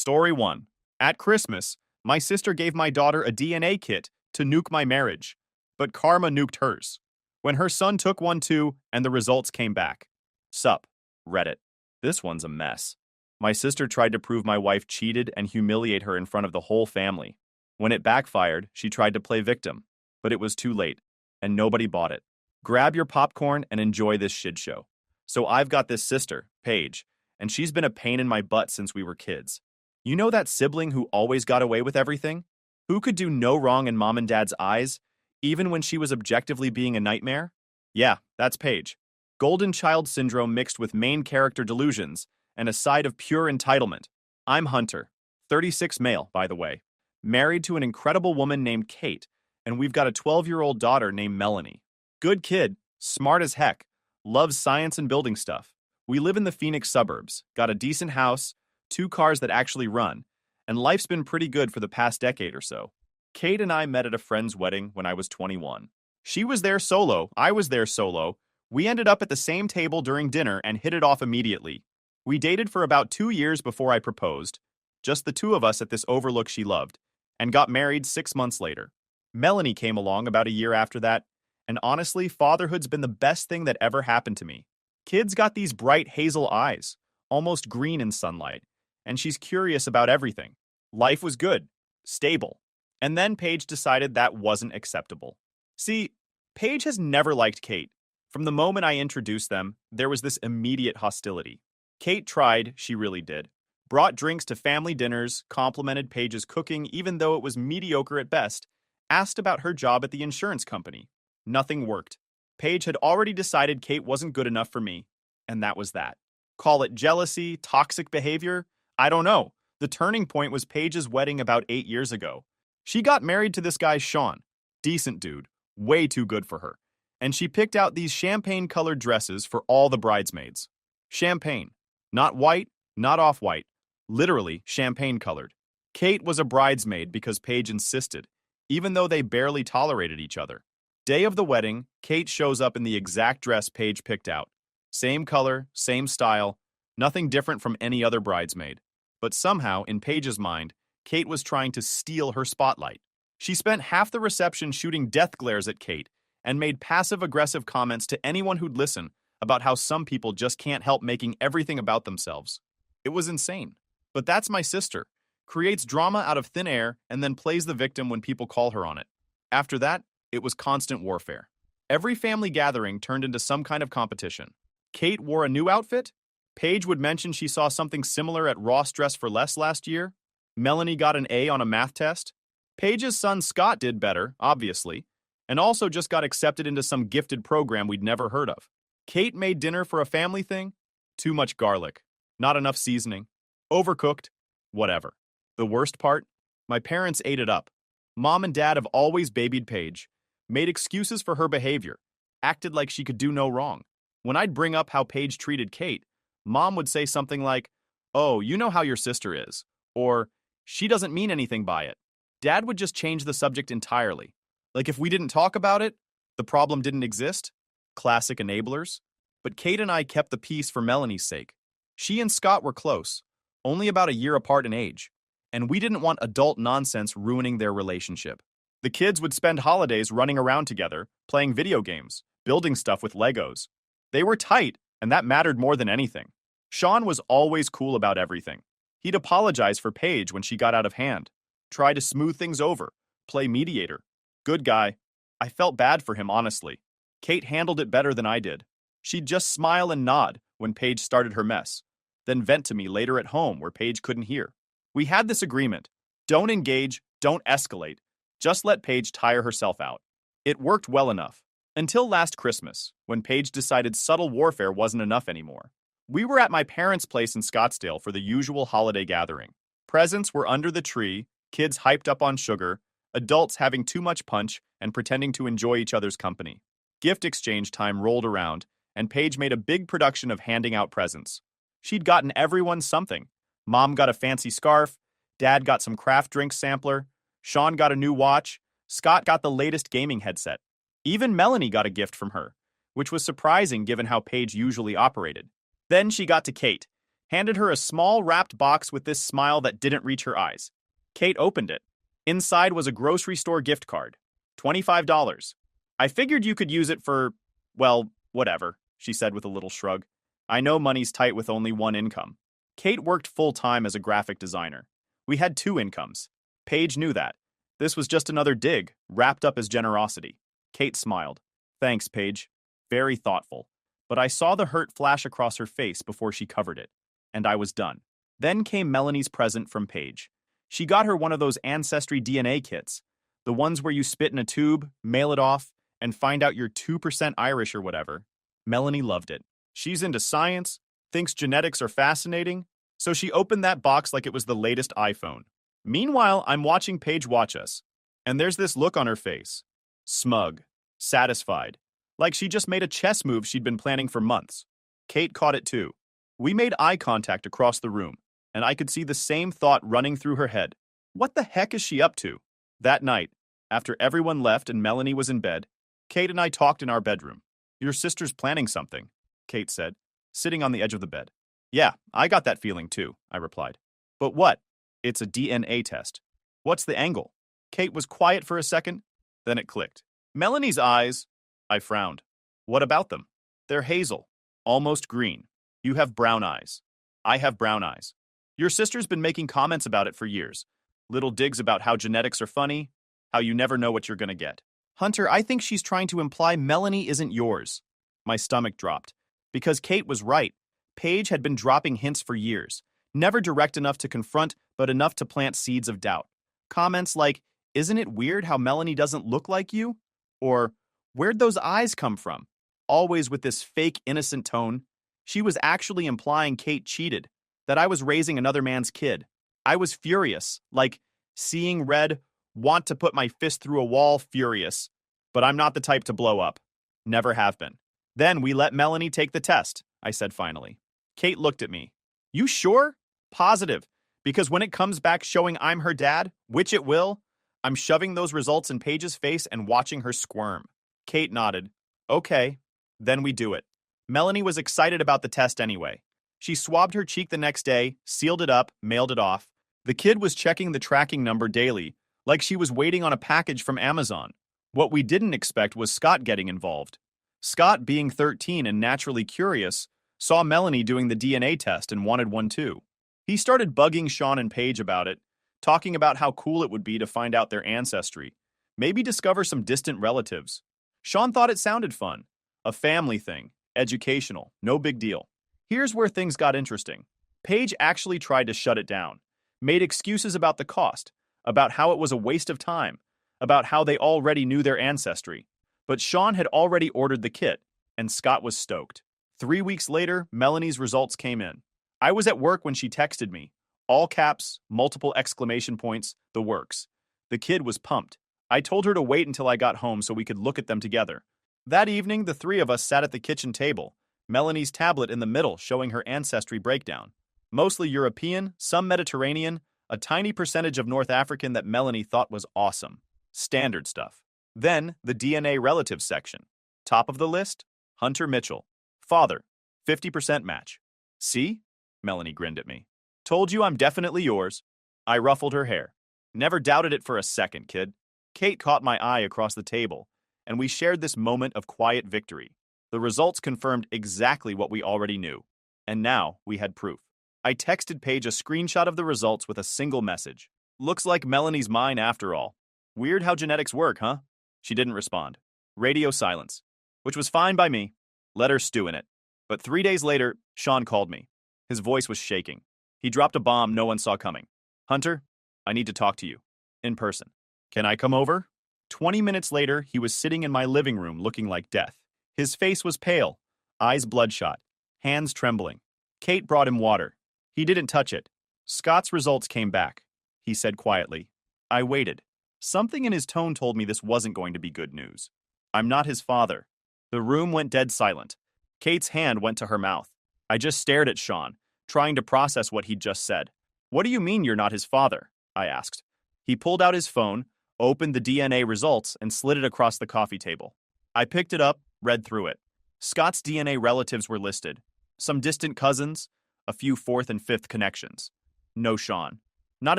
Story 1. At Christmas, my sister gave my daughter a DNA kit to nuke my marriage, but karma nuked hers. When her son took one too, and the results came back. Sup, Reddit. This one's a mess. My sister tried to prove my wife cheated and humiliate her in front of the whole family. When it backfired, she tried to play victim, but it was too late, and nobody bought it. Grab your popcorn and enjoy this shit show. So I've got this sister, Paige, and she's been a pain in my butt since we were kids. You know that sibling who always got away with everything? Who could do no wrong in mom and dad's eyes, even when she was objectively being a nightmare? Yeah, that's Paige. Golden child syndrome mixed with main character delusions and a side of pure entitlement. I'm Hunter, 36 male, by the way, married to an incredible woman named Kate, and we've got a 12-year-old daughter named Melanie. Good kid, smart as heck, loves science and building stuff. We live in the Phoenix suburbs, got a decent house, 2 cars that actually run, and life's been pretty good for the past decade or so. Kate and I met at a friend's wedding when I was 21. She was there solo, I was there solo. We ended up at the same table during dinner and hit it off immediately. We dated for about 2 years before I proposed, just the two of us at this overlook she loved, and got married 6 months later. Melanie came along about a year after that, and honestly, fatherhood's been the best thing that ever happened to me. Kid's got these bright hazel eyes, almost green in sunlight, and she's curious about everything. Life was good, stable. And then Paige decided that wasn't acceptable. See, Paige has never liked Kate. From the moment I introduced them, there was this immediate hostility. Kate tried, she really did. Brought drinks to family dinners, complimented Paige's cooking even though it was mediocre at best, asked about her job at the insurance company. Nothing worked. Paige had already decided Kate wasn't good enough for me, and that was that. Call it jealousy, toxic behavior, I don't know. The turning point was Paige's wedding about 8 years ago. She got married to this guy Sean. Decent dude, way too good for her. And she picked out these champagne-colored dresses for all the bridesmaids. Champagne. Not white, not off-white. Literally champagne-colored. Kate was a bridesmaid because Paige insisted, even though they barely tolerated each other. Day of the wedding, Kate shows up in the exact dress Paige picked out. Same color, same style, nothing different from any other bridesmaid. But somehow, in Paige's mind, Kate was trying to steal her spotlight. She spent half the reception shooting death glares at Kate and made passive-aggressive comments to anyone who'd listen about how some people just can't help making everything about themselves. It was insane. But that's my sister. Creates drama out of thin air and then plays the victim when people call her on it. After that, it was constant warfare. Every family gathering turned into some kind of competition. Kate wore a new outfit. Paige would mention she saw something similar at Ross Dress for Less last year. Melanie got an A on a math test. Paige's son Scott did better, obviously, and also just got accepted into some gifted program we'd never heard of. Kate made dinner for a family thing. Too much garlic. Not enough seasoning. Overcooked. Whatever. The worst part? My parents ate it up. Mom and Dad have always babied Paige, made excuses for her behavior, acted like she could do no wrong. When I'd bring up how Paige treated Kate, Mom would say something like, "Oh, you know how your sister is," or "She doesn't mean anything by it." Dad would just change the subject entirely. Like if we didn't talk about it, the problem didn't exist. Classic enablers. But Kate and I kept the peace for Melanie's sake. She and Scott were close, only about a year apart in age, and we didn't want adult nonsense ruining their relationship. The kids would spend holidays running around together, playing video games, building stuff with Legos. They were tight, and that mattered more than anything. Sean was always cool about everything. He'd apologize for Paige when she got out of hand, try to smooth things over, play mediator. Good guy. I felt bad for him, honestly. Kate handled it better than I did. She'd just smile and nod when Paige started her mess, then vent to me later at home where Paige couldn't hear. We had this agreement. Don't engage, don't escalate. Just let Paige tire herself out. It worked well enough. Until last Christmas, when Paige decided subtle warfare wasn't enough anymore. We were at my parents' place in Scottsdale for the usual holiday gathering. Presents were under the tree, kids hyped up on sugar, adults having too much punch and pretending to enjoy each other's company. Gift exchange time rolled around, and Paige made a big production of handing out presents. She'd gotten everyone something. Mom got a fancy scarf, Dad got some craft drink sampler, Sean got a new watch, Scott got the latest gaming headset. Even Melanie got a gift from her, which was surprising given how Paige usually operated. Then she got to Kate. handed her a small wrapped box with this smile that didn't reach her eyes. Kate opened it. Inside was a grocery store gift card. $25. I figured you could use it for, well, whatever, she said with a little shrug. I know money's tight with only one income. Kate worked full-time as a graphic designer. We had two incomes. Paige knew that. This was just another dig, wrapped up as generosity. Kate smiled. Thanks, Paige. Very thoughtful. But I saw the hurt flash across her face before she covered it. And I was done. Then came Melanie's present from Paige. She got her one of those Ancestry DNA kits. The ones where you spit in a tube, mail it off, and find out you're 2% Irish or whatever. Melanie loved it. She's into science, thinks genetics are fascinating, so she opened that box like it was the latest iPhone. Meanwhile, I'm watching Paige watch us, and there's this look on her face. Smug. Satisfied. Like she just made a chess move she'd been planning for months. Kate caught it too. We made eye contact across the room, and I could see the same thought running through her head. What the heck is she up to? That night, after everyone left and Melanie was in bed, Kate and I talked in our bedroom. Your sister's planning something, Kate said, sitting on the edge of the bed. Yeah, I got that feeling too, I replied. But what? It's a DNA test. What's the angle? Kate was quiet for a second, then it clicked. Melanie's eyes. I frowned. What about them? They're hazel, almost green. You have brown eyes. I have brown eyes. Your sister's been making comments about it for years. Little digs about how genetics are funny, how you never know what you're gonna get. Hunter, I think she's trying to imply Melanie isn't yours. My stomach dropped. Because Kate was right. Paige had been dropping hints for years. Never direct enough to confront, but enough to plant seeds of doubt. Comments like, isn't it weird how Melanie doesn't look like you? Or, where'd those eyes come from? Always with this fake, innocent tone. She was actually implying Kate cheated, that I was raising another man's kid. I was furious, like, seeing red, want to put my fist through a wall furious. But I'm not the type to blow up. Never have been. Then we let Melanie take the test, I said finally. Kate looked at me. You sure? Positive. Because when it comes back showing I'm her dad, which it will, I'm shoving those results in Paige's face and watching her squirm. Kate nodded. Okay. Then we do it. Melanie was excited about the test anyway. She swabbed her cheek the next day, sealed it up, mailed it off. The kid was checking the tracking number daily, like she was waiting on a package from Amazon. What we didn't expect was Scott getting involved. Scott, being 13 and naturally curious, saw Melanie doing the DNA test and wanted one too. He started bugging Sean and Paige about it, talking about how cool it would be to find out their ancestry, maybe discover some distant relatives. Sean thought it sounded fun. A family thing, educational, no big deal. Here's where things got interesting. Paige actually tried to shut it down, made excuses about the cost, about how it was a waste of time, about how they already knew their ancestry. But Sean had already ordered the kit, and Scott was stoked. 3 weeks later, Melanie's results came in. I was at work when she texted me. All caps, multiple exclamation points, the works. The kid was pumped. I told her to wait until I got home so we could look at them together. That evening, the three of us sat at the kitchen table, Melanie's tablet in the middle showing her ancestry breakdown. Mostly European, some Mediterranean, a tiny percentage of North African that Melanie thought was awesome. Standard stuff. Then, the DNA relatives section. Top of the list, Hunter Mitchell. Father, 50% match. See? Melanie grinned at me. Told you I'm definitely yours. I ruffled her hair. Never doubted it for a second, kid. Kate caught my eye across the table, and we shared this moment of quiet victory. The results confirmed exactly what we already knew. And now, we had proof. I texted Paige a screenshot of the results with a single message. Looks like Melanie's mine after all. Weird how genetics work, huh? She didn't respond. Radio silence. Which was fine by me. Let her stew in it. But 3 days later, Sean called me. His voice was shaking. He dropped a bomb no one saw coming. Hunter, I need to talk to you. In person. Can I come over? 20 minutes later, he was sitting in my living room looking like death. His face was pale, eyes bloodshot, hands trembling. Kate brought him water. He didn't touch it. Scott's results came back. He said quietly. I waited. Something in his tone told me this wasn't going to be good news. I'm not his father. The room went dead silent. Kate's hand went to her mouth. I just stared at Sean, trying to process what he'd just said. What do you mean you're not his father? I asked. He pulled out his phone, opened the DNA results, and slid it across the coffee table. I picked it up, read through it. Scott's DNA relatives were listed. Some distant cousins, A few fourth and fifth connections. No Sean. Not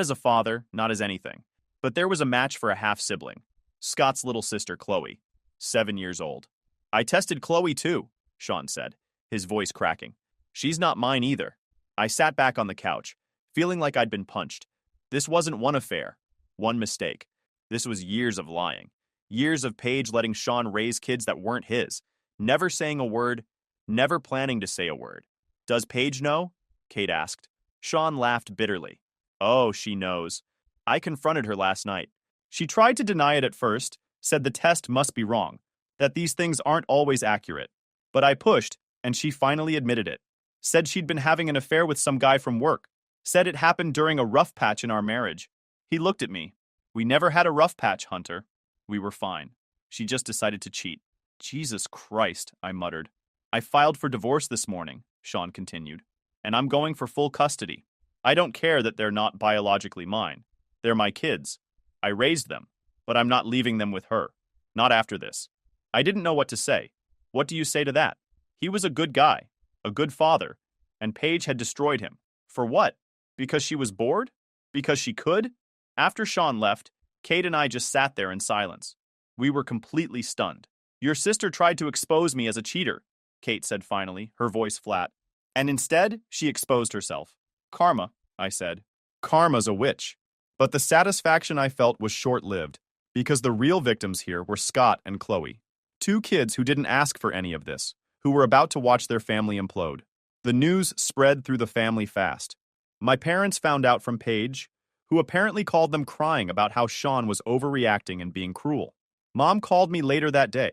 as a father, not as anything. But there was a match for a half-sibling. Scott's little sister, Chloe. 7 years old. I tested Chloe too, Sean said, his voice cracking. She's not mine either. I sat back on the couch, feeling like I'd been punched. This wasn't one affair, one mistake. This was years of lying. Years of Paige letting Sean raise kids that weren't his. Never saying a word, never planning to say a word. Does Paige know? Kate asked. Sean laughed bitterly. Oh, she knows. I confronted her last night. She tried to deny it at first, said the test must be wrong, that these things aren't always accurate. But I pushed, and she finally admitted it. Said she'd been having an affair with some guy from work. Said it happened during a rough patch in our marriage. He looked at me. We never had a rough patch, Hunter. We were fine. She just decided to cheat. Jesus Christ, I muttered. I filed for divorce this morning, Sean continued, and I'm going for full custody. I don't care that they're not biologically mine. They're my kids. I raised them, but I'm not leaving them with her. Not after this. I didn't know what to say. What do you say to that? He was a good guy, a good father, and Paige had destroyed him. For what? Because she was bored? Because she could? After Sean left, Kate and I just sat there in silence. We were completely stunned. Your sister tried to expose me as a cheater, Kate said finally, her voice flat. And instead, she exposed herself. Karma, I said. Karma's a witch. But the satisfaction I felt was short-lived, because the real victims here were Scott and Chloe. 2 kids who didn't ask for any of this, who were about to watch their family implode. The news spread through the family fast. My parents found out from Paige, who apparently called them crying about how Sean was overreacting and being cruel. Mom called me later that day,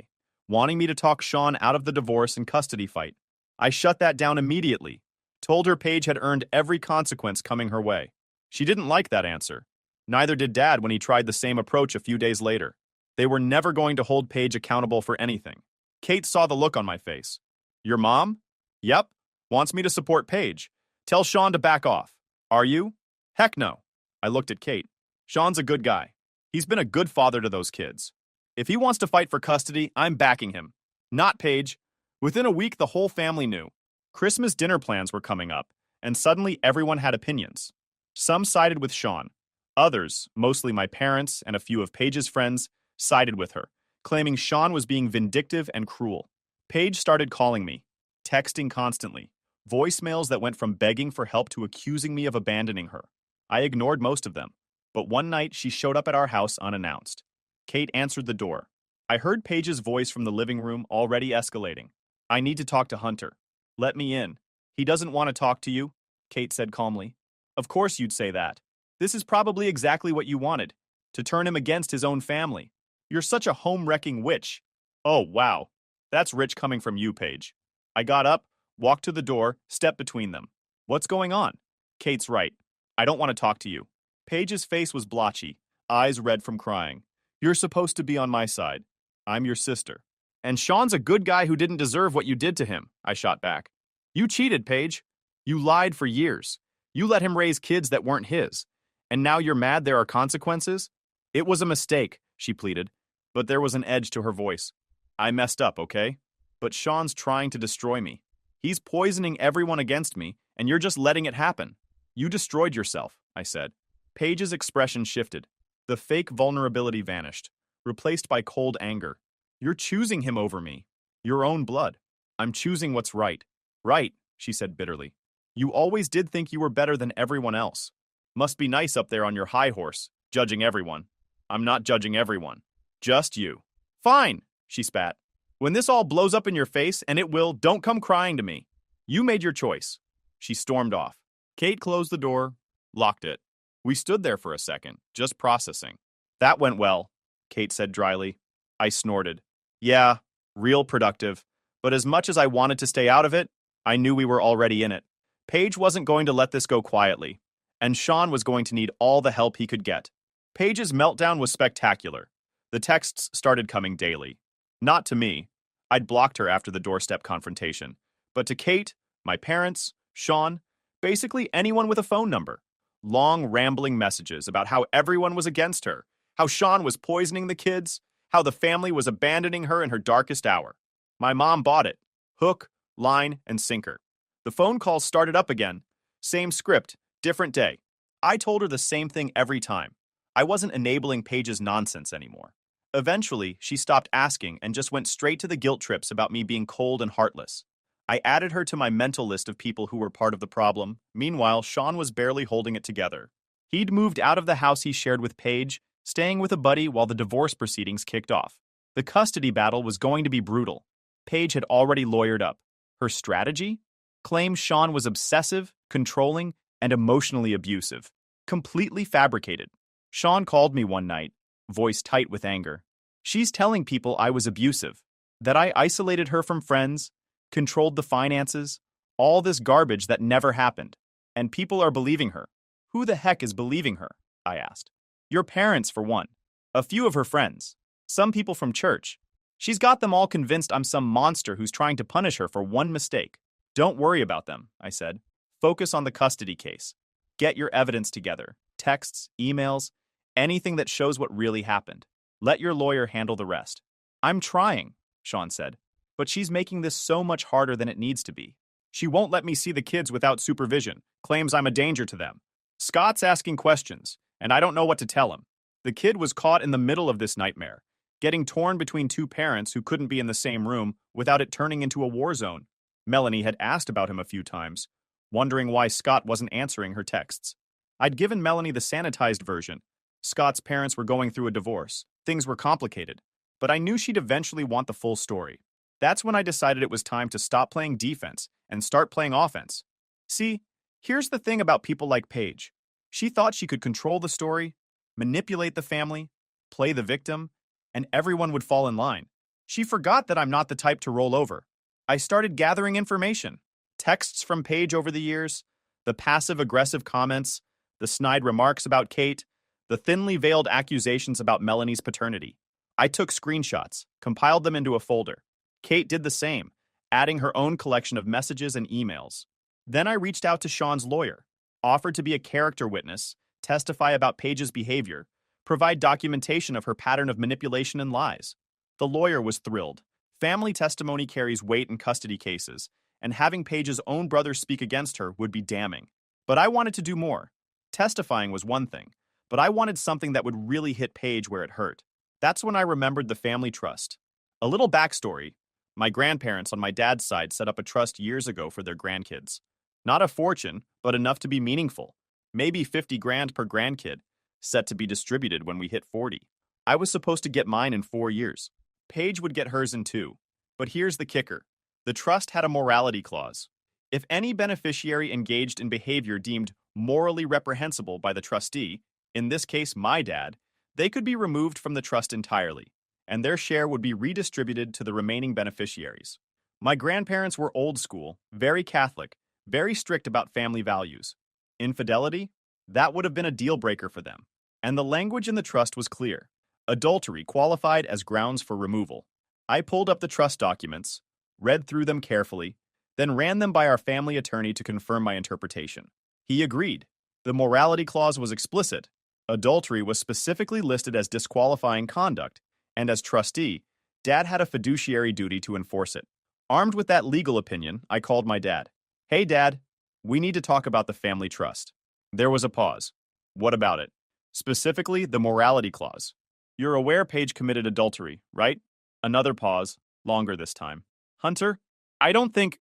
wanting me to talk Sean out of the divorce and custody fight. I shut that down immediately, told her Paige had earned every consequence coming her way. She didn't like that answer. Neither did Dad when he tried the same approach a few days later. They were never going to hold Paige accountable for anything. Kate saw the look on my face. Your mom? Yep. Wants me to support Paige. Tell Sean to back off. Are you? Heck no. I looked at Kate. Sean's a good guy. He's been a good father to those kids. If he wants to fight for custody, I'm backing him. Not Paige. Within a week, the whole family knew. Christmas dinner plans were coming up, and suddenly everyone had opinions. Some sided with Sean. Others, mostly my parents and a few of Paige's friends, sided with her, claiming Sean was being vindictive and cruel. Paige started calling me, texting constantly, voicemails that went from begging for help to accusing me of abandoning her. I ignored most of them, but one night she showed up at our house unannounced. Kate answered the door. I heard Paige's voice from the living room already escalating. I need to talk to Hunter. Let me in. He doesn't want to talk to you, Kate said calmly. Of course you'd say that. This is probably exactly what you wanted, to turn him against his own family. You're such a home-wrecking witch. Oh, wow. That's rich coming from you, Paige. I got up, walked to the door, stepped between them. What's going on? Kate's right. I don't want to talk to you. Paige's face was blotchy, eyes red from crying. You're supposed to be on my side. I'm your sister. And Sean's a good guy who didn't deserve what you did to him, I shot back. You cheated, Paige. You lied for years. You let him raise kids that weren't his. And now you're mad there are consequences? It was a mistake, she pleaded, but there was an edge to her voice. I messed up, okay? But Sean's trying to destroy me. He's poisoning everyone against me, and you're just letting it happen. You destroyed yourself, I said. Paige's expression shifted. The fake vulnerability vanished, replaced by cold anger. You're choosing him over me. Your own blood. I'm choosing what's right. Right, she said bitterly. You always did think you were better than everyone else. Must be nice up there on your high horse, judging everyone. I'm not judging everyone. Just you. Fine, she spat. When this all blows up in your face, and it will, don't come crying to me. You made your choice. She stormed off. Kate closed the door, locked it. We stood there for a second, just processing. That went well, Kate said dryly. I snorted. Yeah, real productive. But as much as I wanted to stay out of it, I knew we were already in it. Paige wasn't going to let this go quietly, and Sean was going to need all the help he could get. Paige's meltdown was spectacular. The texts started coming daily. Not to me. I'd blocked her after the doorstep confrontation. But to Kate, my parents, Sean, basically anyone with a phone number. Long, rambling messages about how everyone was against her, how Sean was poisoning the kids, how the family was abandoning her in her darkest hour. My mom bought it. Hook, line, and sinker. The phone calls started up again, Same script, different day. I told her the same thing every time. I wasn't enabling Paige's nonsense anymore. Eventually, she stopped asking and just went straight to the guilt trips about me being cold and heartless. I added her to my mental list of people who were part of the problem. Meanwhile, Sean was barely holding it together. He'd moved out of the house he shared with Paige, staying with a buddy while the divorce proceedings kicked off. The custody battle was going to be brutal. Paige had already lawyered up. Her strategy? Claimed Sean was obsessive, controlling, and emotionally abusive. Completely fabricated. Sean called me one night, voice tight with anger. She's telling people I was abusive, that I isolated her from friends, controlled the finances, all this garbage that never happened. And people are believing her. Who the heck is believing her? I asked. Your parents, for one. A few of her friends. Some people from church. She's got them all convinced I'm some monster who's trying to punish her for one mistake. Don't worry about them, I said. Focus on the custody case. Get your evidence together. Texts, emails, anything that shows what really happened. Let your lawyer handle the rest. I'm trying, Sean said, but she's making this so much harder than it needs to be. She won't let me see the kids without supervision, claims I'm a danger to them. Scott's asking questions, and I don't know what to tell him. The kid was caught in the middle of this nightmare, getting torn between two parents who couldn't be in the same room without it turning into a war zone. Melanie had asked about him a few times, wondering why Scott wasn't answering her texts. I'd given Melanie the sanitized version. Scott's parents were going through a divorce. Things were complicated, but I knew she'd eventually want the full story. That's when I decided it was time to stop playing defense and start playing offense. See, here's the thing about people like Paige. She thought she could control the story, manipulate the family, play the victim, and everyone would fall in line. She forgot that I'm not the type to roll over. I started gathering information. Texts from Paige over the years, the passive-aggressive comments, the snide remarks about Kate, the thinly veiled accusations about Melanie's paternity. I took screenshots, compiled them into a folder. Kate did the same, adding her own collection of messages and emails. Then I reached out to Sean's lawyer, offered to be a character witness, testify about Paige's behavior, provide documentation of her pattern of manipulation and lies. The lawyer was thrilled. Family testimony carries weight in custody cases, and having Paige's own brother speak against her would be damning. But I wanted to do more. Testifying was one thing, but I wanted something that would really hit Paige where it hurt. That's when I remembered the family trust. A little backstory. My grandparents on my dad's side set up a trust years ago for their grandkids. Not a fortune, but enough to be meaningful. Maybe 50 grand per grandkid, set to be distributed when we hit 40. I was supposed to get mine in 4 years. Paige would get hers in 2. But here's the kicker. The trust had a morality clause. If any beneficiary engaged in behavior deemed morally reprehensible by the trustee, in this case my dad, they could be removed from the trust entirely, and their share would be redistributed to the remaining beneficiaries. My grandparents were old school, very Catholic, very strict about family values. Infidelity? That would have been a deal breaker for them. And the language in the trust was clear. Adultery qualified as grounds for removal. I pulled up the trust documents, read through them carefully, then ran them by our family attorney to confirm my interpretation. He agreed. The morality clause was explicit. Adultery was specifically listed as disqualifying conduct, and as trustee, Dad had a fiduciary duty to enforce it. Armed with that legal opinion, I called my dad. Hey, Dad, we need to talk about the family trust. There was a pause. What about it? Specifically, the morality clause. You're aware Paige committed adultery, right? Another pause, longer this time. Hunter, I don't think...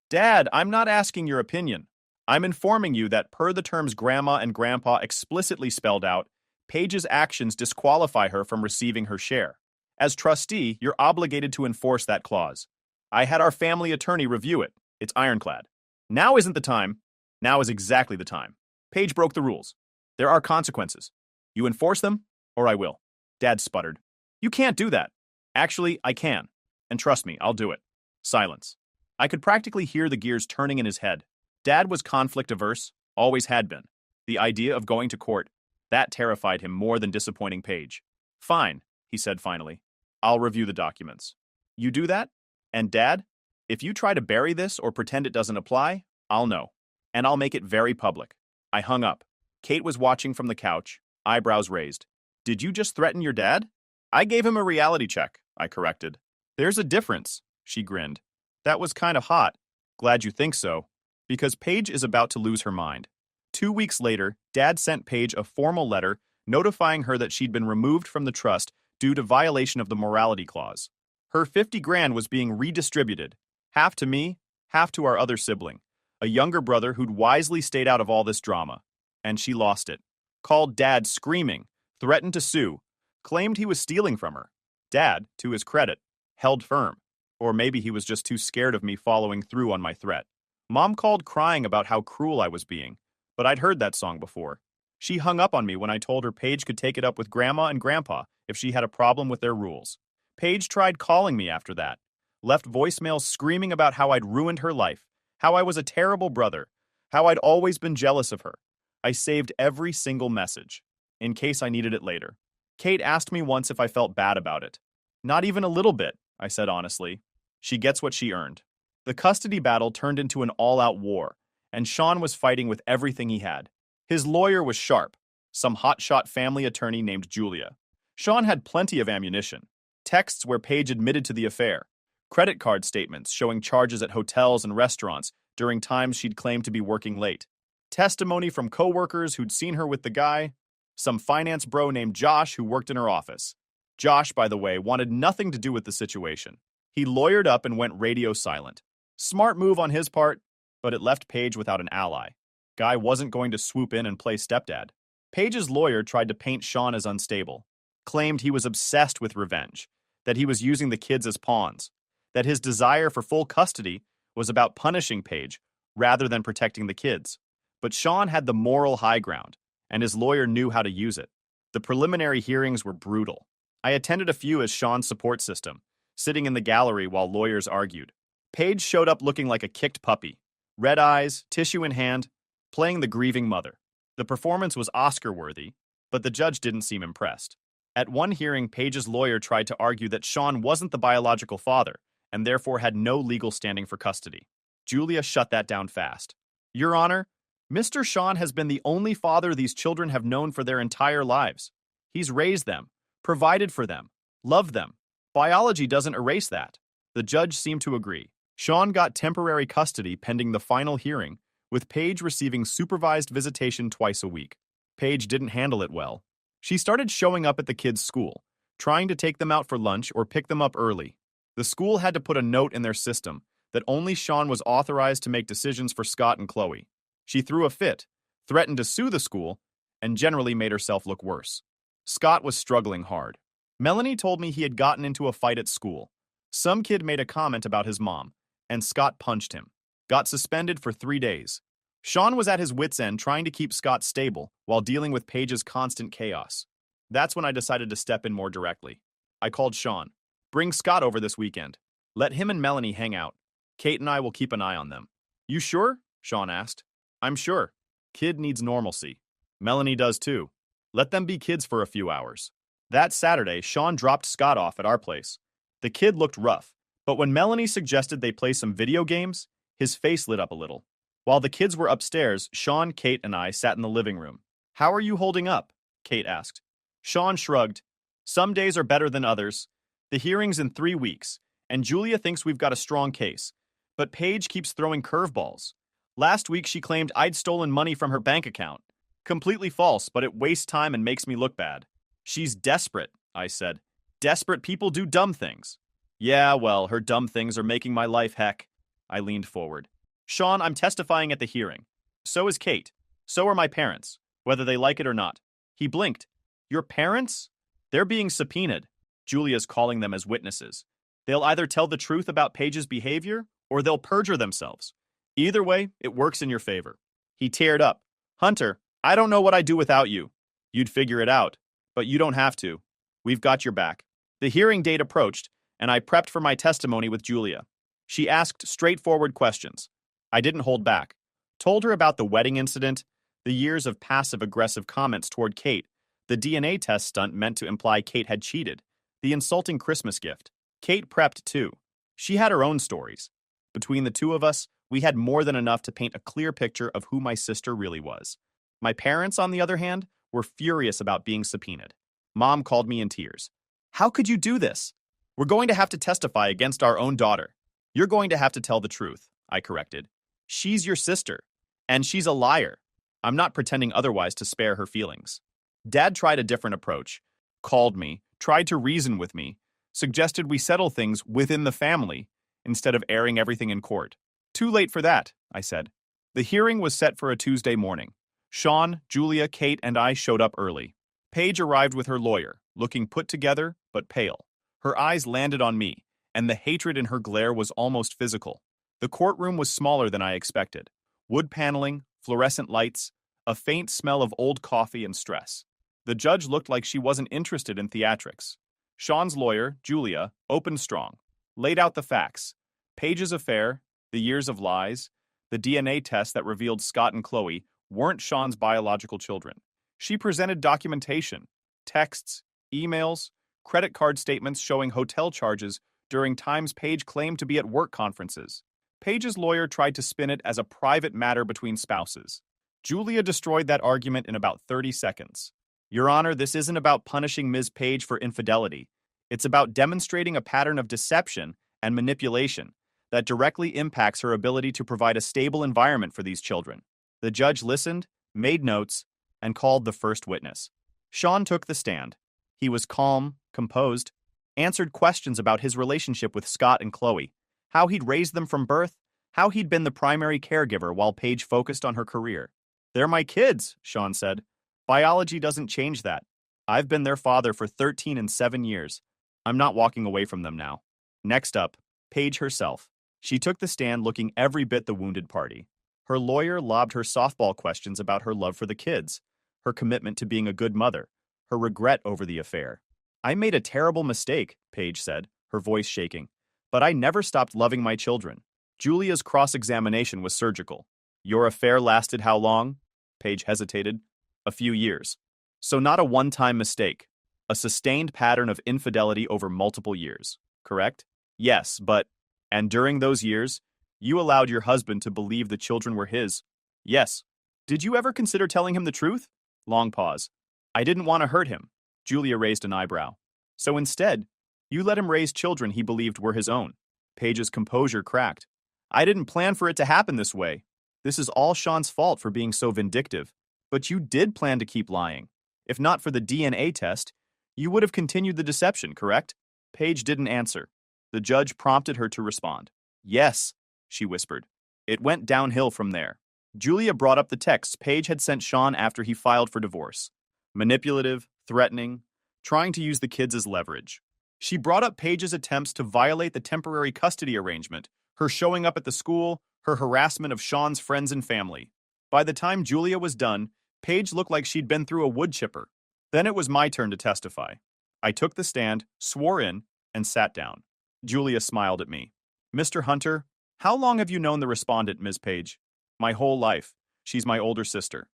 Dad, I'm not asking your opinion. I'm informing you that per the terms Grandma and Grandpa explicitly spelled out, Paige's actions disqualify her from receiving her share. As trustee, you're obligated to enforce that clause. I had our family attorney review it. It's ironclad. Now isn't the time. Now is exactly the time. Paige broke the rules. There are consequences. You enforce them, or I will. Dad sputtered. You can't do that. Actually, I can. And trust me, I'll do it. Silence. I could practically hear the gears turning in his head. Dad was conflict-averse, always had been. The idea of going to court, that terrified him more than disappointing Paige. Fine, he said finally. I'll review the documents. You do that? And Dad, if you try to bury this or pretend it doesn't apply, I'll know. And I'll make it very public. I hung up. Kate was watching from the couch, eyebrows raised. Did you just threaten your dad? I gave him a reality check, I corrected. There's a difference, she grinned. That was kind of hot. Glad you think so. because Paige is about to lose her mind. 2 weeks later, Dad sent Paige a formal letter notifying her that she'd been removed from the trust due to violation of the morality clause. Her 50 grand was being redistributed, half to me, half to our other sibling, a younger brother who'd wisely stayed out of all this drama. And she lost it. Called Dad screaming, threatened to sue, claimed he was stealing from her. Dad, to his credit, held firm. Or maybe he was just too scared of me following through on my threat. Mom called crying about how cruel I was being, but I'd heard that song before. She hung up on me when I told her Paige could take it up with Grandma and Grandpa if she had a problem with their rules. Paige tried calling me after that, left voicemails screaming about how I'd ruined her life, how I was a terrible brother, how I'd always been jealous of her. I saved every single message, in case I needed it later. Kate asked me once if I felt bad about it. Not even a little bit, I said honestly. She gets what she earned. The custody battle turned into an all-out war, and Sean was fighting with everything he had. His lawyer was sharp, some hotshot family attorney named Julia. Sean had plenty of ammunition. Texts where Paige admitted to the affair. Credit card statements showing charges at hotels and restaurants during times she'd claimed to be working late. Testimony from coworkers who'd seen her with the guy. Some finance bro named Josh who worked in her office. Josh, by the way, wanted nothing to do with the situation. He lawyered up and went radio silent. Smart move on his part, but it left Paige without an ally. Guy wasn't going to swoop in and play stepdad. Paige's lawyer tried to paint Sean as unstable, claimed he was obsessed with revenge, that he was using the kids as pawns, that his desire for full custody was about punishing Paige rather than protecting the kids. But Sean had the moral high ground, and his lawyer knew how to use it. The preliminary hearings were brutal. I attended a few as Sean's support system, sitting in the gallery while lawyers argued. Paige showed up looking like a kicked puppy, red eyes, tissue in hand, playing the grieving mother. The performance was Oscar-worthy, but the judge didn't seem impressed. At one hearing, Paige's lawyer tried to argue that Sean wasn't the biological father and therefore had no legal standing for custody. Julia shut that down fast. Your Honor, Mr. Sean has been the only father these children have known for their entire lives. He's raised them, provided for them, loved them. Biology doesn't erase that. The judge seemed to agree. Sean got temporary custody pending the final hearing, with Paige receiving supervised visitation twice a week. Paige didn't handle it well. She started showing up at the kids' school, trying to take them out for lunch or pick them up early. The school had to put a note in their system that only Sean was authorized to make decisions for Scott and Chloe. She threw a fit, threatened to sue the school, and generally made herself look worse. Scott was struggling hard. Melanie told me he had gotten into a fight at school. Some kid made a comment about his mom, and Scott punched him. Got suspended for 3 days. Sean was at his wits' end trying to keep Scott stable while dealing with Paige's constant chaos. That's when I decided to step in more directly. I called Sean. Bring Scott over this weekend. Let him and Melanie hang out. Kate and I will keep an eye on them. You sure? Sean asked. I'm sure. Kid needs normalcy. Melanie does too. Let them be kids for a few hours. That Saturday, Sean dropped Scott off at our place. The kid looked rough, but when Melanie suggested they play some video games, his face lit up a little. While the kids were upstairs, Sean, Kate, and I sat in the living room. How are you holding up? Kate asked. Sean shrugged. Some days are better than others. The hearing's in 3 weeks, and Julia thinks we've got a strong case. But Paige keeps throwing curveballs. Last week she claimed I'd stolen money from her bank account. Completely false, but it wastes time and makes me look bad. She's desperate, I said. Desperate people do dumb things. Yeah, well, her dumb things are making my life heck. I leaned forward. Sean, I'm testifying at the hearing. So is Kate. So are my parents, whether they like it or not. He blinked. Your parents? They're being subpoenaed. Julia's calling them as witnesses. They'll either tell the truth about Paige's behavior, or they'll perjure themselves. Either way, it works in your favor. He teared up. Hunter, I don't know what I'd do without you. You'd figure it out, but you don't have to. We've got your back. The hearing date approached, and I prepped for my testimony with Julia. She asked straightforward questions. I didn't hold back. Told her about the wedding incident, the years of passive-aggressive comments toward Kate, the DNA test stunt meant to imply Kate had cheated, the insulting Christmas gift. Kate prepped too. She had her own stories. Between the two of us, we had more than enough to paint a clear picture of who my sister really was. My parents, on the other hand, were furious about being subpoenaed. Mom called me in tears. How could you do this? We're going to have to testify against our own daughter. You're going to have to tell the truth, I corrected. She's your sister, and she's a liar. I'm not pretending otherwise to spare her feelings. Dad tried a different approach, called me, tried to reason with me, suggested we settle things within the family instead of airing everything in court. Too late for that, I said. The hearing was set for a Tuesday morning. Sean, Julia, Kate, and I showed up early. Paige arrived with her lawyer, looking put together but pale. Her eyes landed on me, and the hatred in her glare was almost physical. The courtroom was smaller than I expected. Wood paneling, fluorescent lights, a faint smell of old coffee and stress. The judge looked like she wasn't interested in theatrics. Sean's lawyer, Julia, opened strong, laid out the facts. Paige's affair, the years of lies, the DNA test that revealed Scott and Chloe weren't Sean's biological children. She presented documentation, texts, emails, credit card statements showing hotel charges during times Paige claimed to be at work conferences. Paige's lawyer tried to spin it as a private matter between spouses. Julia destroyed that argument in about 30 seconds. Your Honor, this isn't about punishing Ms. Paige for infidelity. It's about demonstrating a pattern of deception and manipulation that directly impacts her ability to provide a stable environment for these children. The judge listened, made notes, and called the first witness. Sean took the stand. He was calm, composed, answered questions about his relationship with Scott and Chloe, how he'd raised them from birth, how he'd been the primary caregiver while Paige focused on her career. They're my kids, Sean said. Biology doesn't change that. I've been their father for 13 and 7 years. I'm not walking away from them now. Next up, Paige herself. She took the stand looking every bit the wounded party. Her lawyer lobbed her softball questions about her love for the kids, her commitment to being a good mother, her regret over the affair. I made a terrible mistake, Paige said, her voice shaking. But I never stopped loving my children. Julia's cross-examination was surgical. Your affair lasted how long? Paige hesitated. A few years. So not a one-time mistake. A sustained pattern of infidelity over multiple years. Correct? Yes, but... And during those years, you allowed your husband to believe the children were his. Yes. Did you ever consider telling him the truth? Long pause. I didn't want to hurt him. Julia raised an eyebrow. So instead, you let him raise children he believed were his own. Paige's composure cracked. I didn't plan for it to happen this way. This is all Sean's fault for being so vindictive. But you did plan to keep lying. If not for the DNA test, you would have continued the deception, correct? Paige didn't answer. The judge prompted her to respond. Yes, she whispered. It went downhill from there. Julia brought up the texts Paige had sent Sean after he filed for divorce. Manipulative, threatening, trying to use the kids as leverage. She brought up Paige's attempts to violate the temporary custody arrangement, her showing up at the school, her harassment of Sean's friends and family. By the time Julia was done, Paige looked like she'd been through a wood chipper. Then it was my turn to testify. I took the stand, swore in, and sat down. Julia smiled at me. Mr. Hunter, how long have you known the respondent, Ms. Paige? My whole life. She's my older sister.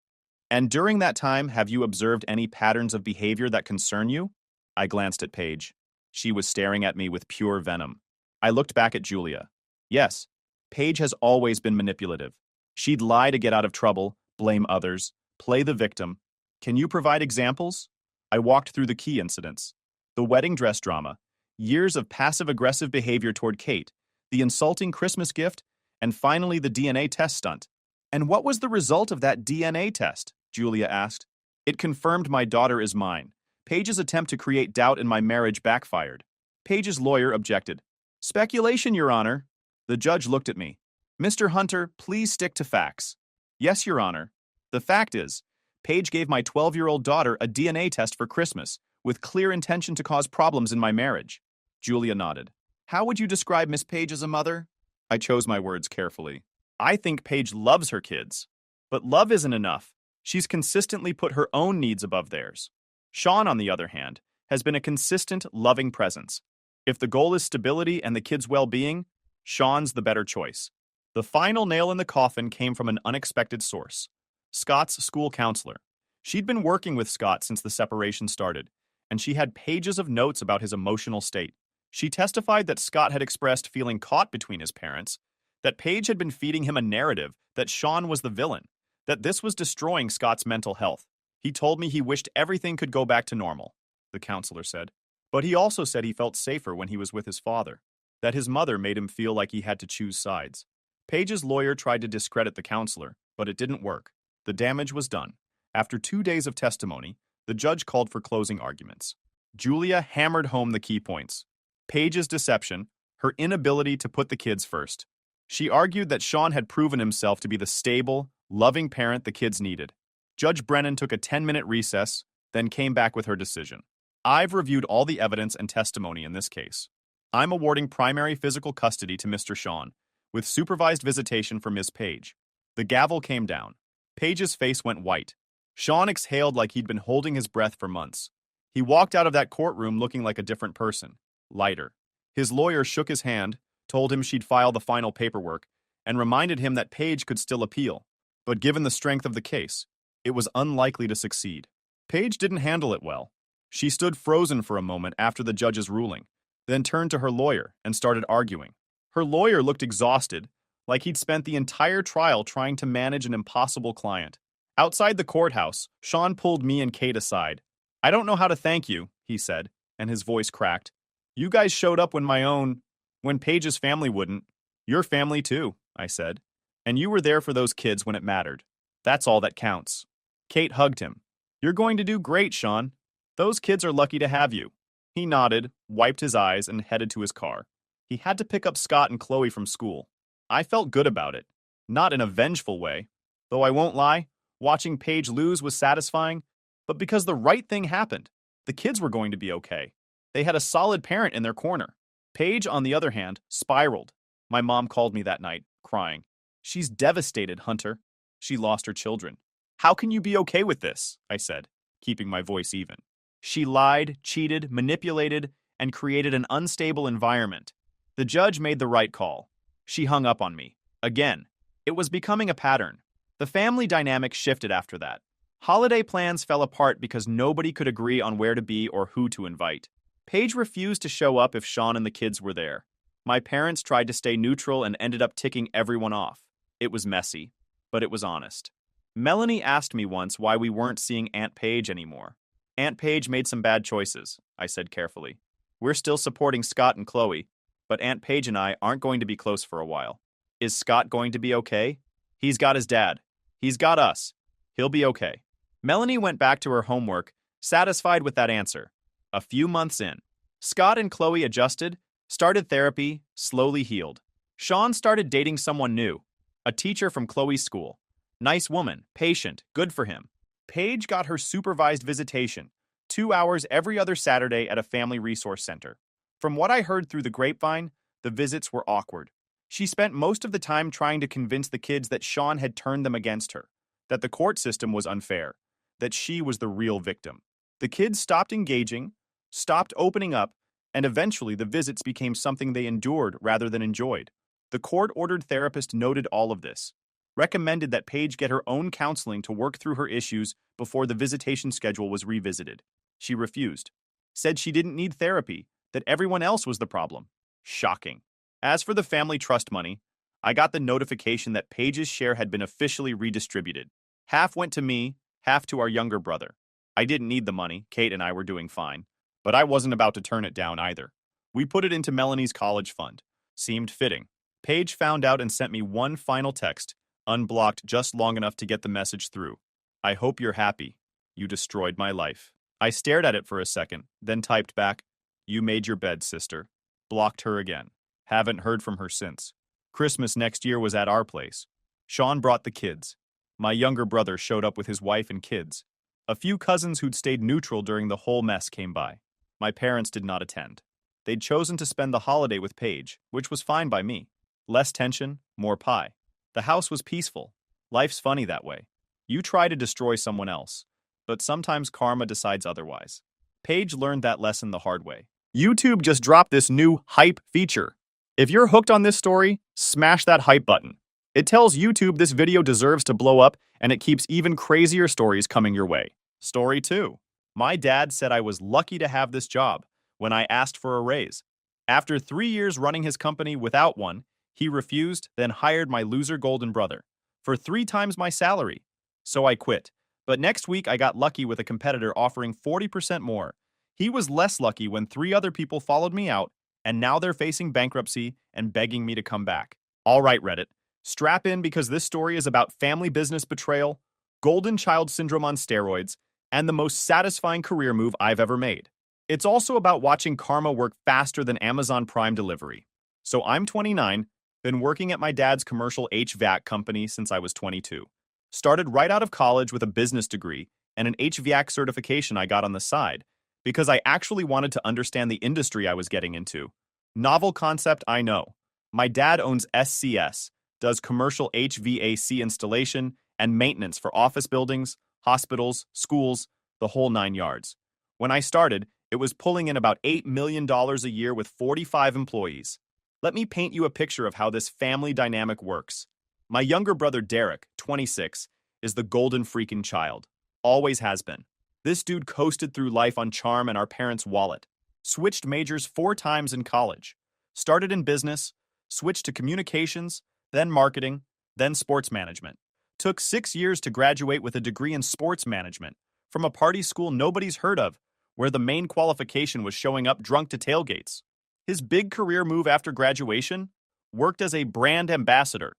And during that time, have you observed any patterns of behavior that concern you? I glanced at Paige. She was staring at me with pure venom. I looked back at Julia. Yes, Paige has always been manipulative. She'd lie to get out of trouble, blame others, play the victim. Can you provide examples? I walked through the key incidents. The wedding dress drama, years of passive-aggressive behavior toward Kate, the insulting Christmas gift, and finally the DNA test stunt. And what was the result of that DNA test? Julia asked. It confirmed my daughter is mine. Paige's attempt to create doubt in my marriage backfired. Paige's lawyer objected. Speculation, Your Honor. The judge looked at me. Mr. Hunter, please stick to facts. Yes, Your Honor. The fact is, Paige gave my 12-year-old daughter a DNA test for Christmas with clear intention to cause problems in my marriage. Julia nodded. How would you describe Miss Paige as a mother? I chose my words carefully. I think Paige loves her kids. But love isn't enough. She's consistently put her own needs above theirs. Sean, on the other hand, has been a consistent, loving presence. If the goal is stability and the kids' well-being, Sean's the better choice. The final nail in the coffin came from an unexpected source. Scott's school counselor. She'd been working with Scott since the separation started, and she had pages of notes about his emotional state. She testified that Scott had expressed feeling caught between his parents, that Paige had been feeding him a narrative that Sean was the villain, that this was destroying Scott's mental health. He told me he wished everything could go back to normal, the counselor said. But he also said he felt safer when he was with his father, that his mother made him feel like he had to choose sides. Paige's lawyer tried to discredit the counselor, but it didn't work. The damage was done. After 2 days of testimony, the judge called for closing arguments. Julia hammered home the key points. Paige's deception, her inability to put the kids first. She argued that Sean had proven himself to be the stable, loving parent the kids needed. Judge Brennan took a 10-minute recess, then came back with her decision. I've reviewed all the evidence and testimony in this case. I'm awarding primary physical custody to Mr. Sean, with supervised visitation for Ms. Paige. The gavel came down. Paige's face went white. Sean exhaled like he'd been holding his breath for months. He walked out of that courtroom looking like a different person, lighter. His lawyer shook his hand, told him she'd file the final paperwork, and reminded him that Paige could still appeal. But given the strength of the case, it was unlikely to succeed. Paige didn't handle it well. She stood frozen for a moment after the judge's ruling, then turned to her lawyer and started arguing. Her lawyer looked exhausted, like he'd spent the entire trial trying to manage an impossible client. Outside the courthouse, Sean pulled me and Kate aside. "I don't know how to thank you," he said, and his voice cracked. "You guys showed up when Paige's family wouldn't. Your family too," I said. "And you were there for those kids when it mattered. That's all that counts." Kate hugged him. "You're going to do great, Sean. Those kids are lucky to have you." He nodded, wiped his eyes, and headed to his car. He had to pick up Scott and Chloe from school. I felt good about it. Not in a vengeful way. Though I won't lie, watching Paige lose was satisfying, but because the right thing happened. The kids were going to be okay. They had a solid parent in their corner. Paige, on the other hand, spiraled. My mom called me that night, crying. "She's devastated, Hunter. She lost her children." "How can you be okay with this?" I said, keeping my voice even. "She lied, cheated, manipulated, and created an unstable environment." The judge made the right call. She hung up on me. Again. It was becoming a pattern. The family dynamic shifted after that. Holiday plans fell apart because nobody could agree on where to be or who to invite. Paige refused to show up if Sean and the kids were there. My parents tried to stay neutral and ended up ticking everyone off. It was messy, but it was honest. Melanie asked me once why we weren't seeing Aunt Paige anymore. "Aunt Paige made some bad choices," I said carefully. "We're still supporting Scott and Chloe, but Aunt Paige and I aren't going to be close for a while. Is Scott going to be okay? He's got his dad. He's got us. He'll be okay." Melanie went back to her homework, satisfied with that answer. A few months in, Scott and Chloe adjusted, started therapy, slowly healed. Sean started dating someone new, a teacher from Chloe's school. Nice woman, patient, good for him. Paige got her supervised visitation, 2 hours every other Saturday at a family resource center. From what I heard through the grapevine, the visits were awkward. She spent most of the time trying to convince the kids that Sean had turned them against her, that the court system was unfair, that she was the real victim. The kids stopped engaging, stopped opening up, and eventually the visits became something they endured rather than enjoyed. The court-ordered therapist noted all of this, recommended that Paige get her own counseling to work through her issues before the visitation schedule was revisited. She refused, said she didn't need therapy, that everyone else was the problem. Shocking. As for the family trust money, I got the notification that Paige's share had been officially redistributed. Half went to me, half to our younger brother. I didn't need the money, Kate and I were doing fine, but I wasn't about to turn it down either. We put it into Melanie's college fund. Seemed fitting. Paige found out and sent me one final text, unblocked just long enough to get the message through. "I hope you're happy. You destroyed my life." I stared at it for a second, then typed back, "You made your bed, sister." Blocked her again. Haven't heard from her since. Christmas next year was at our place. Sean brought the kids. My younger brother showed up with his wife and kids. A few cousins who'd stayed neutral during the whole mess came by. My parents did not attend. They'd chosen to spend the holiday with Paige, which was fine by me. Less tension, more pie. The house was peaceful. Life's funny that way. You try to destroy someone else, but sometimes karma decides otherwise. Paige learned that lesson the hard way. YouTube just dropped this new hype feature. If you're hooked on this story, smash that hype button. It tells YouTube this video deserves to blow up, and it keeps even crazier stories coming your way. Story 2. My dad said I was lucky to have this job when I asked for a raise. After 3 years running his company without one, he refused, then hired my loser golden brother for 3 times my salary. So I quit. But next week I got lucky with a competitor offering 40% more. He was less lucky when 3 other people followed me out, and now they're facing bankruptcy and begging me to come back. All right, Reddit. Strap in because this story is about family business betrayal, golden child syndrome on steroids, and the most satisfying career move I've ever made. It's also about watching karma work faster than Amazon Prime delivery. So I'm 29, been working at my dad's commercial HVAC company since I was 22. Started right out of college with a business degree and an HVAC certification I got on the side because I actually wanted to understand the industry I was getting into. Novel concept, I know. My dad owns SCS, does commercial HVAC installation and maintenance for office buildings, hospitals, schools, the whole 9 yards. When I started, it was pulling in about $8 million a year with 45 employees. Let me paint you a picture of how this family dynamic works. My younger brother Derek, 26, is the golden freaking child. Always has been. This dude coasted through life on charm and our parents' wallet. Switched majors 4 times in college. Started in business, switched to communications, then marketing, then sports management. Took 6 years to graduate with a degree in sports management from a party school nobody's heard of, where the main qualification was showing up drunk to tailgates. His big career move after graduation? Worked as a brand ambassador.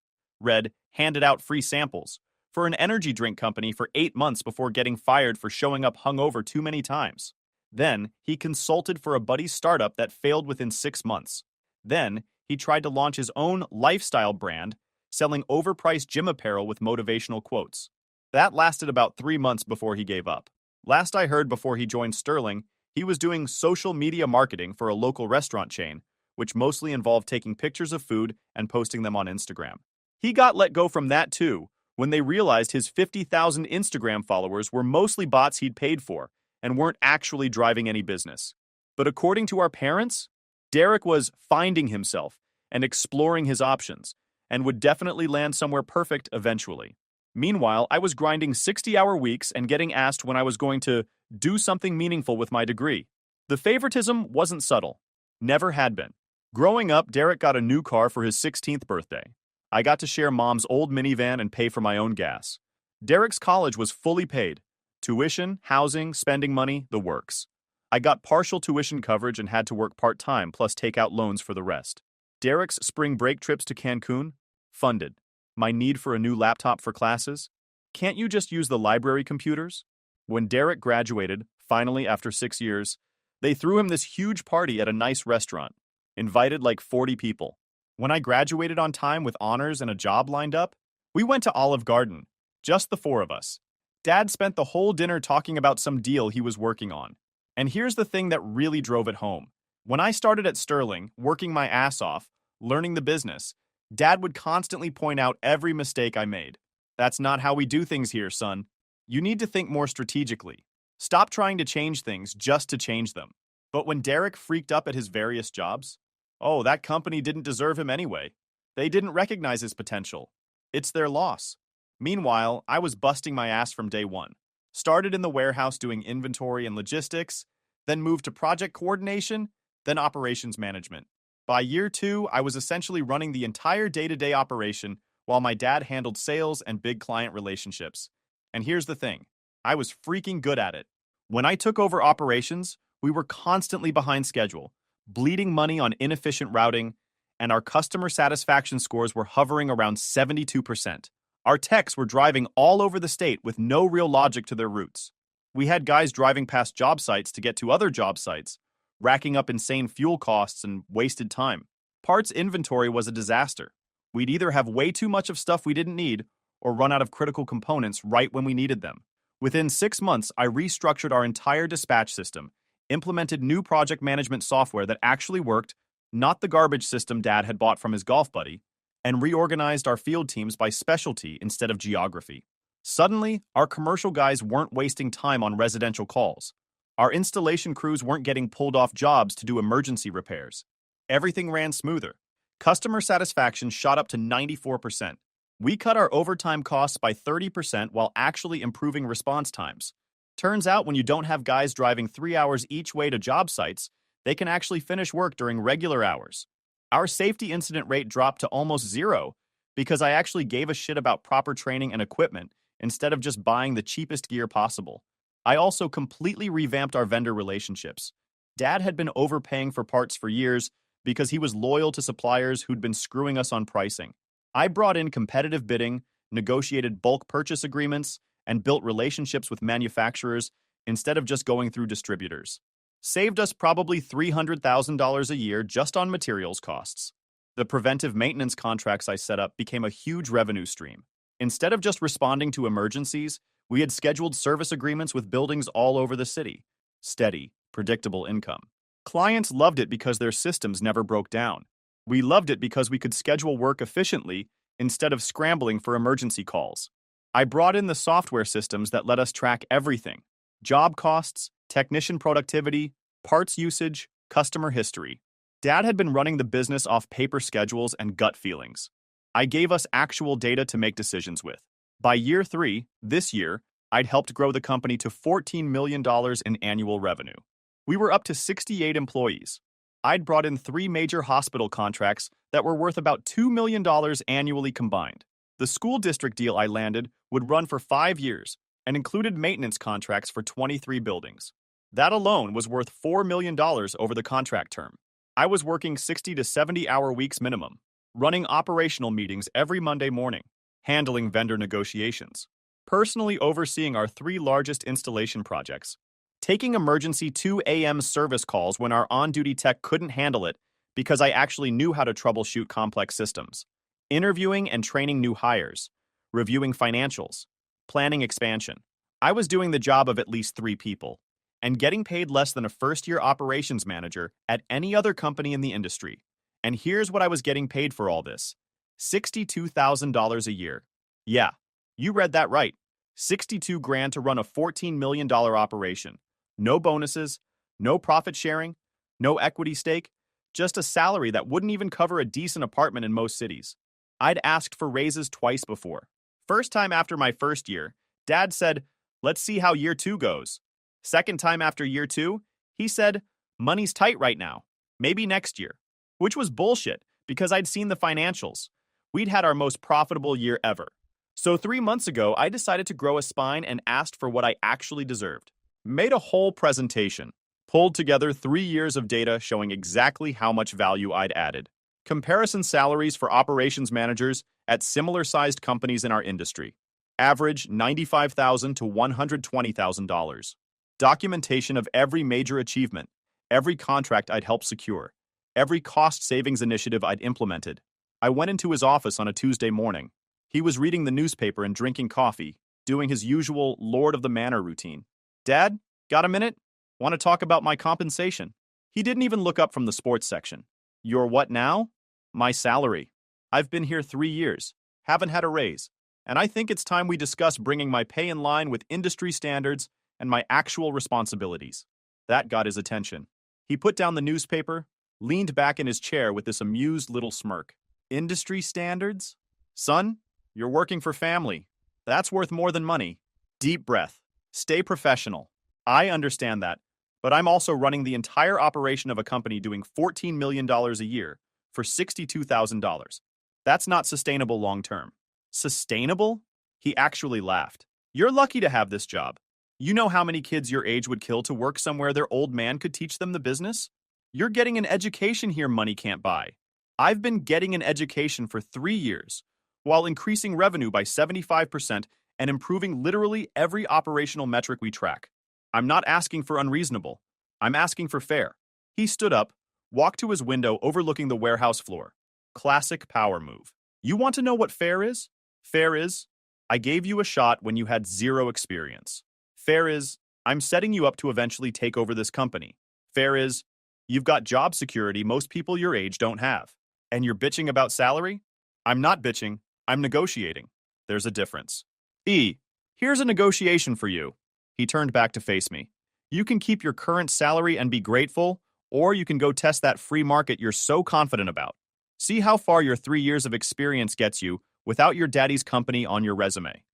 Handed out free samples for an energy drink company for 8 months before getting fired for showing up hungover too many times. Then, he consulted for a buddy's startup that failed within 6 months. Then, he tried to launch his own lifestyle brand, selling overpriced gym apparel with motivational quotes. That lasted about 3 months before he gave up. Last I heard before he joined Sterling, he was doing social media marketing for a local restaurant chain, which mostly involved taking pictures of food and posting them on Instagram. He got let go from that too, when they realized his 50,000 Instagram followers were mostly bots he'd paid for and weren't actually driving any business. But according to our parents, Derek was finding himself and exploring his options, and would definitely land somewhere perfect eventually. Meanwhile, I was grinding 60-hour weeks and getting asked when I was going to do something meaningful with my degree. The favoritism wasn't subtle. Never had been. Growing up, Derek got a new car for his 16th birthday. I got to share mom's old minivan and pay for my own gas. Derek's college was fully paid. Tuition, housing, spending money, the works. I got partial tuition coverage and had to work part-time plus take out loans for the rest. Derek's spring break trips to Cancun? Funded. My need for a new laptop for classes? Can't you just use the library computers? When Derek graduated, finally after 6 years, they threw him this huge party at a nice restaurant. Invited like 40 people. When I graduated on time with honors and a job lined up, we went to Olive Garden. Just the 4 of us. Dad spent the whole dinner talking about some deal he was working on. And here's the thing that really drove it home. When I started at Sterling, working my ass off, learning the business, Dad would constantly point out every mistake I made. That's not how we do things here, son. You need to think more strategically. Stop trying to change things just to change them. But when Derek freaked up at his various jobs, oh, that company didn't deserve him anyway. They didn't recognize his potential. It's their loss. Meanwhile, I was busting my ass from day one. Started in the warehouse doing inventory and logistics, then moved to project coordination, then operations management. By year 2, I was essentially running the entire day-to-day operation while my dad handled sales and big client relationships. And here's the thing, I was freaking good at it. When I took over operations, we were constantly behind schedule, bleeding money on inefficient routing, and our customer satisfaction scores were hovering around 72%. Our techs were driving all over the state with no real logic to their routes. We had guys driving past job sites to get to other job sites, racking up insane fuel costs and wasted time. Parts inventory was a disaster. We'd either have way too much of stuff we didn't need or run out of critical components right when we needed them. Within 6 months, I restructured our entire dispatch system, implemented new project management software that actually worked, not the garbage system Dad had bought from his golf buddy, and reorganized our field teams by specialty instead of geography. Suddenly, our commercial guys weren't wasting time on residential calls. Our installation crews weren't getting pulled off jobs to do emergency repairs. Everything ran smoother. Customer satisfaction shot up to 94%. We cut our overtime costs by 30% while actually improving response times. Turns out when you don't have guys driving 3 hours each way to job sites, they can actually finish work during regular hours. Our safety incident rate dropped to almost 0 because I actually gave a shit about proper training and equipment instead of just buying the cheapest gear possible. I also completely revamped our vendor relationships. Dad had been overpaying for parts for years because he was loyal to suppliers who'd been screwing us on pricing. I brought in competitive bidding, negotiated bulk purchase agreements, and built relationships with manufacturers instead of just going through distributors. Saved us probably $300,000 a year just on materials costs. The preventive maintenance contracts I set up became a huge revenue stream. Instead of just responding to emergencies, we had scheduled service agreements with buildings all over the city. Steady, predictable income. Clients loved it because their systems never broke down. We loved it because we could schedule work efficiently instead of scrambling for emergency calls. I brought in the software systems that let us track everything: job costs, technician productivity, parts usage, customer history. Dad had been running the business off paper schedules and gut feelings. I gave us actual data to make decisions with. By year 3, this year, I'd helped grow the company to $14 million in annual revenue. We were up to 68 employees. I'd brought in 3 major hospital contracts that were worth about $2 million annually combined. The school district deal I landed would run for 5 years and included maintenance contracts for 23 buildings. That alone was worth $4 million over the contract term. I was working 60 to 70-hour weeks minimum, running operational meetings every Monday morning, handling vendor negotiations, personally overseeing our 3 largest installation projects, taking emergency 2 a.m. service calls when our on-duty tech couldn't handle it because I actually knew how to troubleshoot complex systems, interviewing and training new hires, reviewing financials, planning expansion. I was doing the job of at least 3 people, and getting paid less than a first-year operations manager at any other company in the industry. And here's what I was getting paid for all this: $62,000 a year. Yeah, you read that right. 62 grand to run a $14 million operation. No bonuses, no profit sharing, no equity stake, just a salary that wouldn't even cover a decent apartment in most cities. I'd asked for raises twice before. First time after my first year, Dad said, "Let's see how year 2 goes." Second time after year 2, he said, "Money's tight right now. Maybe next year." Which was bullshit, because I'd seen the financials. We'd had our most profitable year ever. So 3 months ago, I decided to grow a spine and asked for what I actually deserved. Made a whole presentation. Pulled together 3 years of data showing exactly how much value I'd added. Comparison salaries for operations managers at similar-sized companies in our industry. Average $95,000 to $120,000. Documentation of every major achievement, every contract I'd helped secure, every cost savings initiative I'd implemented. I went into his office on a Tuesday morning. He was reading the newspaper and drinking coffee, doing his usual Lord of the Manor routine. "Dad, got a minute? Want to talk about my compensation?" He didn't even look up from the sports section. "Your what now?" "My salary. I've been here 3 years, haven't had a raise, and I think it's time we discuss bringing my pay in line with industry standards and my actual responsibilities." That got his attention. He put down the newspaper, leaned back in his chair with this amused little smirk. "Industry standards? Son, you're working for family. That's worth more than money." Deep breath. Stay professional. I understand that, but I'm also running the entire operation of a company doing $14 million a year for $62,000. That's not sustainable long term. Sustainable? He actually laughed. "You're lucky to have this job. You know how many kids your age would kill to work somewhere their old man could teach them the business? You're getting an education here money can't buy. I've been getting an education for 3 years, while increasing revenue by 75% and improving literally every operational metric we track. I'm not asking for unreasonable. I'm asking for fair." He stood up, walked to his window overlooking the warehouse floor. Classic power move. "You want to know what fair is? Fair is, I gave you a shot when you had 0 experience. Fair is, I'm setting you up to eventually take over this company. Fair is, you've got job security most people your age don't have. And you're bitching about salary? I'm not bitching, I'm negotiating. There's a difference. Here's a negotiation for you." He turned back to face me. "You can keep your current salary and be grateful, or you can go test that free market you're so confident about. See how far your 3 years of experience gets you without your daddy's company on your resume."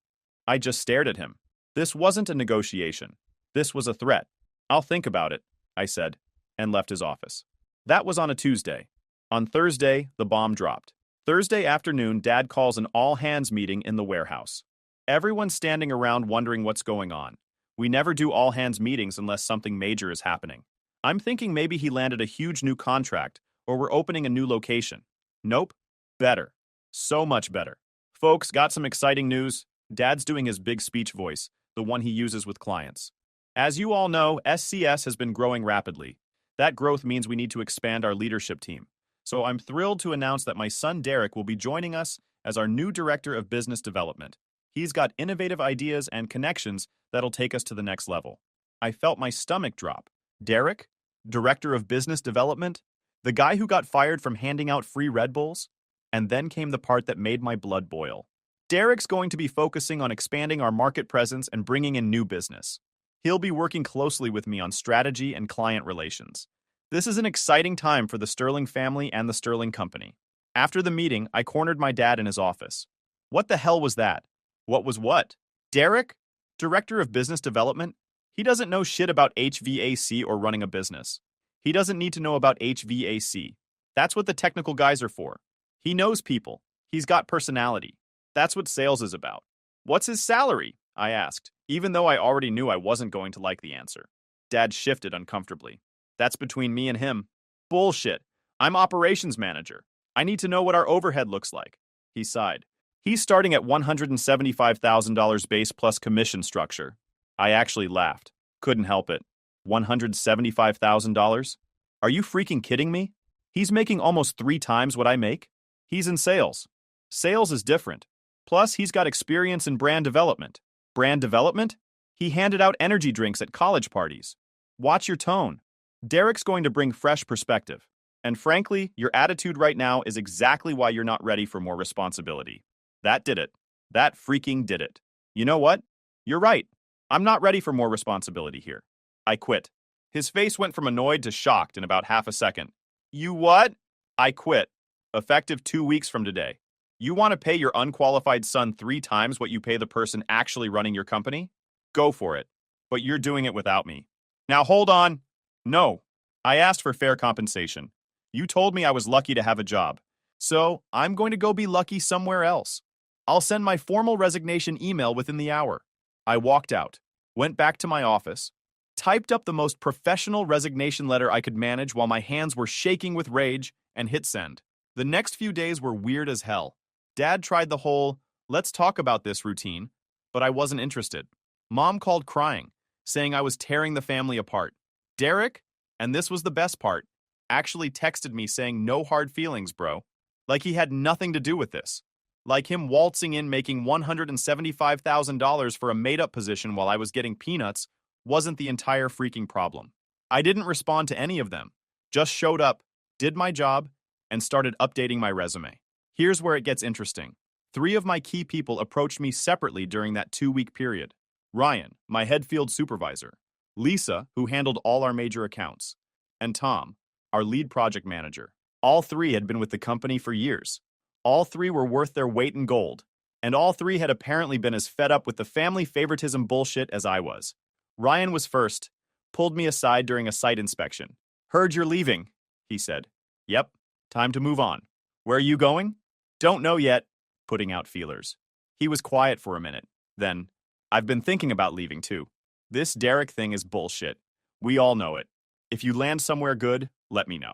I just stared at him. This wasn't a negotiation. This was a threat. "I'll think about it," I said, and left his office. That was on a Tuesday. On Thursday, the bomb dropped. Thursday afternoon, Dad calls an all-hands meeting in the warehouse. Everyone's standing around wondering what's going on. We never do all-hands meetings unless something major is happening. I'm thinking maybe he landed a huge new contract, or we're opening a new location. Nope. Better. So much better. Folks, got some exciting news. Dad's doing his big speech voice, the one he uses with clients. As you all know, SCS has been growing rapidly. That growth means we need to expand our leadership team. So I'm thrilled to announce that my son Derek will be joining us as our new Director of Business Development. He's got innovative ideas and connections that'll take us to the next level. I felt my stomach drop. Derek? Director of Business Development? The guy who got fired from handing out free Red Bulls? And then came the part that made my blood boil. Derek's going to be focusing on expanding our market presence and bringing in new business. He'll be working closely with me on strategy and client relations. This is an exciting time for the Sterling family and the Sterling Company. After the meeting, I cornered my dad in his office. What the hell was that? What was what? Derek? Director of Business Development? He doesn't know shit about HVAC or running a business. He doesn't need to know about HVAC. That's what the technical guys are for. He knows people. He's got personality. That's what sales is about. What's his salary? I asked, even though I already knew I wasn't going to like the answer. Dad shifted uncomfortably. That's between me and him. Bullshit. I'm operations manager. I need to know what our overhead looks like. He sighed. He's starting at $175,000 base plus commission structure. I actually laughed. Couldn't help it. $175,000? Are you freaking kidding me? He's making almost 3 times what I make. He's in sales. Sales is different. Plus, he's got experience in brand development. Brand development? He handed out energy drinks at college parties. Watch your tone. Derek's going to bring fresh perspective. And frankly, your attitude right now is exactly why you're not ready for more responsibility. That did it. That freaking did it. You know what? You're right. I'm not ready for more responsibility here. I quit. His face went from annoyed to shocked in about half a second. You what? I quit. Effective 2 weeks from today. You want to pay your unqualified son 3 times what you pay the person actually running your company? Go for it. But you're doing it without me. Now hold on. No. I asked for fair compensation. You told me I was lucky to have a job. So I'm going to go be lucky somewhere else. I'll send my formal resignation email within the hour. I walked out, went back to my office, typed up the most professional resignation letter I could manage while my hands were shaking with rage, and hit send. The next few days were weird as hell. Dad tried the whole, let's talk about this routine, but I wasn't interested. Mom called crying, saying I was tearing the family apart. Derek, and this was the best part, actually texted me saying no hard feelings, bro. Like he had nothing to do with this. Like him waltzing in making $175,000 for a made-up position while I was getting peanuts wasn't the entire freaking problem. I didn't respond to any of them. Just showed up, did my job, and started updating my resume. Here's where it gets interesting. 3 of my key people approached me separately during that 2-week period. Ryan, my head field supervisor. Lisa, who handled all our major accounts. And Tom, our lead project manager. All 3 had been with the company for years. All 3 were worth their weight in gold. And all 3 had apparently been as fed up with the family favoritism bullshit as I was. Ryan was first, pulled me aside during a site inspection. Heard you're leaving, he said. Yep, time to move on. Where are you going? Don't know yet, putting out feelers. He was quiet for a minute. Then, I've been thinking about leaving too. This Derek thing is bullshit. We all know it. If you land somewhere good, let me know.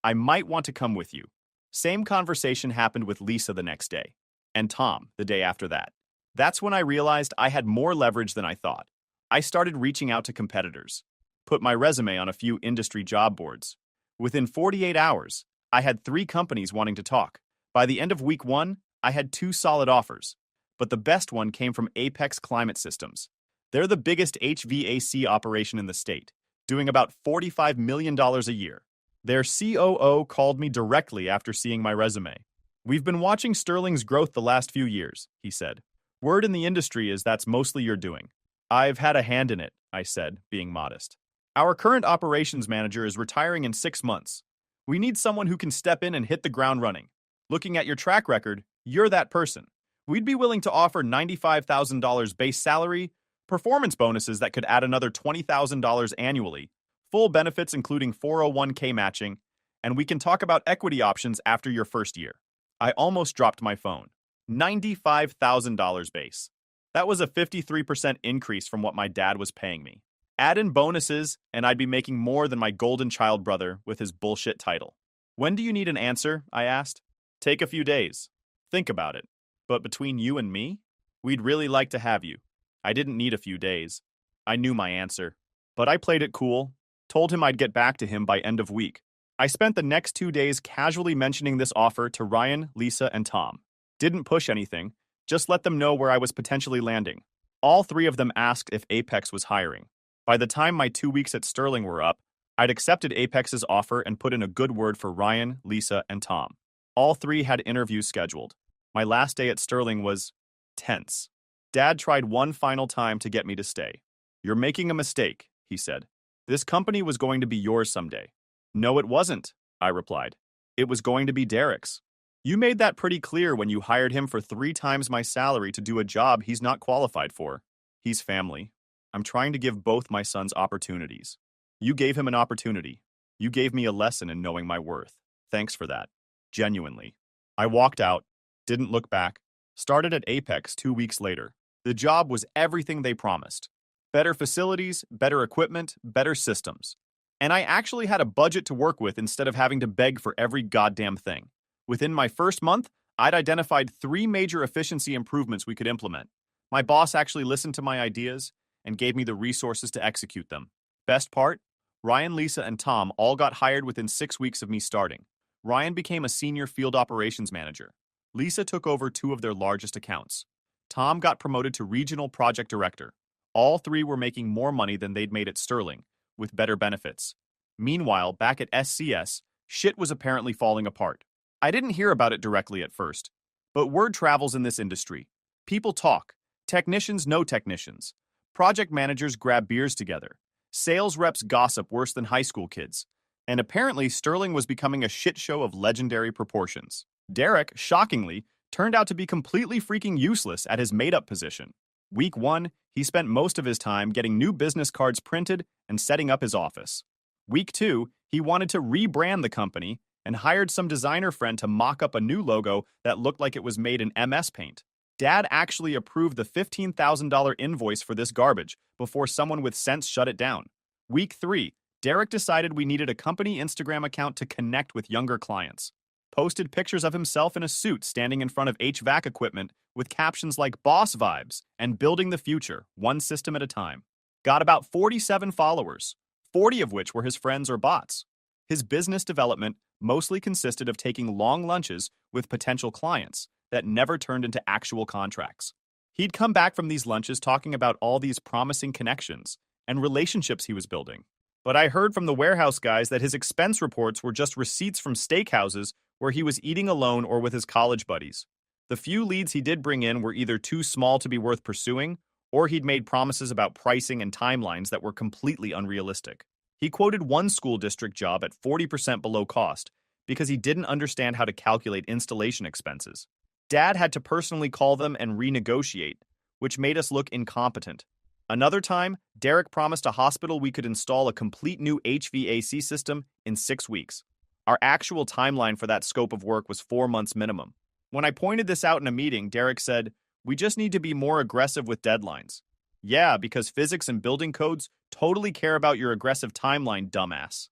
I might want to come with you. Same conversation happened with Lisa the next day, and Tom the day after that. That's when I realized I had more leverage than I thought. I started reaching out to competitors, put my resume on a few industry job boards. Within 48 hours, I had 3 companies wanting to talk. By the end of week 1, I had 2 solid offers, but the best one came from Apex Climate Systems. They're the biggest HVAC operation in the state, doing about $45 million a year. Their COO called me directly after seeing my resume. We've been watching Sterling's growth the last few years, he said. Word in the industry is that's mostly your doing. I've had a hand in it, I said, being modest. Our current operations manager is retiring in 6 months. We need someone who can step in and hit the ground running. Looking at your track record, you're that person. We'd be willing to offer $95,000 base salary, performance bonuses that could add another $20,000 annually, full benefits including 401k matching, and we can talk about equity options after your first year. I almost dropped my phone. $95,000 base. That was a 53% increase from what my dad was paying me. Add in bonuses, and I'd be making more than my golden child brother with his bullshit title. When do you need an answer? I asked. Take a few days. Think about it. But between you and me, we'd really like to have you. I didn't need a few days. I knew my answer. But I played it cool, told him I'd get back to him by end of week. I spent the next 2 days casually mentioning this offer to Ryan, Lisa, and Tom. Didn't push anything, just let them know where I was potentially landing. All three of them asked if Apex was hiring. By the time my 2 weeks at Sterling were up, I'd accepted Apex's offer and put in a good word for Ryan, Lisa, and Tom. All three had interviews scheduled. My last day at Sterling was tense. Dad tried one final time to get me to stay. "You're making a mistake," he said. "This company was going to be yours someday." "No, it wasn't," I replied. "It was going to be Derek's. You made that pretty clear when you hired him for 3 times my salary to do a job he's not qualified for. He's family. I'm trying to give both my sons opportunities. You gave him an opportunity. You gave me a lesson in knowing my worth. Thanks for that. Genuinely." I walked out, didn't look back, started at Apex 2 weeks later. The job was everything they promised. Better facilities, better equipment, better systems. And I actually had a budget to work with instead of having to beg for every goddamn thing. Within my first month, I'd identified 3 major efficiency improvements we could implement. My boss actually listened to my ideas and gave me the resources to execute them. Best part? Ryan, Lisa, and Tom all got hired within 6 weeks of me starting. Ryan became a senior field operations manager. Lisa took over 2 of their largest accounts. Tom got promoted to regional project director. All 3 were making more money than they'd made at Sterling, with better benefits. Meanwhile, back at SCS, shit was apparently falling apart. I didn't hear about it directly at first, but word travels in this industry. People talk. Technicians know technicians. Project managers grab beers together. Sales reps gossip worse than high school kids. And apparently, Sterling was becoming a shit show of legendary proportions. Derek, shockingly, turned out to be completely freaking useless at his made-up position. Week 1, he spent most of his time getting new business cards printed and setting up his office. Week 2, he wanted to rebrand the company and hired some designer friend to mock up a new logo that looked like it was made in MS Paint. Dad actually approved the $15,000 invoice for this garbage before someone with sense shut it down. Week 3, Derek decided we needed a company Instagram account to connect with younger clients. Posted pictures of himself in a suit standing in front of HVAC equipment with captions like "boss vibes" and "building the future, one system at a time." Got about 47 followers, 40 of which were his friends or bots. His business development mostly consisted of taking long lunches with potential clients that never turned into actual contracts. He'd come back from these lunches talking about all these promising connections and relationships he was building. But I heard from the warehouse guys that his expense reports were just receipts from steakhouses where he was eating alone or with his college buddies. The few leads he did bring in were either too small to be worth pursuing, or he'd made promises about pricing and timelines that were completely unrealistic. He quoted one school district job at 40% below cost because he didn't understand how to calculate installation expenses. Dad had to personally call them and renegotiate, which made us look incompetent. Another time, Derek promised a hospital we could install a complete new HVAC system in 6 weeks. Our actual timeline for that scope of work was 4 months minimum. When I pointed this out in a meeting, Derek said, "We just need to be more aggressive with deadlines." Yeah, because physics and building codes totally care about your aggressive timeline, dumbass.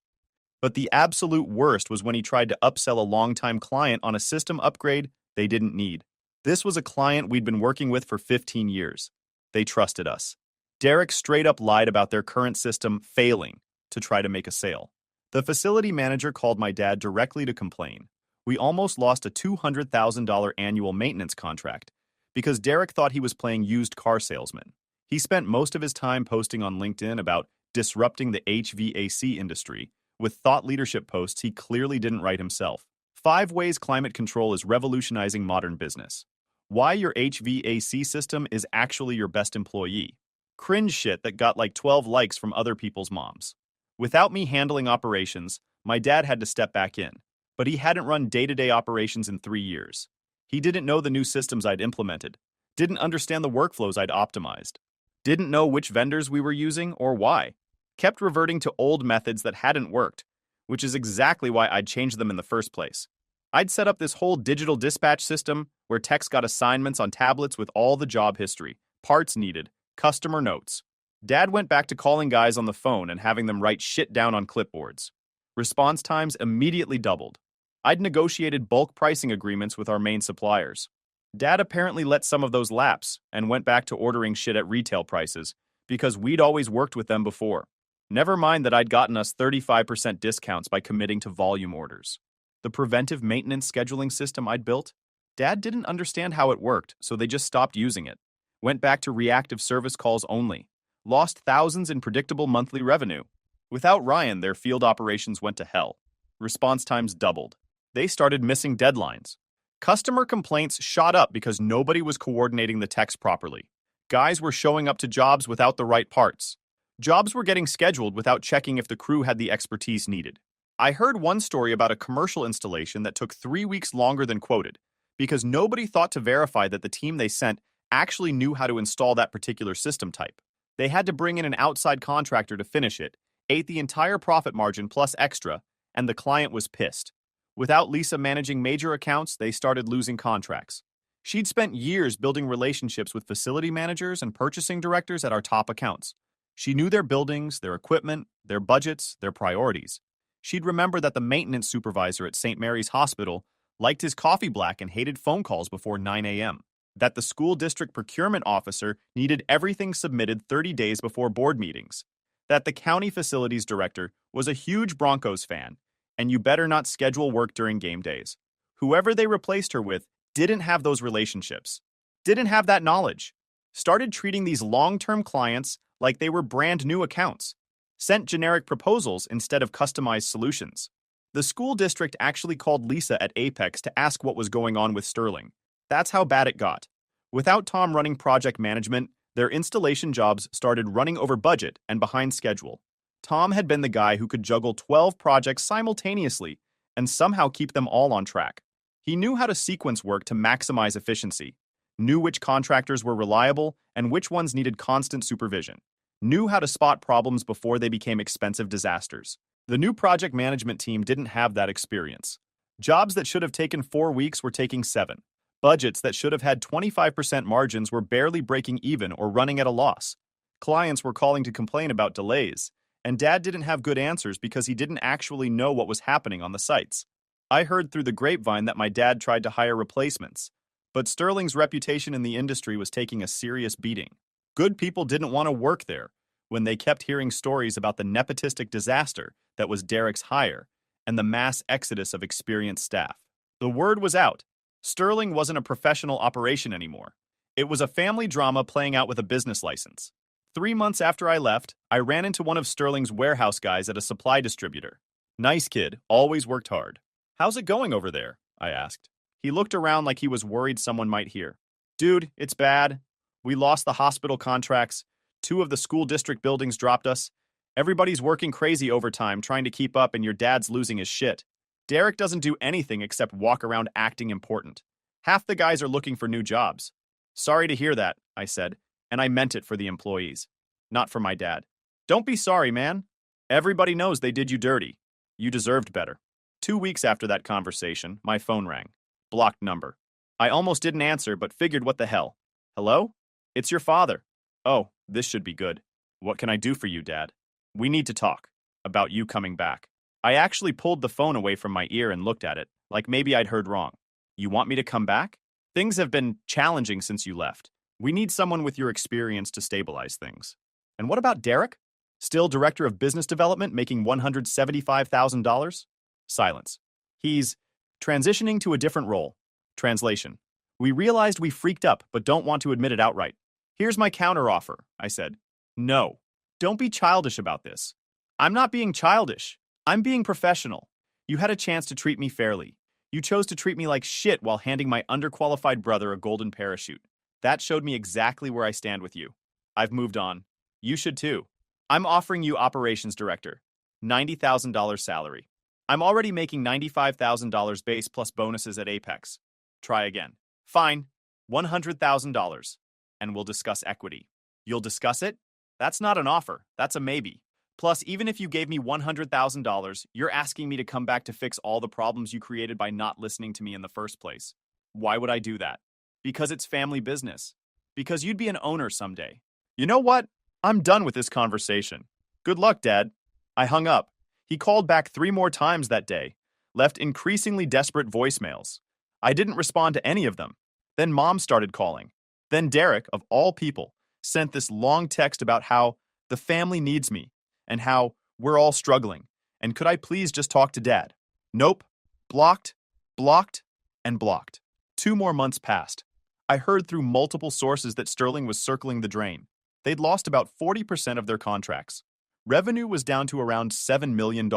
But the absolute worst was when he tried to upsell a longtime client on a system upgrade they didn't need. This was a client we'd been working with for 15 years. They trusted us. Derek straight up lied about their current system failing to try to make a sale. The facility manager called my dad directly to complain. We almost lost a $200,000 annual maintenance contract because Derek thought he was playing used car salesman. He spent most of his time posting on LinkedIn about disrupting the HVAC industry with thought leadership posts he clearly didn't write himself. 5 ways climate control is revolutionizing modern business. Why your HVAC system is actually your best employee. Cringe shit that got like 12 likes from other people's moms. Without me handling operations, my dad had to step back in, but he hadn't run day-to-day operations in 3 years. He didn't know the new systems I'd implemented, didn't understand the workflows I'd optimized, didn't know which vendors we were using or why, kept reverting to old methods that hadn't worked, which is exactly why I'd changed them in the first place. I'd set up this whole digital dispatch system where techs got assignments on tablets with all the job history, parts needed, customer notes. Dad went back to calling guys on the phone and having them write shit down on clipboards. Response times immediately doubled. I'd negotiated bulk pricing agreements with our main suppliers. Dad apparently let some of those lapse and went back to ordering shit at retail prices because we'd always worked with them before. Never mind that I'd gotten us 35% discounts by committing to volume orders. The preventive maintenance scheduling system I'd built, Dad didn't understand how it worked, so they just stopped using it. Went back to reactive service calls only. Lost thousands in predictable monthly revenue. Without Ryan, their field operations went to hell. Response times doubled. They started missing deadlines. Customer complaints shot up because nobody was coordinating the techs properly. Guys were showing up to jobs without the right parts. Jobs were getting scheduled without checking if the crew had the expertise needed. I heard one story about a commercial installation that took 3 weeks longer than quoted because nobody thought to verify that the team they sent actually knew how to install that particular system type. They had to bring in an outside contractor to finish it, ate the entire profit margin plus extra, and the client was pissed. Without Lisa managing major accounts, they started losing contracts. She'd spent years building relationships with facility managers and purchasing directors at our top accounts. She knew their buildings, their equipment, their budgets, their priorities. She'd remember that the maintenance supervisor at St. Mary's Hospital liked his coffee black and hated phone calls before 9 a.m. That the school district procurement officer needed everything submitted 30 days before board meetings. That the county facilities director was a huge Broncos fan, and you better not schedule work during game days. Whoever they replaced her with didn't have those relationships, didn't have that knowledge, started treating these long-term clients like they were brand new accounts, sent generic proposals instead of customized solutions. The school district actually called Lisa at Apex to ask what was going on with Sterling. That's how bad it got. Without Tom running project management, their installation jobs started running over budget and behind schedule. Tom had been the guy who could juggle 12 projects simultaneously and somehow keep them all on track. He knew how to sequence work to maximize efficiency, knew which contractors were reliable and which ones needed constant supervision, knew how to spot problems before they became expensive disasters. The new project management team didn't have that experience. Jobs that should have taken 4 weeks were taking 7. Budgets that should have had 25% margins were barely breaking even or running at a loss. Clients were calling to complain about delays, and Dad didn't have good answers because he didn't actually know what was happening on the sites. I heard through the grapevine that my dad tried to hire replacements, but Sterling's reputation in the industry was taking a serious beating. Good people didn't want to work there when they kept hearing stories about the nepotistic disaster that was Derek's hire and the mass exodus of experienced staff. The word was out. Sterling wasn't a professional operation anymore. It was a family drama playing out with a business license. 3 months after I left, I ran into one of Sterling's warehouse guys at a supply distributor. Nice kid, always worked hard. "How's it going over there?" I asked. He looked around like he was worried someone might hear. "Dude, it's bad. We lost the hospital contracts. 2 of the school district buildings dropped us. Everybody's working crazy overtime trying to keep up, and your dad's losing his shit. Derek doesn't do anything except walk around acting important. Half the guys are looking for new jobs." "Sorry to hear that," I said, and I meant it for the employees, not for my dad. "Don't be sorry, man. Everybody knows they did you dirty. You deserved better." 2 weeks after that conversation, my phone rang. Blocked number. I almost didn't answer, but figured what the hell. "Hello? It's your father." "Oh, this should be good. What can I do for you, Dad?" "We need to talk. About you coming back." I actually pulled the phone away from my ear and looked at it, like maybe I'd heard wrong. "You want me to come back? Things have been challenging since you left. We need someone with your experience to stabilize things." "And what about Derek? Still director of business development, making $175,000? Silence. "He's transitioning to a different role." Translation. "We realized we freaked up, but don't want to admit it outright. Here's my counteroffer," I said. "No. Don't be childish about this." "I'm not being childish. I'm being professional. You had a chance to treat me fairly. You chose to treat me like shit while handing my underqualified brother a golden parachute. That showed me exactly where I stand with you. I've moved on. You should too. I'm offering you operations director. $90,000 salary. I'm already making $95,000 base plus bonuses at Apex. Try again. Fine. $100,000. And we'll discuss equity." "You'll discuss it? That's not an offer. That's a maybe. Plus, even if you gave me $100,000, you're asking me to come back to fix all the problems you created by not listening to me in the first place. Why would I do that? Because it's family business. Because you'd be an owner someday. You know what? I'm done with this conversation. Good luck, Dad." I hung up. He called back 3 more times that day. left increasingly desperate voicemails. I didn't respond to any of them. Then Mom started calling. Then Derek, of all people, sent this long text about how the family needs me and how we're all struggling, and could I please just talk to Dad? Nope. Blocked, blocked, and blocked. 2 more months passed. I heard through multiple sources that Sterling was circling the drain. They'd lost about 40% of their contracts. Revenue was down to around $7 million,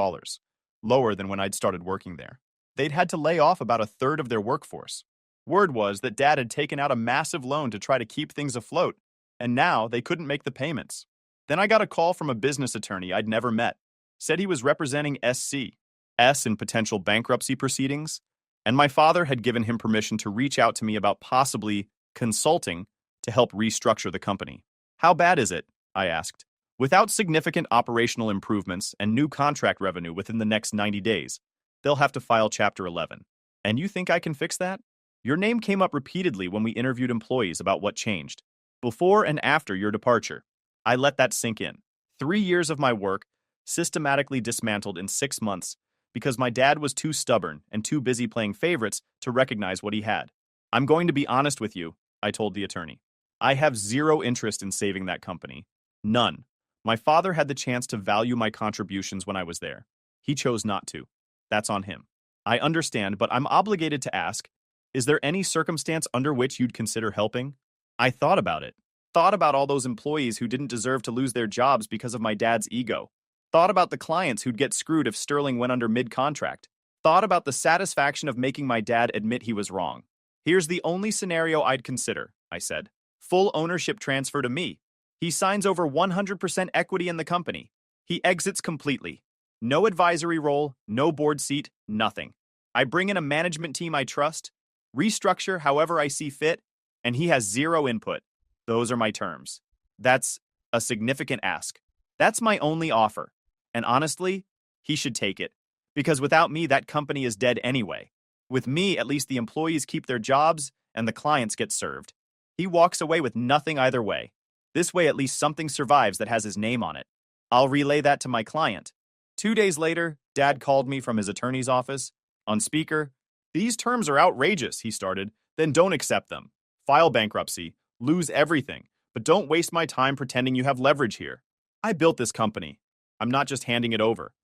lower than when I'd started working there. They'd had to lay off about a third of their workforce. Word was that Dad had taken out a massive loan to try to keep things afloat, and now they couldn't make the payments. Then I got a call from a business attorney I'd never met. Said he was representing S in potential bankruptcy proceedings, and my father had given him permission to reach out to me about possibly consulting to help restructure the company. How bad is it? I asked. Without significant operational improvements and new contract revenue within the next 90 days, they'll have to file Chapter 11. And you think I can fix that? Your name came up repeatedly when we interviewed employees about what changed. Before and after your departure, I let that sink in. 3 years of my work systematically dismantled in 6 months because my dad was too stubborn and too busy playing favorites to recognize what he had. I'm going to be honest with you, I told the attorney. I have zero interest in saving that company. None. My father had the chance to value my contributions when I was there. He chose not to. That's on him. I understand, but I'm obligated to ask, is there any circumstance under which you'd consider helping? I thought about it. Thought about all those employees who didn't deserve to lose their jobs because of my dad's ego. Thought about the clients who'd get screwed if Sterling went under mid-contract. Thought about the satisfaction of making my dad admit he was wrong. Here's the only scenario I'd consider, I said. Full ownership transfer to me. He signs over 100% equity in the company. He exits completely. No advisory role, no board seat, nothing. I bring in a management team I trust, restructure however I see fit, and he has zero input. Those are my terms. That's a significant ask. That's my only offer. And honestly, he should take it. Because without me, that company is dead anyway. With me, at least the employees keep their jobs and the clients get served. He walks away with nothing either way. This way, at least something survives that has his name on it. I'll relay that to my client. 2 days later, Dad called me from his attorney's office. On speaker, "These terms are outrageous," he started. "Then don't accept them. File bankruptcy. Lose everything. But don't waste my time pretending you have leverage here. I built this company. I'm not just handing it over.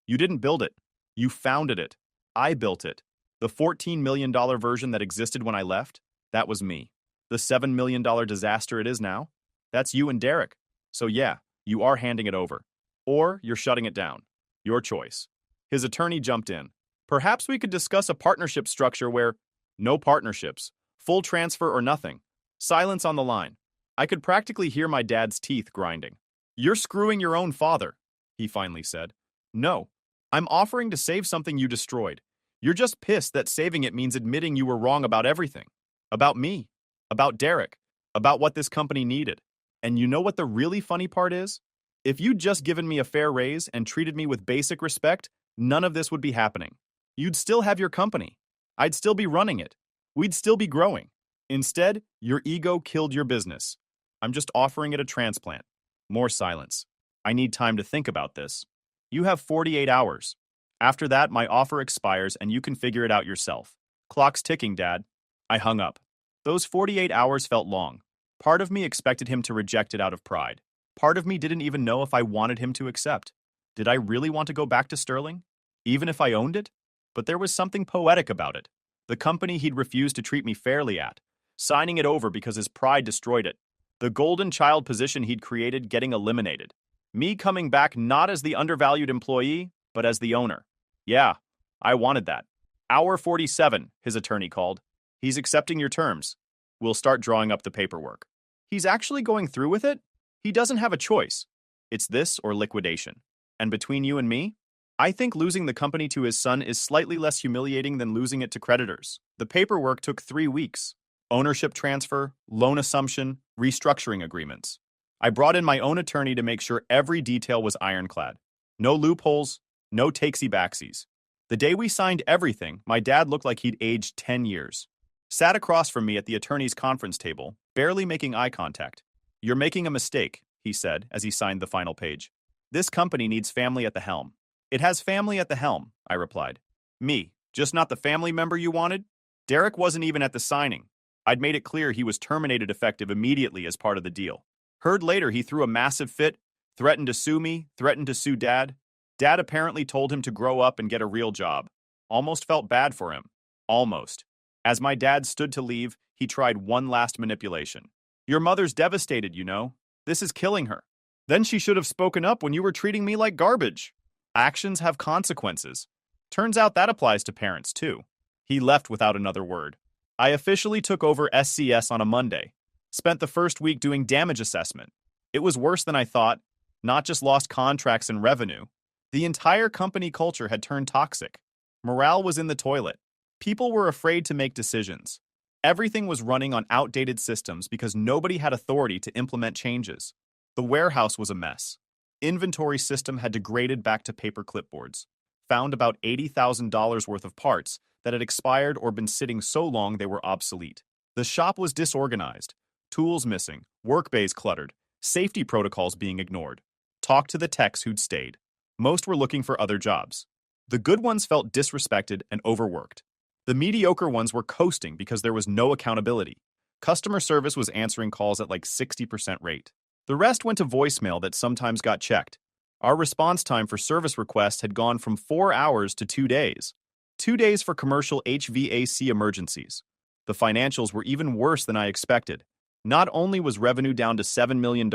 You didn't build it. You founded it. I built it. The $14 million version that existed when I left, that was me. The $7 million disaster it is now, that's you and Derek. So yeah, you are handing it over. Or you're shutting it down. Your choice." His attorney jumped in. "Perhaps we could discuss a partnership structure where no partnerships, full transfer or nothing. Silence on the line." I could practically hear my dad's teeth grinding. "You're screwing your own father," he finally said. "No, I'm offering to save something you destroyed. You're just pissed that saving it means admitting you were wrong about everything. About me, about Derek, about what this company needed. And you know what the really funny part is? If you'd just given me a fair raise and treated me with basic respect, none of this would be happening. You'd still have your company. I'd still be running it. We'd still be growing. Instead, your ego killed your business. I'm just offering it a transplant." More silence. "I need time to think about this." "You have 48 hours. After that, my offer expires and you can figure it out yourself." "Clock's ticking, Dad." I hung up. Those 48 hours felt long. Part of me expected him to reject it out of pride. Part of me didn't even know if I wanted him to accept. Did I really want to go back to Sterling? Even if I owned it? But there was something poetic about it. The company he'd refused to treat me fairly at. Signing it over because his pride destroyed it. The golden child position he'd created getting eliminated. Me coming back not as the undervalued employee, but as the owner. Yeah, I wanted that. "Hour 47, his attorney called. "He's accepting your terms. We'll start drawing up the paperwork." He's actually going through with it? He doesn't have a choice. It's this or liquidation. And between you and me, I think losing the company to his son is slightly less humiliating than losing it to creditors. The paperwork took 3 weeks. Ownership transfer, loan assumption, restructuring agreements. I brought in my own attorney to make sure every detail was ironclad. No loopholes, no takesy-backsies. The day we signed everything, my dad looked like he'd aged 10 years. Sat across from me at the attorney's conference table, barely making eye contact. "You're making a mistake," he said as he signed the final page. "This company needs family at the helm." "It has family at the helm," I replied. Me, just not the family member you wanted? Derek wasn't even at the signing. I'd made it clear he was terminated effective immediately as part of the deal. Heard later he threw a massive fit, threatened to sue me, threatened to sue Dad. Dad apparently told him to grow up and get a real job. Almost felt bad for him. Almost. As my dad stood to leave, he tried one last manipulation. Your mother's devastated, you know. This is killing her. Then she should have spoken up when you were treating me like garbage. Actions have consequences. Turns out that applies to parents, too. He left without another word. I officially took over SCS on a Monday. Spent the first week doing damage assessment. It was worse than I thought. Not just lost contracts and revenue. The entire company culture had turned toxic. Morale was in the toilet. People were afraid to make decisions. Everything was running on outdated systems because nobody had authority to implement changes. The warehouse was a mess. Inventory system had degraded back to paper clipboards. Found about $80,000 worth of parts that had expired or been sitting so long they were obsolete. The shop was disorganized. Tools missing, work bays cluttered, safety protocols being ignored. Talked to the techs who'd stayed. Most were looking for other jobs. The good ones felt disrespected and overworked. The mediocre ones were coasting because there was no accountability. Customer service was answering calls at like 60% rate. The rest went to voicemail that sometimes got checked. Our response time for service requests had gone from 4 hours to 2 days. 2 days for commercial HVAC emergencies. The financials were even worse than I expected. Not only was revenue down to $7 million,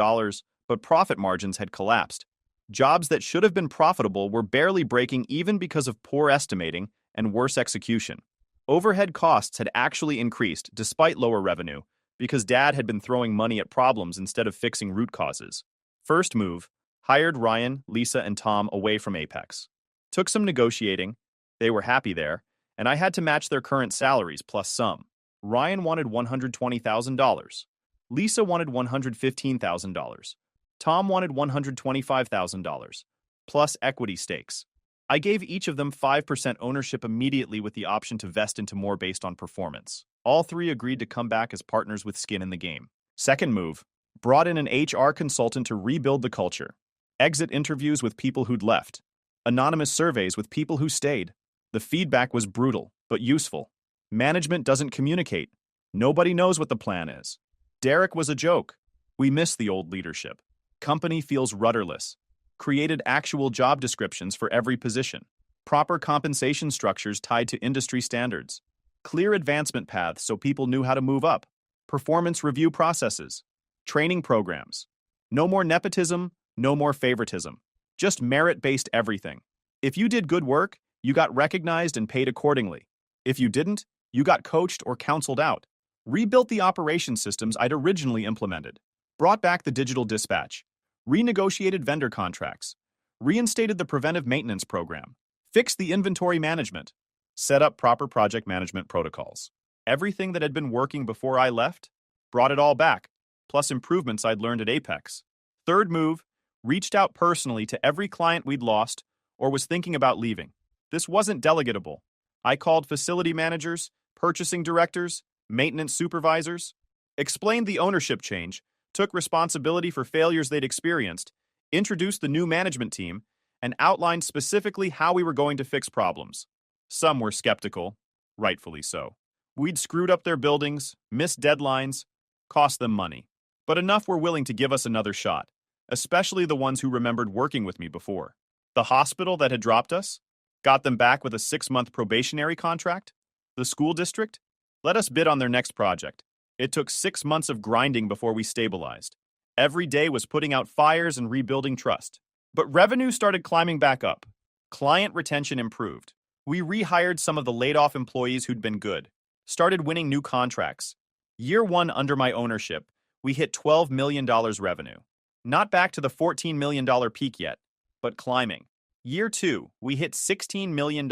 but profit margins had collapsed. Jobs that should have been profitable were barely breaking even because of poor estimating and worse execution. Overhead costs had actually increased despite lower revenue because Dad had been throwing money at problems instead of fixing root causes. First move, hired Ryan, Lisa, and Tom away from Apex. Took some negotiating. They were happy there, and I had to match their current salaries plus some. Ryan wanted $120,000. Lisa wanted $115,000. Tom wanted $125,000, plus equity stakes. I gave each of them 5% ownership immediately with the option to vest into more based on performance. All three agreed to come back as partners with skin in the game. Second move, brought in an HR consultant to rebuild the culture. Exit interviews with people who'd left. Anonymous surveys with people who stayed. The feedback was brutal, but useful. Management doesn't communicate. Nobody knows what the plan is. Derek was a joke. We miss the old leadership. Company feels rudderless. Created actual job descriptions for every position. Proper compensation structures tied to industry standards. Clear advancement paths so people knew how to move up. Performance review processes. Training programs. No more nepotism, no more favoritism. Just merit-based everything. If you did good work, you got recognized and paid accordingly. If you didn't, you got coached or counseled out. Rebuilt the operation systems I'd originally implemented. Brought back the digital dispatch. Renegotiated vendor contracts. Reinstated the preventive maintenance program. Fixed the inventory management. Set up proper project management protocols. Everything that had been working before I left, brought it all back, plus improvements I'd learned at Apex. Third move, reached out personally to every client we'd lost or was thinking about leaving. This wasn't delegatable. I called facility managers, purchasing directors, maintenance supervisors, explained the ownership change, took responsibility for failures they'd experienced, introduced the new management team, and outlined specifically how we were going to fix problems. Some were skeptical, rightfully so. We'd screwed up their buildings, missed deadlines, cost them money. But enough were willing to give us another shot, especially the ones who remembered working with me before. The hospital that had dropped us? Got them back with a 6-month probationary contract? The school district? Let us bid on their next project. It took 6 months of grinding before we stabilized. Every day was putting out fires and rebuilding trust. But revenue started climbing back up. Client retention improved. We rehired some of the laid-off employees who'd been good. Started winning new contracts. Year 1 under my ownership, we hit $12 million revenue. Not back to the $14 million peak yet, but climbing. Year 2, we hit $16 million.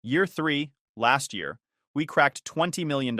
Year 3, last year, we cracked $20 million.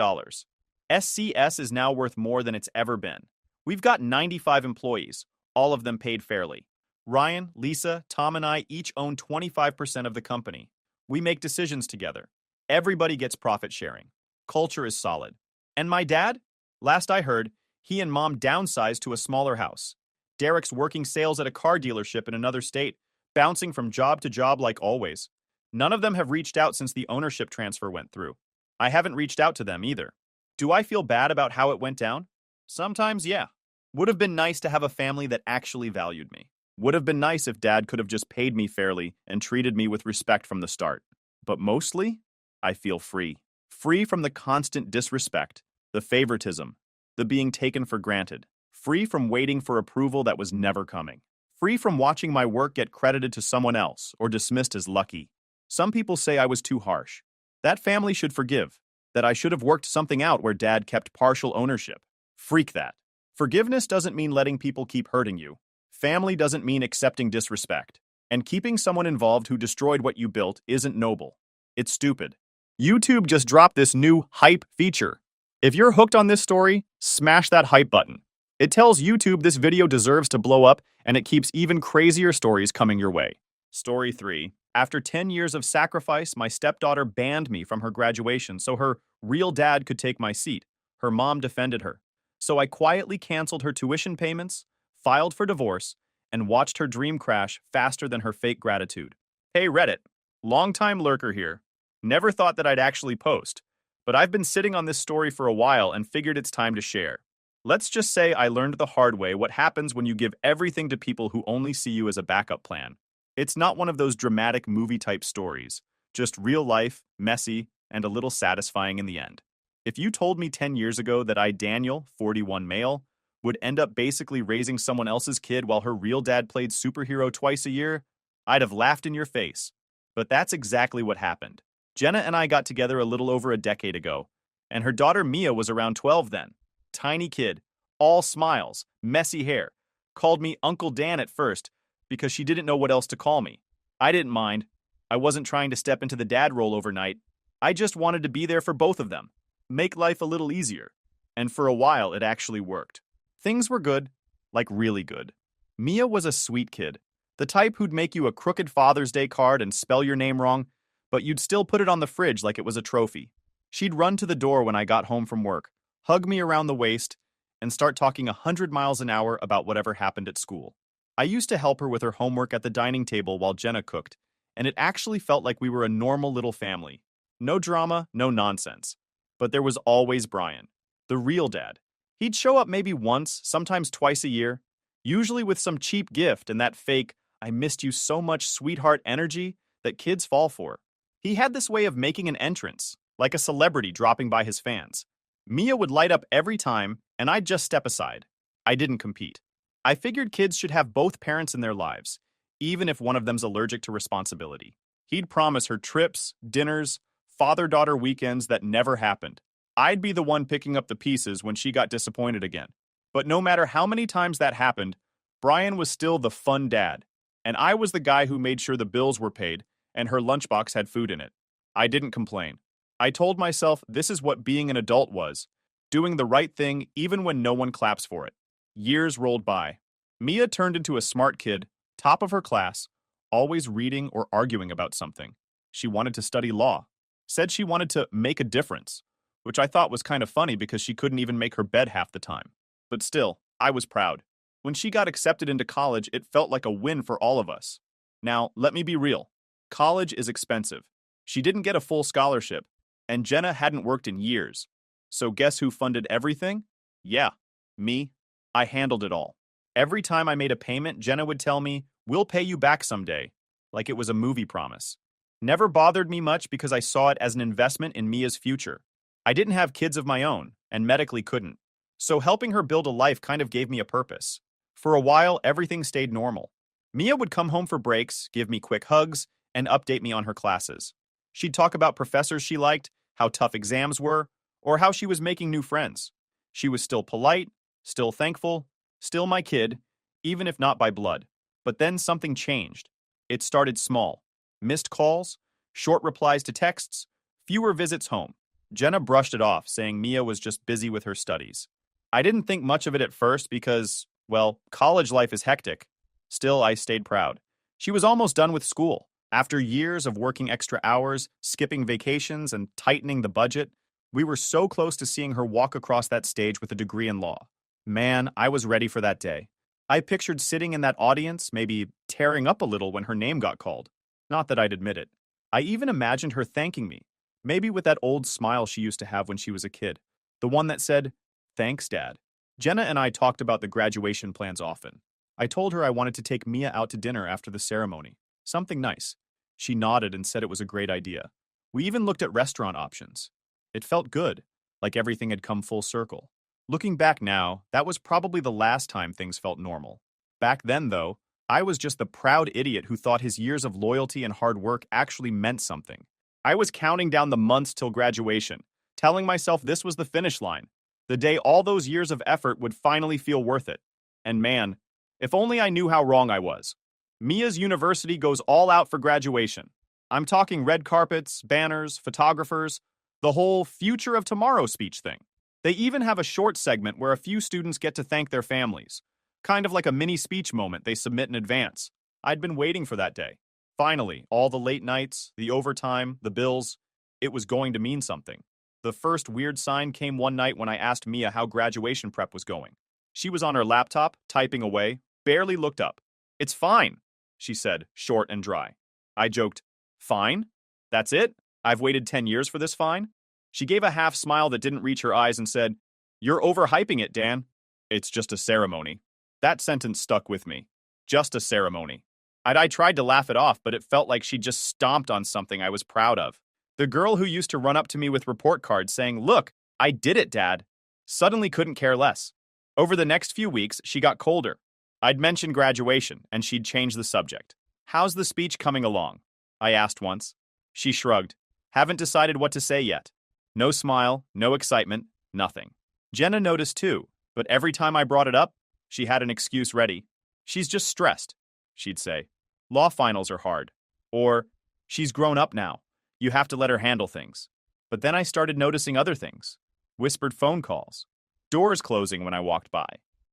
SCS is now worth more than it's ever been. We've got 95 employees, all of them paid fairly. Ryan, Lisa, Tom, and I each own 25% of the company. We make decisions together. Everybody gets profit sharing. Culture is solid. And my dad? Last I heard, he and Mom downsized to a smaller house. Derek's working sales at a car dealership in another state, bouncing from job to job like always. None of them have reached out since the ownership transfer went through. I haven't reached out to them either. Do I feel bad about how it went down? Sometimes, yeah. Would have been nice to have a family that actually valued me. Would have been nice if Dad could have just paid me fairly and treated me with respect from the start. But mostly, I feel free. Free from the constant disrespect, the favoritism, the being taken for granted. Free from waiting for approval that was never coming. Free from watching my work get credited to someone else or dismissed as lucky. Some people say I was too harsh. That family should forgive. That I should have worked something out where Dad kept partial ownership. Freak that. Forgiveness doesn't mean letting people keep hurting you. Family doesn't mean accepting disrespect. And keeping someone involved who destroyed what you built isn't noble. It's stupid. YouTube just dropped this new hype feature. If you're hooked on this story, smash that hype button. It tells YouTube this video deserves to blow up, and it keeps even crazier stories coming your way. Story 3. After 10 years of sacrifice, my stepdaughter banned me from her graduation so her real dad could take my seat. Her mom defended her. So I quietly canceled her tuition payments, filed for divorce, and watched her dream crash faster than her fake gratitude. Hey Reddit, long-time lurker here. Never thought that I'd actually post, but I've been sitting on this story for a while and figured it's time to share. Let's just say I learned the hard way what happens when you give everything to people who only see you as a backup plan. It's not one of those dramatic movie-type stories, just real life, messy, and a little satisfying in the end. If you told me 10 years ago that I, Daniel, 41 male, would end up basically raising someone else's kid while her real dad played superhero twice a year, I'd have laughed in your face. But that's exactly what happened. Jenna and I got together a little over a decade ago, and her daughter Mia was around 12 then. Tiny kid, all smiles, messy hair. Called me Uncle Dan at first because she didn't know what else to call me. I didn't mind. I wasn't trying to step into the dad role overnight. I just wanted to be there for both of them. Make life a little easier. And for a while, it actually worked. Things were good, like really good. Mia was a sweet kid, the type who'd make you a crooked Father's Day card and spell your name wrong, but you'd still put it on the fridge like it was a trophy. She'd run to the door when I got home from work, hug me around the waist, and start talking 100 miles an hour about whatever happened at school. I used to help her with her homework at the dining table while Jenna cooked, and it actually felt like we were a normal little family. No drama, no nonsense. But there was always Brian, the real dad. He'd show up maybe once, sometimes twice a year, usually with some cheap gift and that fake, I missed you so much sweetheart energy that kids fall for. He had this way of making an entrance, like a celebrity dropping by his fans. Mia would light up every time, and I'd just step aside. I didn't compete. I figured kids should have both parents in their lives, even if one of them's allergic to responsibility. He'd promise her trips, dinners, father-daughter weekends that never happened. I'd be the one picking up the pieces when she got disappointed again. But no matter how many times that happened, Brian was still the fun dad, and I was the guy who made sure the bills were paid and her lunchbox had food in it. I didn't complain. I told myself this is what being an adult was, doing the right thing even when no one claps for it. Years rolled by. Mia turned into a smart kid, top of her class, always reading or arguing about something. She wanted to study law. Said she wanted to make a difference, which I thought was kind of funny because she couldn't even make her bed half the time. But still, I was proud. When she got accepted into college, it felt like a win for all of us. Now, let me be real. College is expensive. She didn't get a full scholarship, and Jenna hadn't worked in years. So guess who funded everything? Yeah, me. I handled it all. Every time I made a payment, Jenna would tell me, "We'll pay you back someday," like it was a movie promise. Never bothered me much because I saw it as an investment in Mia's future. I didn't have kids of my own, and medically couldn't. So helping her build a life kind of gave me a purpose. For a while, everything stayed normal. Mia would come home for breaks, give me quick hugs, and update me on her classes. She'd talk about professors she liked, how tough exams were, or how she was making new friends. She was still polite, still thankful, still my kid, even if not by blood. But then something changed. It started small. Missed calls, short replies to texts, fewer visits home. Jenna brushed it off, saying Mia was just busy with her studies. I didn't think much of it at first because, well, college life is hectic. Still, I stayed proud. She was almost done with school. After years of working extra hours, skipping vacations, and tightening the budget, we were so close to seeing her walk across that stage with a degree in law. Man, I was ready for that day. I pictured sitting in that audience, maybe tearing up a little when her name got called. Not that I'd admit it. I even imagined her thanking me, maybe with that old smile she used to have when she was a kid, the one that said, "Thanks, Dad." Jenna and I talked about the graduation plans often. I told her I wanted to take Mia out to dinner after the ceremony, something nice. She nodded and said it was a great idea. We even looked at restaurant options. It felt good, like everything had come full circle. Looking back now, that was probably the last time things felt normal. Back then, though, I was just the proud idiot who thought his years of loyalty and hard work actually meant something. I was counting down the months till graduation, telling myself this was the finish line, the day all those years of effort would finally feel worth it. And man, if only I knew how wrong I was. Mia's university goes all out for graduation. I'm talking red carpets, banners, photographers, the whole future of tomorrow speech thing. They even have a short segment where a few students get to thank their families, kind of like a mini speech moment they submit in advance. I'd been waiting for that day. Finally, all the late nights, the overtime, the bills, it was going to mean something. The first weird sign came one night when I asked Mia how graduation prep was going. She was on her laptop, typing away, barely looked up. "It's fine," she said, short and dry. I joked, "Fine? That's it? I've waited 10 years for this fine?" She gave a half smile that didn't reach her eyes and said, "You're overhyping it, Dan. It's just a ceremony." That sentence stuck with me. Just a ceremony. I tried to laugh it off, but it felt like she just stomped on something I was proud of. The girl who used to run up to me with report cards saying, "Look, I did it, Dad," suddenly couldn't care less. Over the next few weeks, she got colder. I'd mentioned graduation, and she'd change the subject. "How's the speech coming along?" I asked once. She shrugged. "Haven't decided what to say yet." No smile, no excitement, nothing. Jenna noticed too, but every time I brought it up, she had an excuse ready. "She's just stressed," she'd say. "Law finals are hard." Or, "She's grown up now. You have to let her handle things." But then I started noticing other things. Whispered phone calls. Doors closing when I walked by.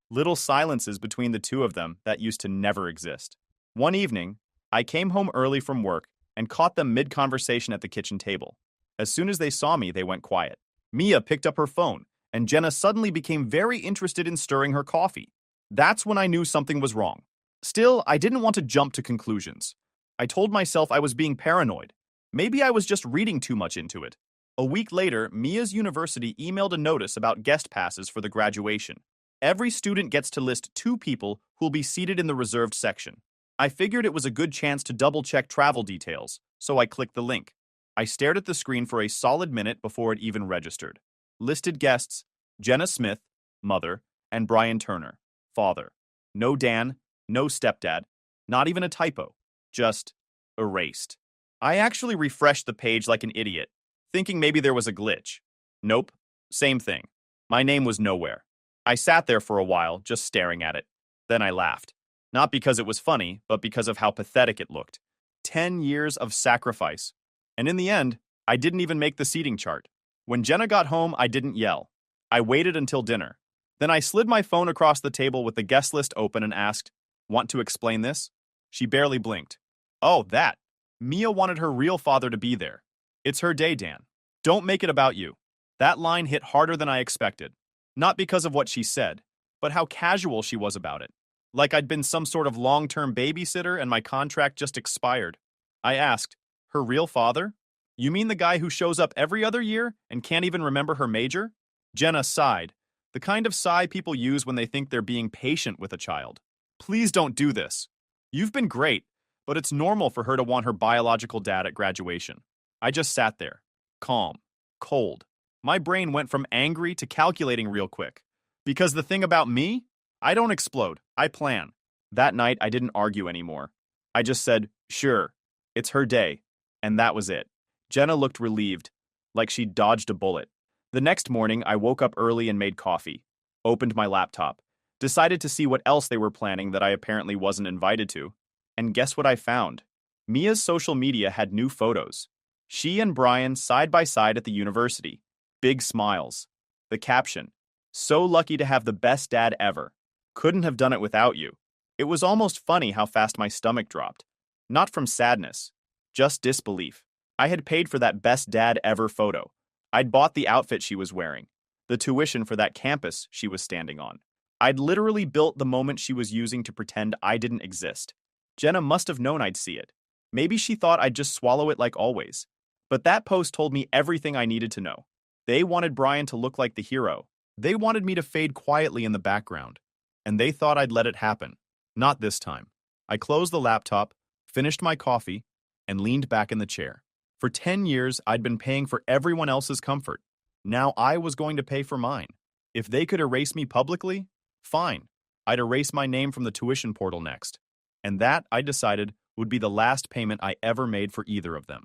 Little silences between the two of them that used to never exist. One evening, I came home early from work and caught them mid-conversation at the kitchen table. As soon as they saw me, they went quiet. Mia picked up her phone, and Jenna suddenly became very interested in stirring her coffee. That's when I knew something was wrong. Still, I didn't want to jump to conclusions. I told myself I was being paranoid. Maybe I was just reading too much into it. A week later, Mia's university emailed a notice about guest passes for the graduation. Every student gets to list 2 people who'll be seated in the reserved section. I figured it was a good chance to double-check travel details, so I clicked the link. I stared at the screen for a solid minute before it even registered. Listed guests: Jenna Smith, mother, and Brian Turner, father. No Dan, no stepdad, not even a typo. Just erased. I actually refreshed the page like an idiot, thinking maybe there was a glitch. Nope, same thing. My name was nowhere. I sat there for a while, just staring at it. Then I laughed. Not because it was funny, but because of how pathetic it looked. 10 years of sacrifice. And in the end, I didn't even make the seating chart. When Jenna got home, I didn't yell. I waited until dinner. Then I slid my phone across the table with the guest list open and asked, "Want to explain this?" She barely blinked. "Oh, that. Mia wanted her real father to be there. It's her day, Dan. Don't make it about you." That line hit harder than I expected. Not because of what she said, but how casual she was about it. Like I'd been some sort of long-term babysitter and my contract just expired. I asked, "Her real father? You mean the guy who shows up every other year and can't even remember her major?" Jenna sighed, the kind of sigh people use when they think they're being patient with a child. "Please don't do this. You've been great, but it's normal for her to want her biological dad at graduation." I just sat there, calm, cold. My brain went from angry to calculating real quick. Because the thing about me, I don't explode, I plan. That night, I didn't argue anymore. I just said, "Sure, it's her day," and that was it. Jenna looked relieved, like she'd dodged a bullet. The next morning, I woke up early and made coffee, opened my laptop, decided to see what else they were planning that I apparently wasn't invited to. And guess what I found? Mia's social media had new photos. She and Brian side by side at the university. Big smiles. The caption, "So lucky to have the best dad ever. Couldn't have done it without you." It was almost funny how fast my stomach dropped. Not from sadness, just disbelief. I had paid for that best dad ever photo. I'd bought the outfit she was wearing, the tuition for that campus she was standing on. I'd literally built the moment she was using to pretend I didn't exist. Jenna must have known I'd see it. Maybe she thought I'd just swallow it like always. But that post told me everything I needed to know. They wanted Brian to look like the hero. They wanted me to fade quietly in the background. And they thought I'd let it happen. Not this time. I closed the laptop, finished my coffee, and leaned back in the chair. For 10 years, I'd been paying for everyone else's comfort. Now I was going to pay for mine. If they could erase me publicly, fine. I'd erase my name from the tuition portal next. And that, I decided, would be the last payment I ever made for either of them.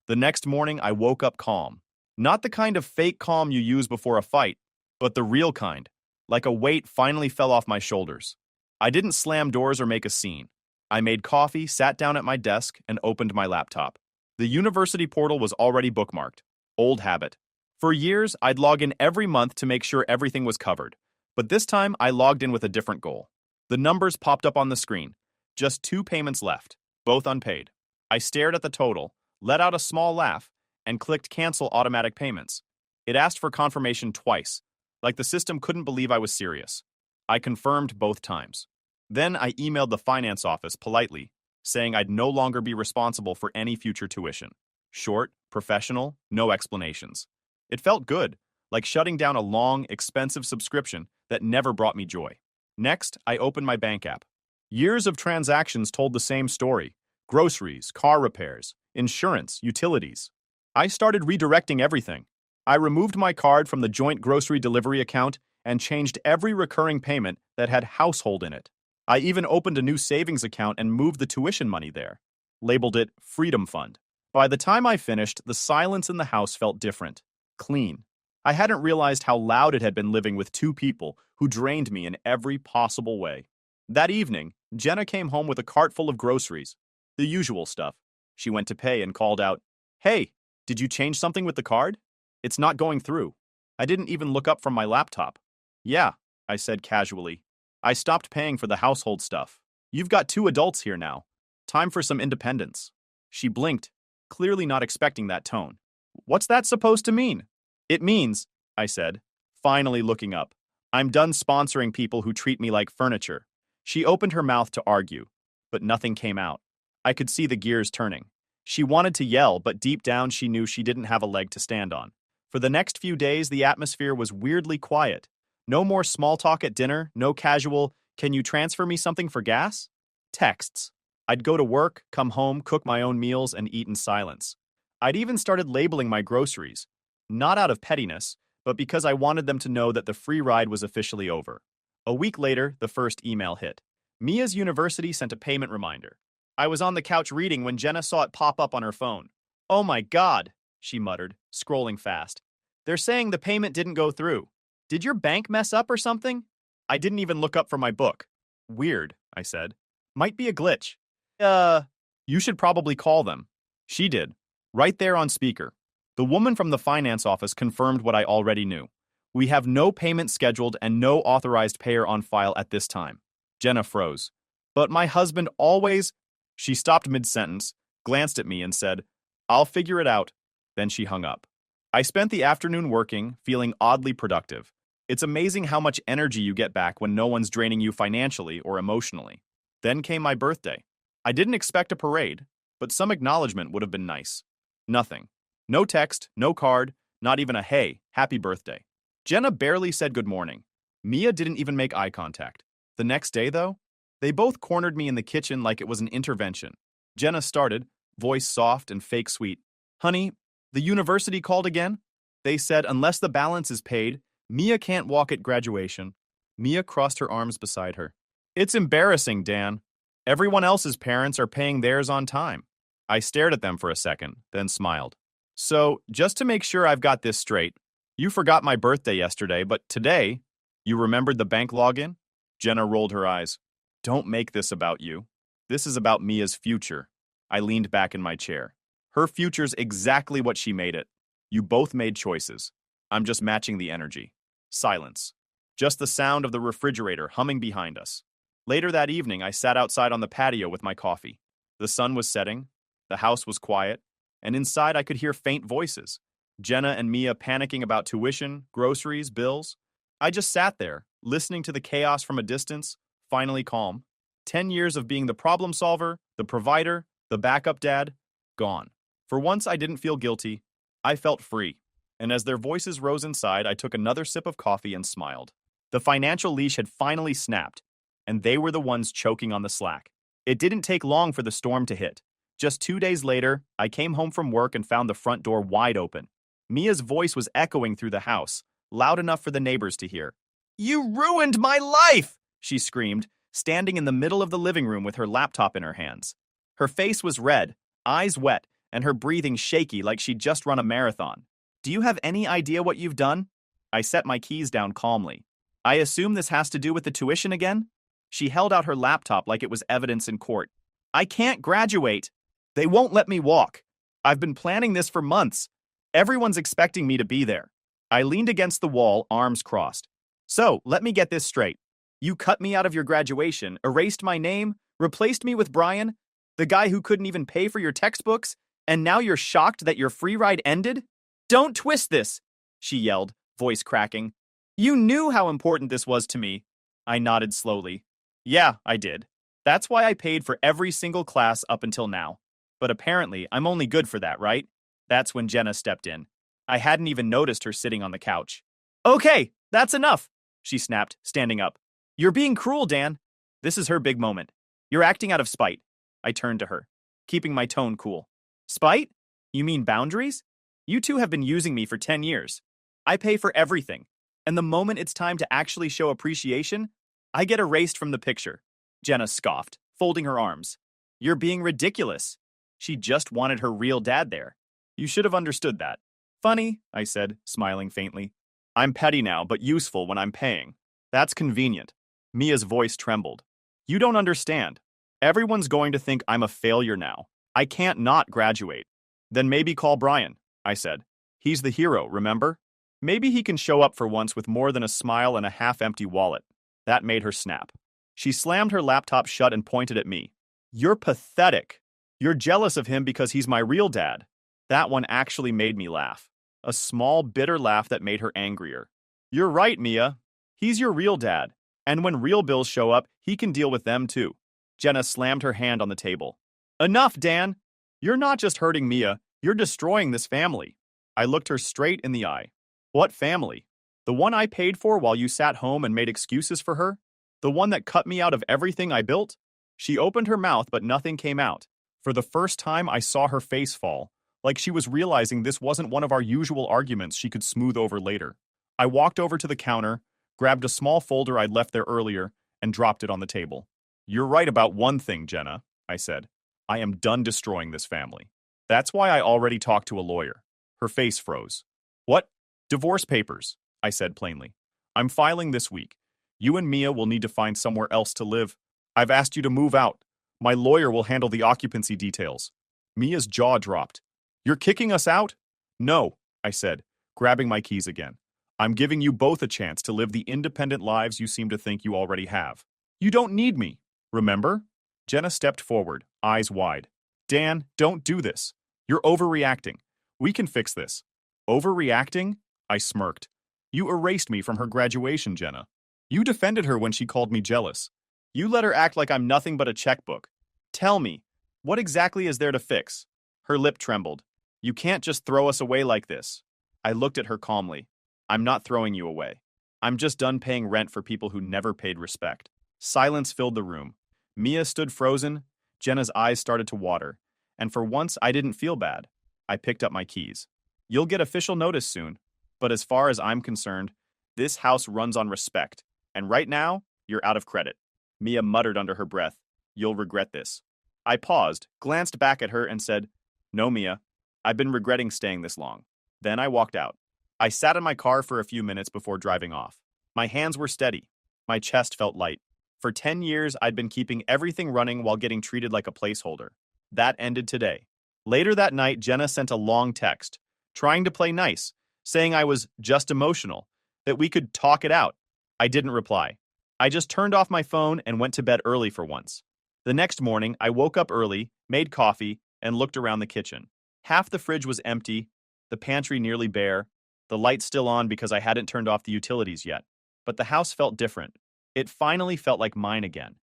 The next morning, I woke up calm. Not the kind of fake calm you use before a fight, but the real kind. Like a weight finally fell off my shoulders. I didn't slam doors or make a scene. I made coffee, sat down at my desk, and opened my laptop. The university portal was already bookmarked. Old habit. For years, I'd log in every month to make sure everything was covered. But this time, I logged in with a different goal. The numbers popped up on the screen. Just 2 payments left, both unpaid. I stared at the total, let out a small laugh, and clicked Cancel Automatic Payments. It asked for confirmation twice, like the system couldn't believe I was serious. I confirmed both times. Then I emailed the finance office politely, saying I'd no longer be responsible for any future tuition. Short, professional, no explanations. It felt good, like shutting down a long, expensive subscription that never brought me joy. Next, I opened my bank app. Years of transactions told the same story. Groceries, car repairs, insurance, utilities. I started redirecting everything. I removed my card from the joint grocery delivery account and changed every recurring payment that had household in it. I even opened a new savings account and moved the tuition money there. Labeled it Freedom Fund. By the time I finished, the silence in the house felt different. Clean. I hadn't realized how loud it had been living with 2 people who drained me in every possible way. That evening, Jenna came home with a cart full of groceries. The usual stuff. She went to pay and called out, "Hey, did you change something with the card? It's not going through." I didn't even look up from my laptop. "Yeah," I said casually. "I stopped paying for the household stuff. You've got 2 adults here now. Time for some independence." She blinked, clearly not expecting that tone. "What's that supposed to mean?" "It means," I said, finally looking up, "I'm done sponsoring people who treat me like furniture." She opened her mouth to argue, but nothing came out. I could see the gears turning. She wanted to yell, but deep down she knew she didn't have a leg to stand on. For the next few days, the atmosphere was weirdly quiet. No more small talk at dinner, no casual, "Can you transfer me something for gas?" Texts. I'd go to work, come home, cook my own meals, and eat in silence. I'd even started labeling my groceries. Not out of pettiness, but because I wanted them to know that the free ride was officially over. A week later, the first email hit. Mia's university sent a payment reminder. I was on the couch reading when Jenna saw it pop up on her phone. "Oh my God," she muttered, scrolling fast. "They're saying the payment didn't go through. Did your bank mess up or something?" I didn't even look up from my book. "Weird," I said. "Might be a glitch." You should probably call them." She did, right there on speaker. The woman from the finance office confirmed what I already knew. "We have no payment scheduled and no authorized payer on file at this time." Jenna froze. "But my husband always—" She stopped mid-sentence, glanced at me, and said, "I'll figure it out." Then she hung up. I spent the afternoon working, feeling oddly productive. It's amazing how much energy you get back when no one's draining you financially or emotionally. Then came my birthday. I didn't expect a parade, but some acknowledgement would have been nice. Nothing. No text, no card, not even a "Hey, happy birthday." Jenna barely said good morning. Mia didn't even make eye contact. The next day, though, they both cornered me in the kitchen like it was an intervention. Jenna started, voice soft and fake sweet. "Honey, the university called again. They said unless the balance is paid, Mia can't walk at graduation." Mia crossed her arms beside her. "It's embarrassing, Dan. Everyone else's parents are paying theirs on time." I stared at them for a second, then smiled. "So, just to make sure I've got this straight, you forgot my birthday yesterday, but today, you remembered the bank login?" Jenna rolled her eyes. "Don't make this about you. This is about Mia's future." I leaned back in my chair. "Her future's exactly what she made it. You both made choices. I'm just matching the energy." Silence. Just the sound of the refrigerator humming behind us. Later that evening, I sat outside on the patio with my coffee. The sun was setting, the house was quiet, and inside I could hear faint voices. Jenna and Mia panicking about tuition, groceries, bills. I just sat there, listening to the chaos from a distance, finally calm. 10 years of being the problem solver, the provider, The backup dad? Gone. For once, I didn't feel guilty. I felt free. And as their voices rose inside, I took another sip of coffee and smiled. The financial leash had finally snapped, and they were the ones choking on the slack. It didn't take long for the storm to hit. Just 2 days later, I came home from work and found the front door wide open. Mia's voice was echoing through the house, loud enough for the neighbors to hear. "You ruined my life!" she screamed, standing in the middle of the living room with her laptop in her hands. Her face was red, eyes wet, and her breathing shaky like she'd just run a marathon. "Do you have any idea what you've done?" I set my keys down calmly. "I assume this has to do with the tuition again?" She held out her laptop like it was evidence in court. "I can't graduate. They won't let me walk. I've been planning this for months. Everyone's expecting me to be there." I leaned against the wall, arms crossed. "So, let me get this straight. You cut me out of your graduation, erased my name, replaced me with Brian, the guy who couldn't even pay for your textbooks, and now you're shocked that your free ride ended? Don't twist this," she yelled, voice cracking. "You knew how important this was to me." I nodded slowly. "Yeah, I did. That's why I paid for every single class up until now. But apparently, I'm only good for that, right?" That's when Jenna stepped in. I hadn't even noticed her sitting on the couch. "Okay, that's enough," she snapped, standing up. "You're being cruel, Dan." This is her big moment. "You're acting out of spite." I turned to her, keeping my tone cool. "Spite? You mean boundaries? You two have been using me for 10 years. I pay for everything. And the moment it's time to actually show appreciation, I get erased from the picture." Jenna scoffed, folding her arms. "You're being ridiculous." She just wanted her real dad there. "You should have understood that." "Funny," I said, smiling faintly. "I'm petty now, but useful when I'm paying. That's convenient." Mia's voice trembled. "You don't understand. Everyone's going to think I'm a failure now. I can't not graduate." "Then maybe call Brian," I said. "He's the hero, remember? Maybe he can show up for once with more than a smile and a half-empty wallet." That made her snap. She slammed her laptop shut and pointed at me. "You're pathetic. You're jealous of him because he's my real dad." That one actually made me laugh. A small, bitter laugh that made her angrier. "You're right, Mia. He's your real dad. And when real bills show up, he can deal with them too." Jenna slammed her hand on the table. "Enough, Dan. You're not just hurting Mia, you're destroying this family." I looked her straight in the eye. "What family? The one I paid for while you sat home and made excuses for her? The one that cut me out of everything I built?" She opened her mouth, but nothing came out. For the first time, I saw her face fall, like she was realizing this wasn't one of our usual arguments she could smooth over later. I walked over to the counter, grabbed a small folder I'd left there earlier, and dropped it on the table. "You're right about one thing, Jenna," I said. "I am done destroying this family. That's why I already talked to a lawyer." Her face froze. "What?" "Divorce papers," I said plainly. "I'm filing this week. You and Mia will need to find somewhere else to live. I've asked you to move out. My lawyer will handle the occupancy details." Mia's jaw dropped. "You're kicking us out?" "No," I said, grabbing my keys again. "I'm giving you both a chance to live the independent lives you seem to think you already have. You don't need me, remember?" Jenna stepped forward, eyes wide. "Dan, don't do this. You're overreacting. We can fix this." "Overreacting?" I smirked. "You erased me from her graduation, Jenna. You defended her when she called me jealous. You let her act like I'm nothing but a checkbook. Tell me, what exactly is there to fix?" Her lip trembled. "You can't just throw us away like this." I looked at her calmly. "I'm not throwing you away. I'm just done paying rent for people who never paid respect." Silence filled the room. Mia stood frozen. Jenna's eyes started to water. And for once, I didn't feel bad. I picked up my keys. "You'll get official notice soon. But as far as I'm concerned, this house runs on respect. And right now, you're out of credit." Mia muttered under her breath, "You'll regret this." I paused, glanced back at her, and said, "No, Mia. I've been regretting staying this long." Then I walked out. I sat in my car for a few minutes before driving off. My hands were steady. My chest felt light. For 10 years, I'd been keeping everything running while getting treated like a placeholder. That ended today. Later that night, Jenna sent a long text, trying to play nice, saying I was just emotional, that we could talk it out. I didn't reply. I just turned off my phone and went to bed early for once. The next morning, I woke up early, made coffee, and looked around the kitchen. Half the fridge was empty, the pantry nearly bare, the lights still on because I hadn't turned off the utilities yet. But the house felt different. It finally felt like mine again.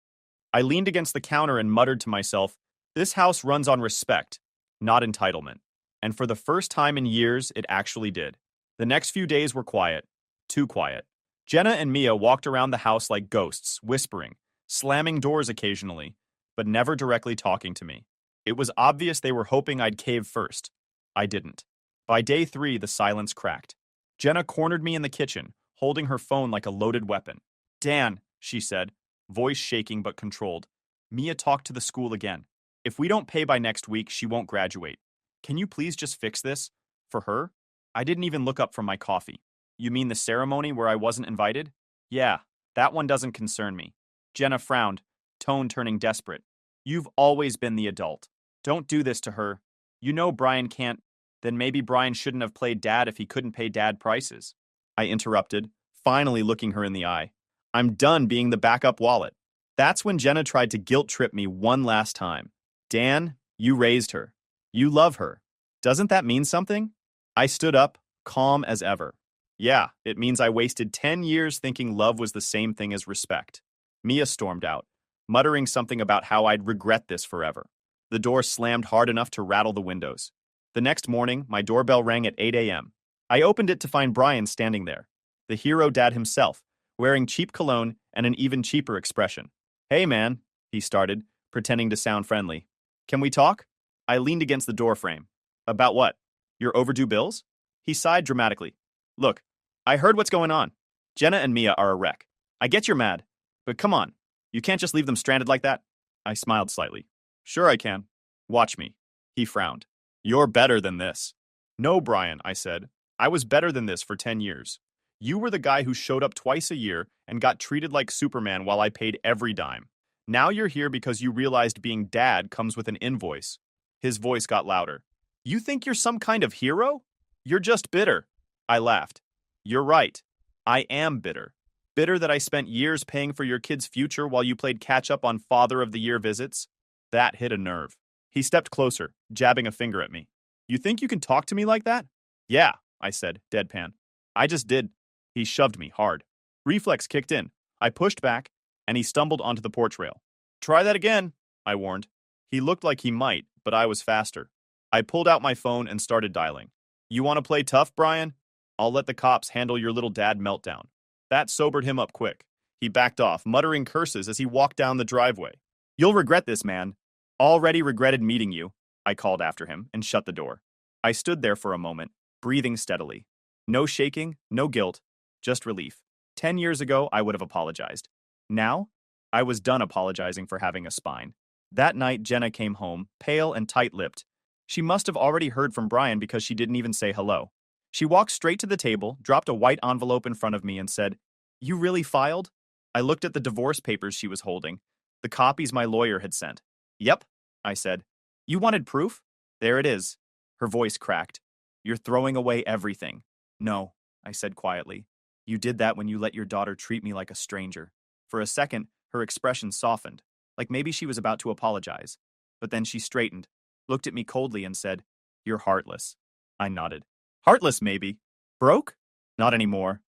I leaned against the counter and muttered to myself, This house runs on respect, not entitlement. And for the first time in years, it actually did. The next few days were quiet. Too quiet. Jenna and Mia walked around the house like ghosts, whispering, slamming doors occasionally, but never directly talking to me. It was obvious they were hoping I'd cave first. I didn't. By day 3, the silence cracked. Jenna cornered me in the kitchen, holding her phone like a loaded weapon. Dan, she said, voice shaking but controlled. Mia talked to the school again. If we don't pay by next week, she won't graduate. Can you please just fix this? For her? I didn't even look up from my coffee. You mean the ceremony where I wasn't invited? Yeah, that one doesn't concern me. Jenna frowned, tone turning desperate. You've always been the adult. Don't do this to her. You know Brian can't. Then maybe Brian shouldn't have played dad if he couldn't pay dad prices. I interrupted, finally looking her in the eye. I'm done being the backup wallet. That's when Jenna tried to guilt trip me one last time. Dan, you raised her. You love her. Doesn't that mean something? I stood up, calm as ever. Yeah, it means I wasted 10 years thinking love was the same thing as respect. Mia stormed out, muttering something about how I'd regret this forever. The door slammed hard enough to rattle the windows. The next morning, my doorbell rang at 8 a.m. I opened it to find Brian standing there, the hero dad himself, wearing cheap cologne and an even cheaper expression. Hey man, he started, pretending to sound friendly. Can we talk? I leaned against the doorframe. About what? Your overdue bills? He sighed dramatically. Look, I heard what's going on. Jenna and Mia are a wreck. I get you're mad, but come on, you can't just leave them stranded like that. I smiled slightly. Sure I can. Watch me. He frowned. You're better than this. No, Brian, I said. I was better than this for 10 years. You were the guy who showed up twice a year and got treated like Superman while I paid every dime. Now you're here because you realized being dad comes with an invoice. His voice got louder. You think you're some kind of hero? You're just bitter. I laughed. You're right. I am bitter. Bitter that I spent years paying for your kid's future while you played catch-up on Father of the Year visits. That hit a nerve. He stepped closer, jabbing a finger at me. You think you can talk to me like that? Yeah, I said, deadpan. I just did. He shoved me hard. Reflex kicked in. I pushed back, and he stumbled onto the porch rail. Try that again, I warned. He looked like he might, but I was faster. I pulled out my phone and started dialing. You want to play tough, Brian? I'll let the cops handle your little dad meltdown. That sobered him up quick. He backed off, muttering curses as he walked down the driveway. You'll regret this, man. Already regretted meeting you, I called after him and shut the door. I stood there for a moment, breathing steadily. No shaking, no guilt, just relief. 10 years ago, I would have apologized. Now, I was done apologizing for having a spine. That night, Jenna came home, pale and tight-lipped. She must have already heard from Brian because she didn't even say hello. She walked straight to the table, dropped a white envelope in front of me and said, You really filed? I looked at the divorce papers she was holding, the copies my lawyer had sent. Yep, I said. You wanted proof? There it is. Her voice cracked. You're throwing away everything. No, I said quietly. You did that when you let your daughter treat me like a stranger. For a second, her expression softened, like maybe she was about to apologize. But then she straightened, looked at me coldly and said, You're heartless. I nodded. Heartless, maybe. Broke? Not anymore.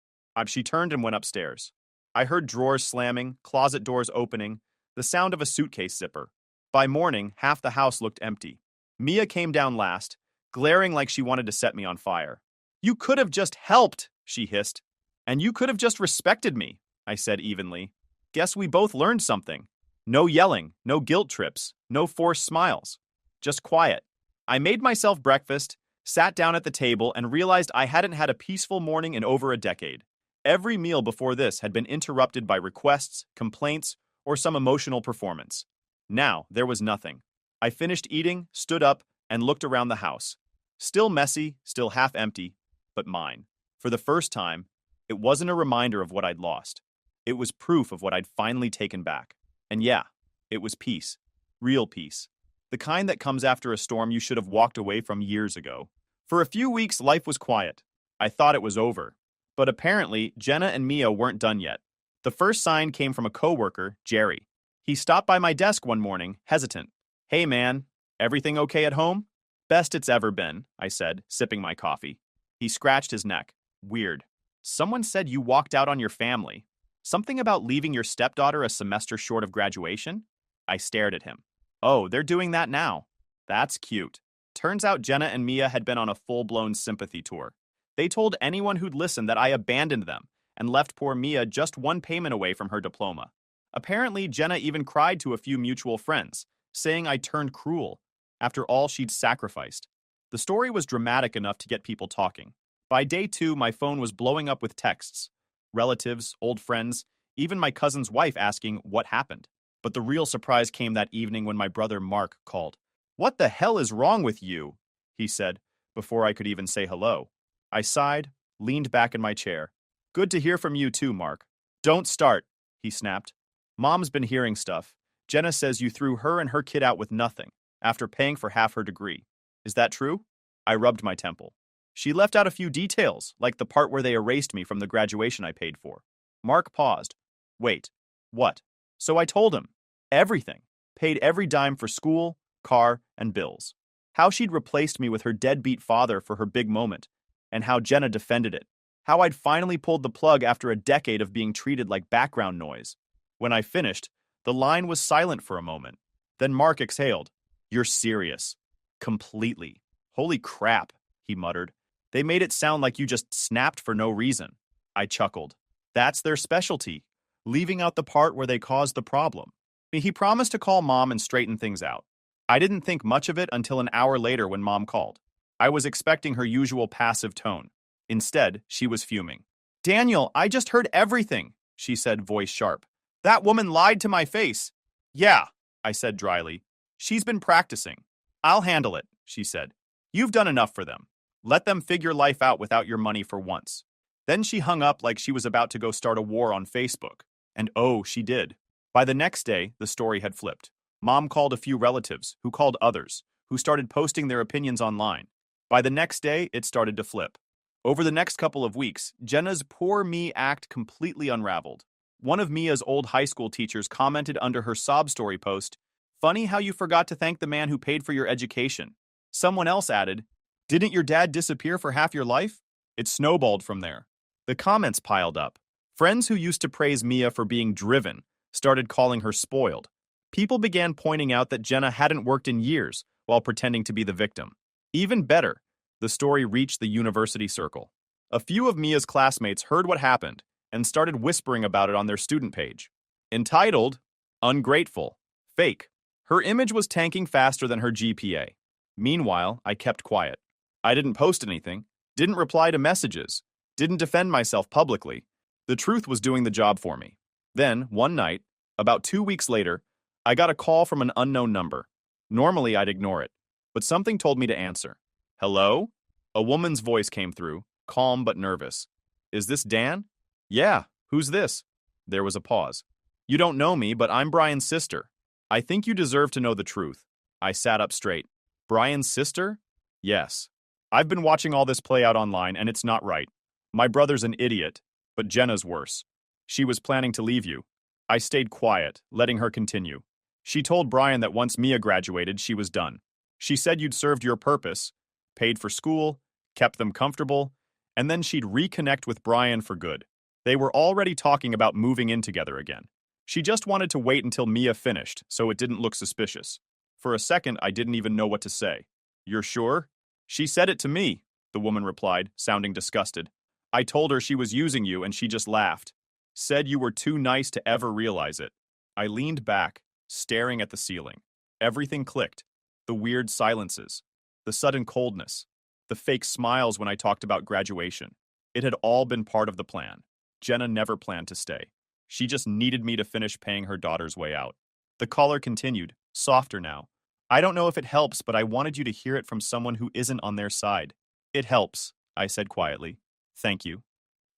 She turned and went upstairs. I heard drawers slamming, closet doors opening, the sound of a suitcase zipper. By morning, half the house looked empty. Mia came down last, glaring like she wanted to set me on fire. You could have just helped, she hissed. And you could have just respected me, I said evenly. Guess we both learned something. No yelling, no guilt trips, no forced smiles. Just quiet. I made myself breakfast, sat down at the table, and realized I hadn't had a peaceful morning in over a decade. Every meal before this had been interrupted by requests, complaints, or some emotional performance. Now, there was nothing. I finished eating, stood up, and looked around the house. Still messy, still half empty, but mine. For the first time, it wasn't a reminder of what I'd lost. It was proof of what I'd finally taken back. And yeah, it was peace. Real peace. The kind that comes after a storm you should have walked away from years ago. For a few weeks, life was quiet. I thought it was over. But apparently, Jenna and Mia weren't done yet. The first sign came from a coworker, Jerry. He stopped by my desk one morning, hesitant. Hey man, everything okay at home? Best it's ever been, I said, sipping my coffee. He scratched his neck. Weird. Someone said you walked out on your family. Something about leaving your stepdaughter a semester short of graduation? I stared at him. Oh, they're doing that now. That's cute. Turns out Jenna and Mia had been on a full-blown sympathy tour. They told anyone who'd listen that I abandoned them and left poor Mia just one payment away from her diploma. Apparently, Jenna even cried to a few mutual friends, saying I turned cruel after all she'd sacrificed. The story was dramatic enough to get people talking. By day 2, my phone was blowing up with texts. Relatives, old friends, even my cousin's wife asking what happened. But the real surprise came that evening when my brother Mark called. "What the hell is wrong with you?" he said, before I could even say hello. I sighed, leaned back in my chair. "Good to hear from you too, Mark." "Don't start," he snapped. "Mom's been hearing stuff. Jenna says you threw her and her kid out with nothing, after paying for half her degree. Is that true?" I rubbed my temple. "She left out a few details, like the part where they erased me from the graduation I paid for." Mark paused. "Wait, what?" So I told him. Everything. Paid every dime for school, car, and bills. How she'd replaced me with her deadbeat father for her big moment, and how Jenna defended it. How I'd finally pulled the plug after a decade of being treated like background noise. When I finished, the line was silent for a moment. Then Mark exhaled. "You're serious." "Completely." "Holy crap," he muttered. "They made it sound like you just snapped for no reason." I chuckled. "That's their specialty, leaving out the part where they caused the problem." He promised to call Mom and straighten things out. I didn't think much of it until an hour later when Mom called. I was expecting her usual passive tone. Instead, she was fuming. "Daniel, I just heard everything," she said, voice sharp. "That woman lied to my face." "Yeah," I said dryly. "She's been practicing." "I'll handle it," she said. "You've done enough for them. Let them figure life out without your money for once." Then she hung up like she was about to go start a war on Facebook. And oh, she did. By the next day, the story had flipped. Mom called a few relatives, who called others, who started posting their opinions online. By the next day, it started to flip. Over the next couple of weeks, Jenna's poor me act completely unraveled. One of Mia's old high school teachers commented under her sob story post, "Funny how you forgot to thank the man who paid for your education." Someone else added, "Didn't your dad disappear for half your life?" It snowballed from there. The comments piled up. Friends who used to praise Mia for being driven started calling her spoiled. People began pointing out that Jenna hadn't worked in years while pretending to be the victim. Even better, the story reached the university circle. A few of Mia's classmates heard what happened and started whispering about it on their student page. Entitled, "Ungrateful, Fake." Her image was tanking faster than her GPA. Meanwhile, I kept quiet. I didn't post anything, didn't reply to messages, didn't defend myself publicly. The truth was doing the job for me. Then, one night, about 2 weeks later, I got a call from an unknown number. Normally, I'd ignore it, but something told me to answer. "Hello?" A woman's voice came through, calm but nervous. "Is this Dan?" "Yeah, who's this?" There was a pause. "You don't know me, but I'm Brian's sister. I think you deserve to know the truth." I sat up straight. "Brian's sister?" "Yes. I've been watching all this play out online, and it's not right. My brother's an idiot, but Jenna's worse. She was planning to leave you." I stayed quiet, letting her continue. "She told Brian that once Mia graduated, she was done. She said you'd served your purpose, paid for school, kept them comfortable, and then she'd reconnect with Brian for good. They were already talking about moving in together again. She just wanted to wait until Mia finished, so it didn't look suspicious." For a second, I didn't even know what to say. "You're sure?" "She said it to me," the woman replied, sounding disgusted. "I told her she was using you and she just laughed. Said you were too nice to ever realize it." I leaned back, staring at the ceiling. Everything clicked. The weird silences, the sudden coldness, the fake smiles when I talked about graduation. It had all been part of the plan. Jenna never planned to stay. She just needed me to finish paying her daughter's way out. The caller continued, softer now. "I don't know if it helps, but I wanted you to hear it from someone who isn't on their side." "It helps," I said quietly. "Thank you."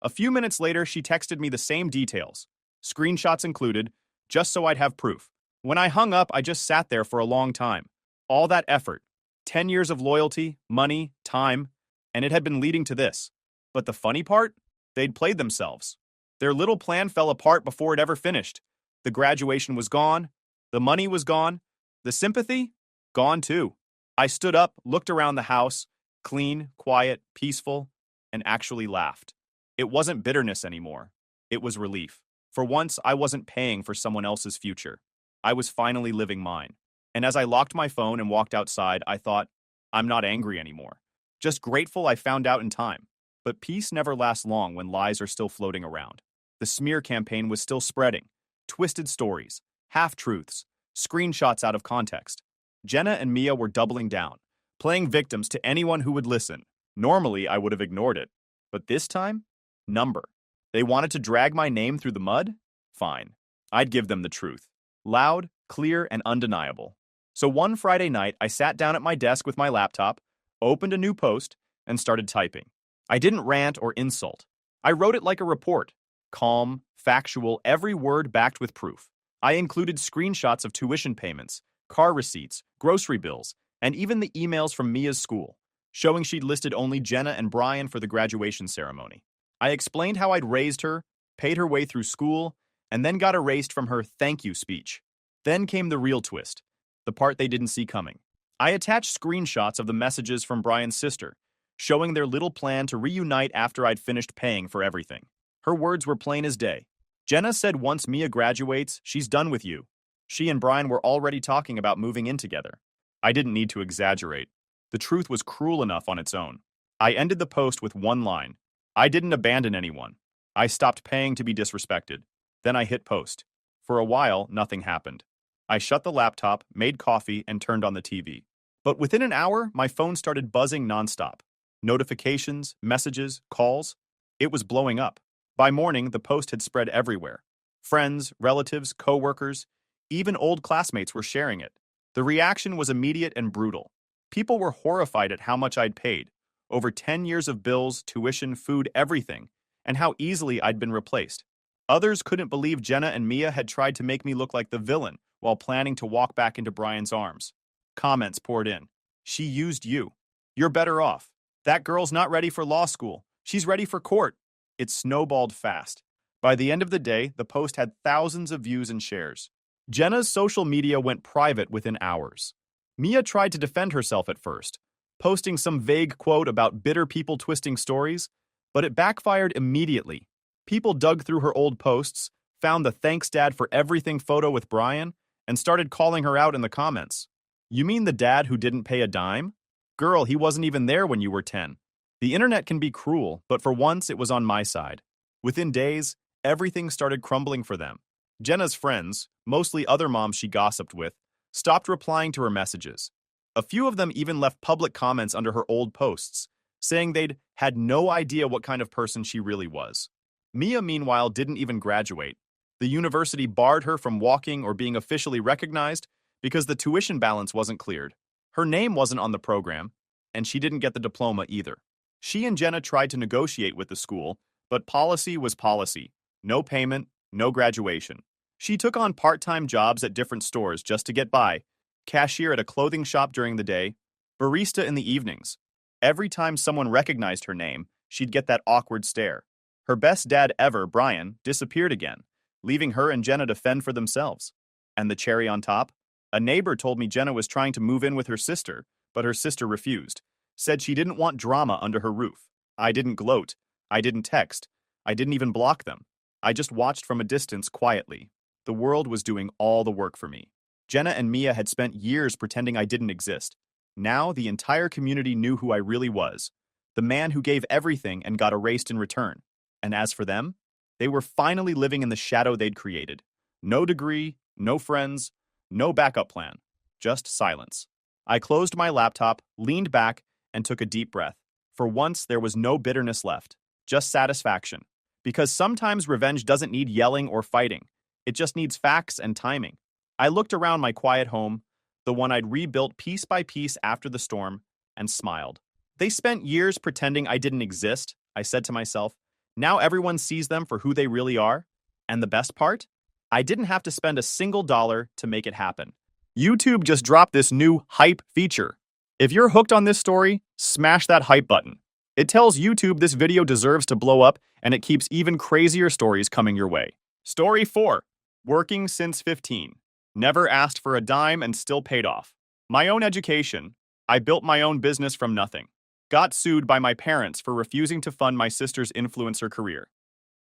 A few minutes later, she texted me the same details, screenshots included, just so I'd have proof. When I hung up, I just sat there for a long time. All that effort, 10 years of loyalty, money, time, and it had been leading to this. But the funny part? They'd played themselves. Their little plan fell apart before it ever finished. The graduation was gone, the money was gone, the sympathy? Gone too. I stood up, looked around the house, clean, quiet, peaceful, and actually laughed. It wasn't bitterness anymore. It was relief. For once, I wasn't paying for someone else's future. I was finally living mine. And as I locked my phone and walked outside, I thought, I'm not angry anymore. Just grateful I found out in time. But peace never lasts long when lies are still floating around. The smear campaign was still spreading. Twisted stories, half-truths, screenshots out of context. Jenna and Mia were doubling down, playing victims to anyone who would listen. Normally, I would have ignored it. But this time? Number. They wanted to drag my name through the mud? Fine. I'd give them the truth. Loud, clear, and undeniable. So one Friday night, I sat down at my desk with my laptop, opened a new post, and started typing. I didn't rant or insult. I wrote it like a report. Calm, factual, every word backed with proof. I included screenshots of tuition payments, car receipts, grocery bills, and even the emails from Mia's school, showing she'd listed only Jenna and Brian for the graduation ceremony. I explained how I'd raised her, paid her way through school, and then got erased from her thank you speech. Then came the real twist, the part they didn't see coming. I attached screenshots of the messages from Brian's sister, showing their little plan to reunite after I'd finished paying for everything. Her words were plain as day. Jenna said once Mia graduates, she's done with you. She and Brian were already talking about moving in together. I didn't need to exaggerate. The truth was cruel enough on its own. I ended the post with one line. I didn't abandon anyone. I stopped paying to be disrespected. Then I hit post. For a while, nothing happened. I shut the laptop, made coffee, and turned on the TV. But within an hour, my phone started buzzing nonstop. Notifications, messages, calls. It was blowing up. By morning, the post had spread everywhere. Friends, relatives, co-workers, even old classmates were sharing it. The reaction was immediate and brutal. People were horrified at how much I'd paid. Over 10 years of bills, tuition, food, everything, and how easily I'd been replaced. Others couldn't believe Jenna and Mia had tried to make me look like the villain while planning to walk back into Brian's arms. Comments poured in. She used you. You're better off. That girl's not ready for law school. She's ready for court. It snowballed fast. By the end of the day, the post had thousands of views and shares. Jenna's social media went private within hours. Mia tried to defend herself at first, posting some vague quote about bitter people twisting stories, but it backfired immediately. People dug through her old posts, found the thanks dad for everything photo with Brian, and started calling her out in the comments. You mean the dad who didn't pay a dime? Girl, he wasn't even there when you were 10. The internet can be cruel, but for once it was on my side. Within days, everything started crumbling for them. Jenna's friends, mostly other moms she gossiped with, stopped replying to her messages. A few of them even left public comments under her old posts, saying they'd had no idea what kind of person she really was. Mia, meanwhile, didn't even graduate. The university barred her from walking or being officially recognized because the tuition balance wasn't cleared. Her name wasn't on the program, and she didn't get the diploma either. She and Jenna tried to negotiate with the school, but policy was policy. No payment, no graduation. She took on part-time jobs at different stores just to get by. Cashier at a clothing shop during the day, barista in the evenings. Every time someone recognized her name, she'd get that awkward stare. Her best dad ever, Brian, disappeared again, leaving her and Jenna to fend for themselves. And the cherry on top? A neighbor told me Jenna was trying to move in with her sister, but her sister refused. Said she didn't want drama under her roof. I didn't gloat. I didn't text. I didn't even block them. I just watched from a distance quietly. The world was doing all the work for me. Jenna and Mia had spent years pretending I didn't exist. Now the entire community knew who I really was. The man who gave everything and got erased in return. And as for them, they were finally living in the shadow they'd created. No degree, no friends, no backup plan. Just silence. I closed my laptop, leaned back, and took a deep breath. For once, there was no bitterness left, just satisfaction. Because sometimes revenge doesn't need yelling or fighting. It just needs facts and timing. I looked around my quiet home, the one I'd rebuilt piece by piece after the storm, and smiled. They spent years pretending I didn't exist, I said to myself. Now everyone sees them for who they really are. And the best part? I didn't have to spend a single dollar to make it happen. YouTube just dropped this new hype feature. If you're hooked on this story, smash that hype button. It tells YouTube this video deserves to blow up, and it keeps even crazier stories coming your way. Story 4. Working since 15. Never asked for a dime and still paid off. My own education. I built my own business from nothing. Got sued by my parents for refusing to fund my sister's influencer career.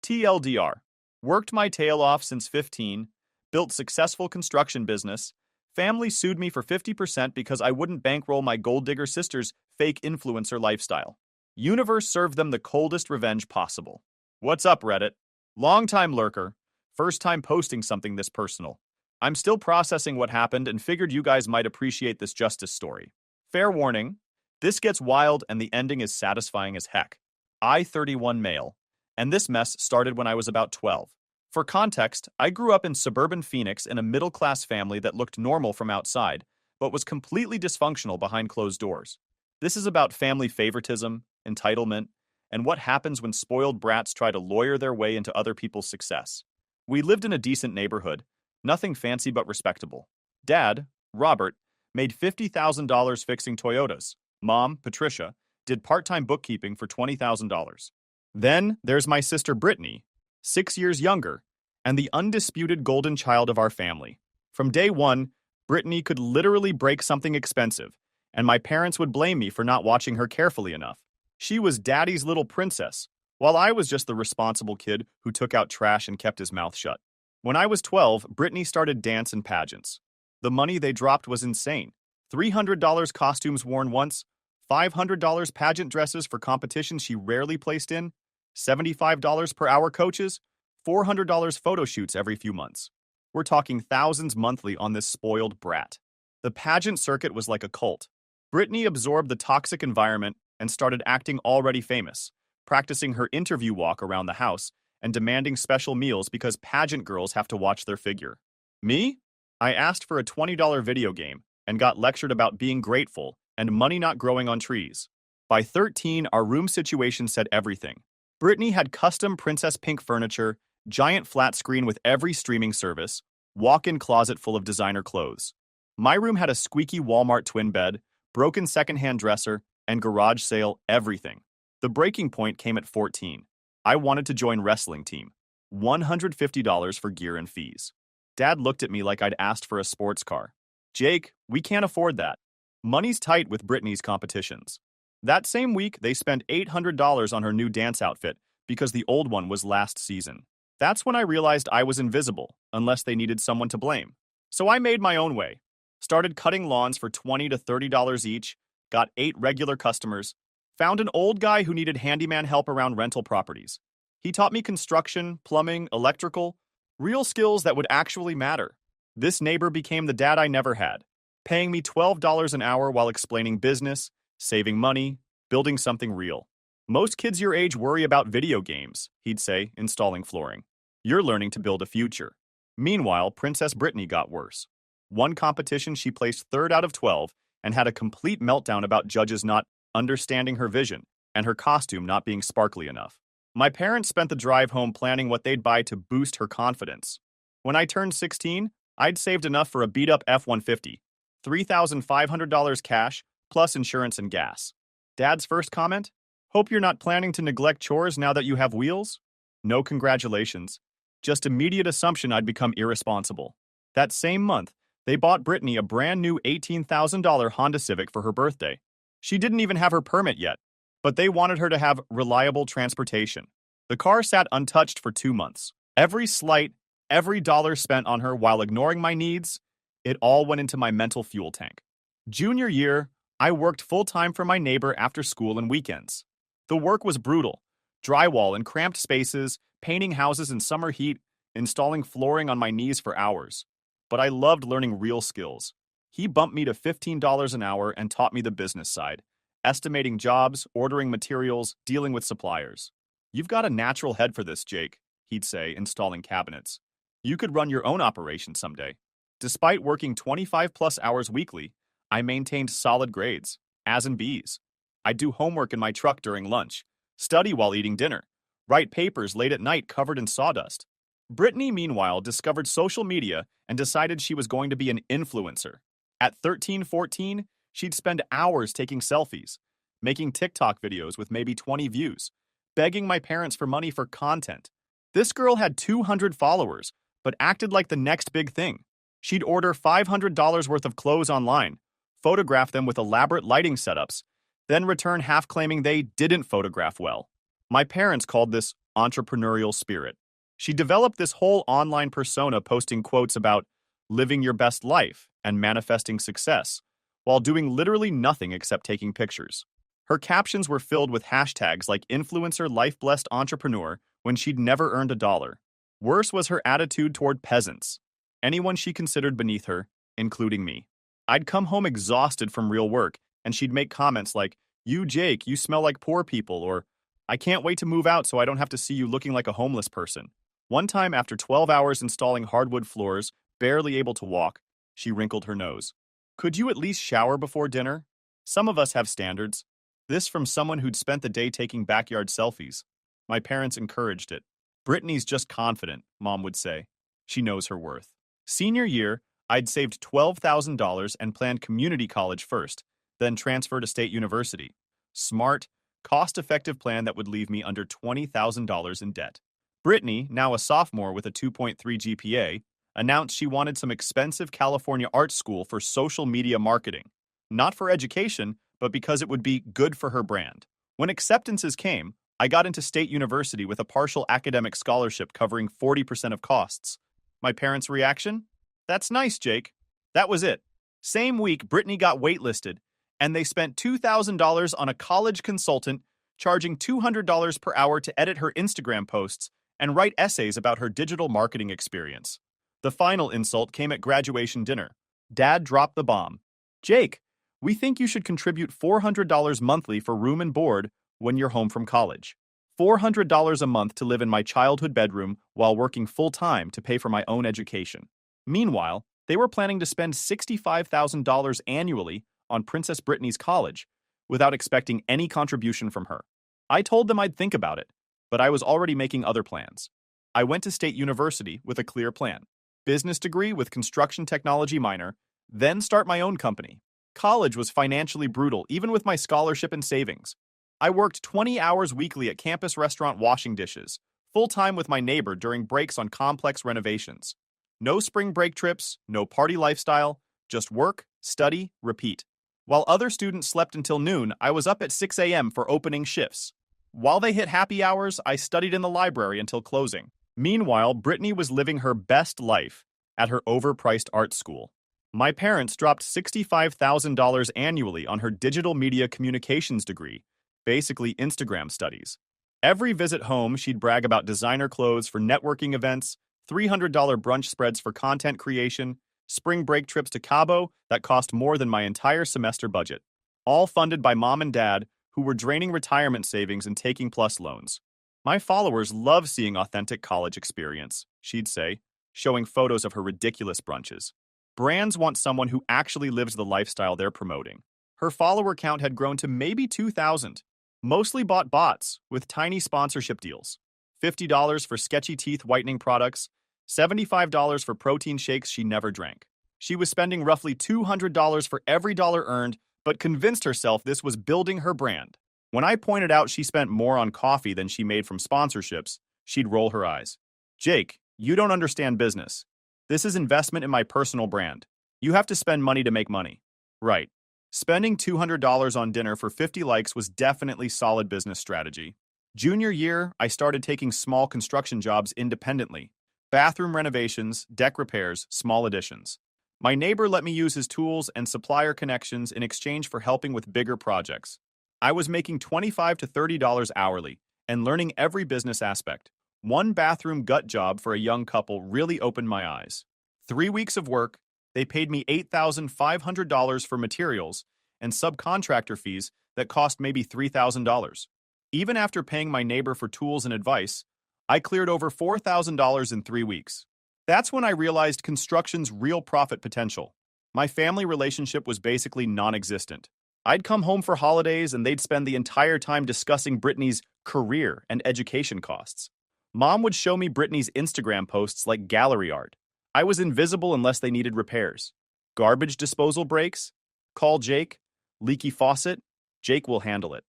TLDR. Worked my tail off since 15, built successful construction business, Family sued me for 50% because I wouldn't bankroll my gold digger sister's fake influencer lifestyle. Universe served them the coldest revenge possible. What's up, Reddit? Long-time lurker. First time posting something this personal. I'm still processing what happened and figured you guys might appreciate this justice story. Fair warning, this gets wild and the ending is satisfying as heck. I, 31 male, and this mess started when I was about 12. For context, I grew up in suburban Phoenix in a middle-class family that looked normal from outside, but was completely dysfunctional behind closed doors. This is about family favoritism, entitlement, and what happens when spoiled brats try to lawyer their way into other people's success. We lived in a decent neighborhood, nothing fancy but respectable. Dad, Robert, made $50,000 fixing Toyotas. Mom, Patricia, did part-time bookkeeping for $20,000. Then there's my sister Brittany, 6 years younger, and the undisputed golden child of our family. From day one, Brittany could literally break something expensive, and my parents would blame me for not watching her carefully enough. She was daddy's little princess, while I was just the responsible kid who took out trash and kept his mouth shut. When I was 12, Brittany started dance and pageants. The money they dropped was insane. $300 costumes worn once, $500 pageant dresses for competitions she rarely placed in, $75 per hour coaches, $400 photo shoots every few months. We're talking thousands monthly on this spoiled brat. The pageant circuit was like a cult. Brittany absorbed the toxic environment and started acting already famous, practicing her interview walk around the house and demanding special meals because pageant girls have to watch their figure. Me? I asked for a $20 video game and got lectured about being grateful and money not growing on trees. By 13, our room situation said everything. Brittany had custom princess pink furniture, giant flat screen with every streaming service, walk-in closet full of designer clothes. My room had a squeaky Walmart twin bed, broken secondhand dresser, and garage sale everything. The breaking point came at 14. I wanted to join wrestling team. $150 for gear and fees. Dad looked at me like I'd asked for a sports car. Jake, we can't afford that. Money's tight with Brittany's competitions. That same week, they spent $800 on her new dance outfit because the old one was last season. That's when I realized I was invisible, unless they needed someone to blame. So I made my own way. Started cutting lawns for $20 to $30 each, got 8 regular customers, found an old guy who needed handyman help around rental properties. He taught me construction, plumbing, electrical, real skills that would actually matter. This neighbor became the dad I never had, paying me $12 an hour while explaining business, saving money, building something real. Most kids your age worry about video games, he'd say, installing flooring. You're learning to build a future. Meanwhile, Princess Brittany got worse. One competition, she placed 3rd out of 12 and had a complete meltdown about judges not understanding her vision and her costume not being sparkly enough. My parents spent the drive home planning what they'd buy to boost her confidence. When I turned 16, I'd saved enough for a beat-up F-150, $3,500 cash, plus insurance and gas. Dad's first comment? Hope you're not planning to neglect chores now that you have wheels? No congratulations. Just immediate assumption I'd become irresponsible. That same month, they bought Brittany a brand new $18,000 Honda Civic for her birthday. She didn't even have her permit yet, but they wanted her to have reliable transportation. The car sat untouched for 2 months. Every slight, every dollar spent on her while ignoring my needs, it all went into my mental fuel tank. Junior year, I worked full-time for my neighbor after school and weekends. The work was brutal. Drywall in cramped spaces, painting houses in summer heat, installing flooring on my knees for hours. But I loved learning real skills. He bumped me to $15 an hour and taught me the business side, estimating jobs, ordering materials, dealing with suppliers. You've got a natural head for this, Jake, he'd say, installing cabinets. You could run your own operation someday. Despite working 25-plus hours weekly, I maintained solid grades, A's and B's. I'd do homework in my truck during lunch, study while eating dinner, write papers late at night covered in sawdust. Brittany, meanwhile, discovered social media and decided she was going to be an influencer. At 13-14, she'd spend hours taking selfies, making TikTok videos with maybe 20 views, begging my parents for money for content. This girl had 200 followers, but acted like the next big thing. She'd order $500 worth of clothes online, photograph them with elaborate lighting setups, then return half claiming they didn't photograph well. My parents called this entrepreneurial spirit. She developed this whole online persona posting quotes about living your best life and manifesting success, while doing literally nothing except taking pictures. Her captions were filled with hashtags like influencer life blessed entrepreneur when she'd never earned a dollar. Worse was her attitude toward peasants, anyone she considered beneath her, including me. I'd come home exhausted from real work, and she'd make comments like, "You, Jake, you smell like poor people," or "I can't wait to move out so I don't have to see you looking like a homeless person." One time, after 12 hours installing hardwood floors, barely able to walk, she wrinkled her nose. "Could you at least shower before dinner? Some of us have standards." This from someone who'd spent the day taking backyard selfies. My parents encouraged it. "Brittany's just confident," Mom would say. "She knows her worth." Senior year, I'd saved $12,000 and planned community college first, then transfer to state university. Smart, cost-effective plan that would leave me under $20,000 in debt. Brittany, now a sophomore with a 2.3 GPA, announced she wanted some expensive California art school for social media marketing. Not for education, but because it would be good for her brand. When acceptances came, I got into state university with a partial academic scholarship covering 40% of costs. My parents' reaction? "That's nice, Jake." That was it. Same week, Brittany got waitlisted, and they spent $2,000 on a college consultant, charging $200 per hour to edit her Instagram posts and write essays about her digital marketing experience. The final insult came at graduation dinner. Dad dropped the bomb. "Jake, we think you should contribute $400 monthly for room and board when you're home from college. $400 a month to live in my childhood bedroom while working full-time to pay for my own education." Meanwhile, they were planning to spend $65,000 annually on Princess Brittany's college without expecting any contribution from her. I told them I'd think about it, but I was already making other plans. I went to State University with a clear plan. Business degree with construction technology minor, then start my own company. College was financially brutal, even with my scholarship and savings. I worked 20 hours weekly at campus restaurant washing dishes, full-time with my neighbor during breaks on complex renovations. No spring break trips, no party lifestyle, just work, study, repeat. While other students slept until noon, I was up at 6 a.m. for opening shifts. While they hit happy hours, I studied in the library until closing. Meanwhile, Brittany was living her best life at her overpriced art school. My parents dropped $65,000 annually on her digital media communications degree, basically Instagram studies. Every visit home, she'd brag about designer clothes for networking events, $300 brunch spreads for content creation, spring break trips to Cabo that cost more than my entire semester budget, all funded by Mom and Dad, who were draining retirement savings and taking plus loans. "My followers love seeing authentic college experience," she'd say, showing photos of her ridiculous brunches. "Brands want someone who actually lives the lifestyle they're promoting." Her follower count had grown to maybe 2,000. Mostly bought bots with tiny sponsorship deals. $50 for sketchy teeth whitening products, $75 for protein shakes she never drank. She was spending roughly $200 for every dollar earned, but convinced herself this was building her brand. When I pointed out she spent more on coffee than she made from sponsorships, she'd roll her eyes. "Jake, you don't understand business. This is investment in my personal brand. You have to spend money to make money." Right. Spending $200 on dinner for 50 likes was definitely solid business strategy. Junior year, I started taking small construction jobs independently. Bathroom renovations, deck repairs, small additions. My neighbor let me use his tools and supplier connections in exchange for helping with bigger projects. I was making $25 to $30 hourly and learning every business aspect. One bathroom gut job for a young couple really opened my eyes. 3 weeks of work, they paid me $8,500 for materials and subcontractor fees that cost maybe $3,000. Even after paying my neighbor for tools and advice, I cleared over $4,000 in 3 weeks. That's when I realized construction's real profit potential. My family relationship was basically non-existent. I'd come home for holidays and they'd spend the entire time discussing Brittany's career and education costs. Mom would show me Brittany's Instagram posts like gallery art. I was invisible unless they needed repairs. Garbage disposal breaks? Call Jake. Leaky faucet? Jake will handle it.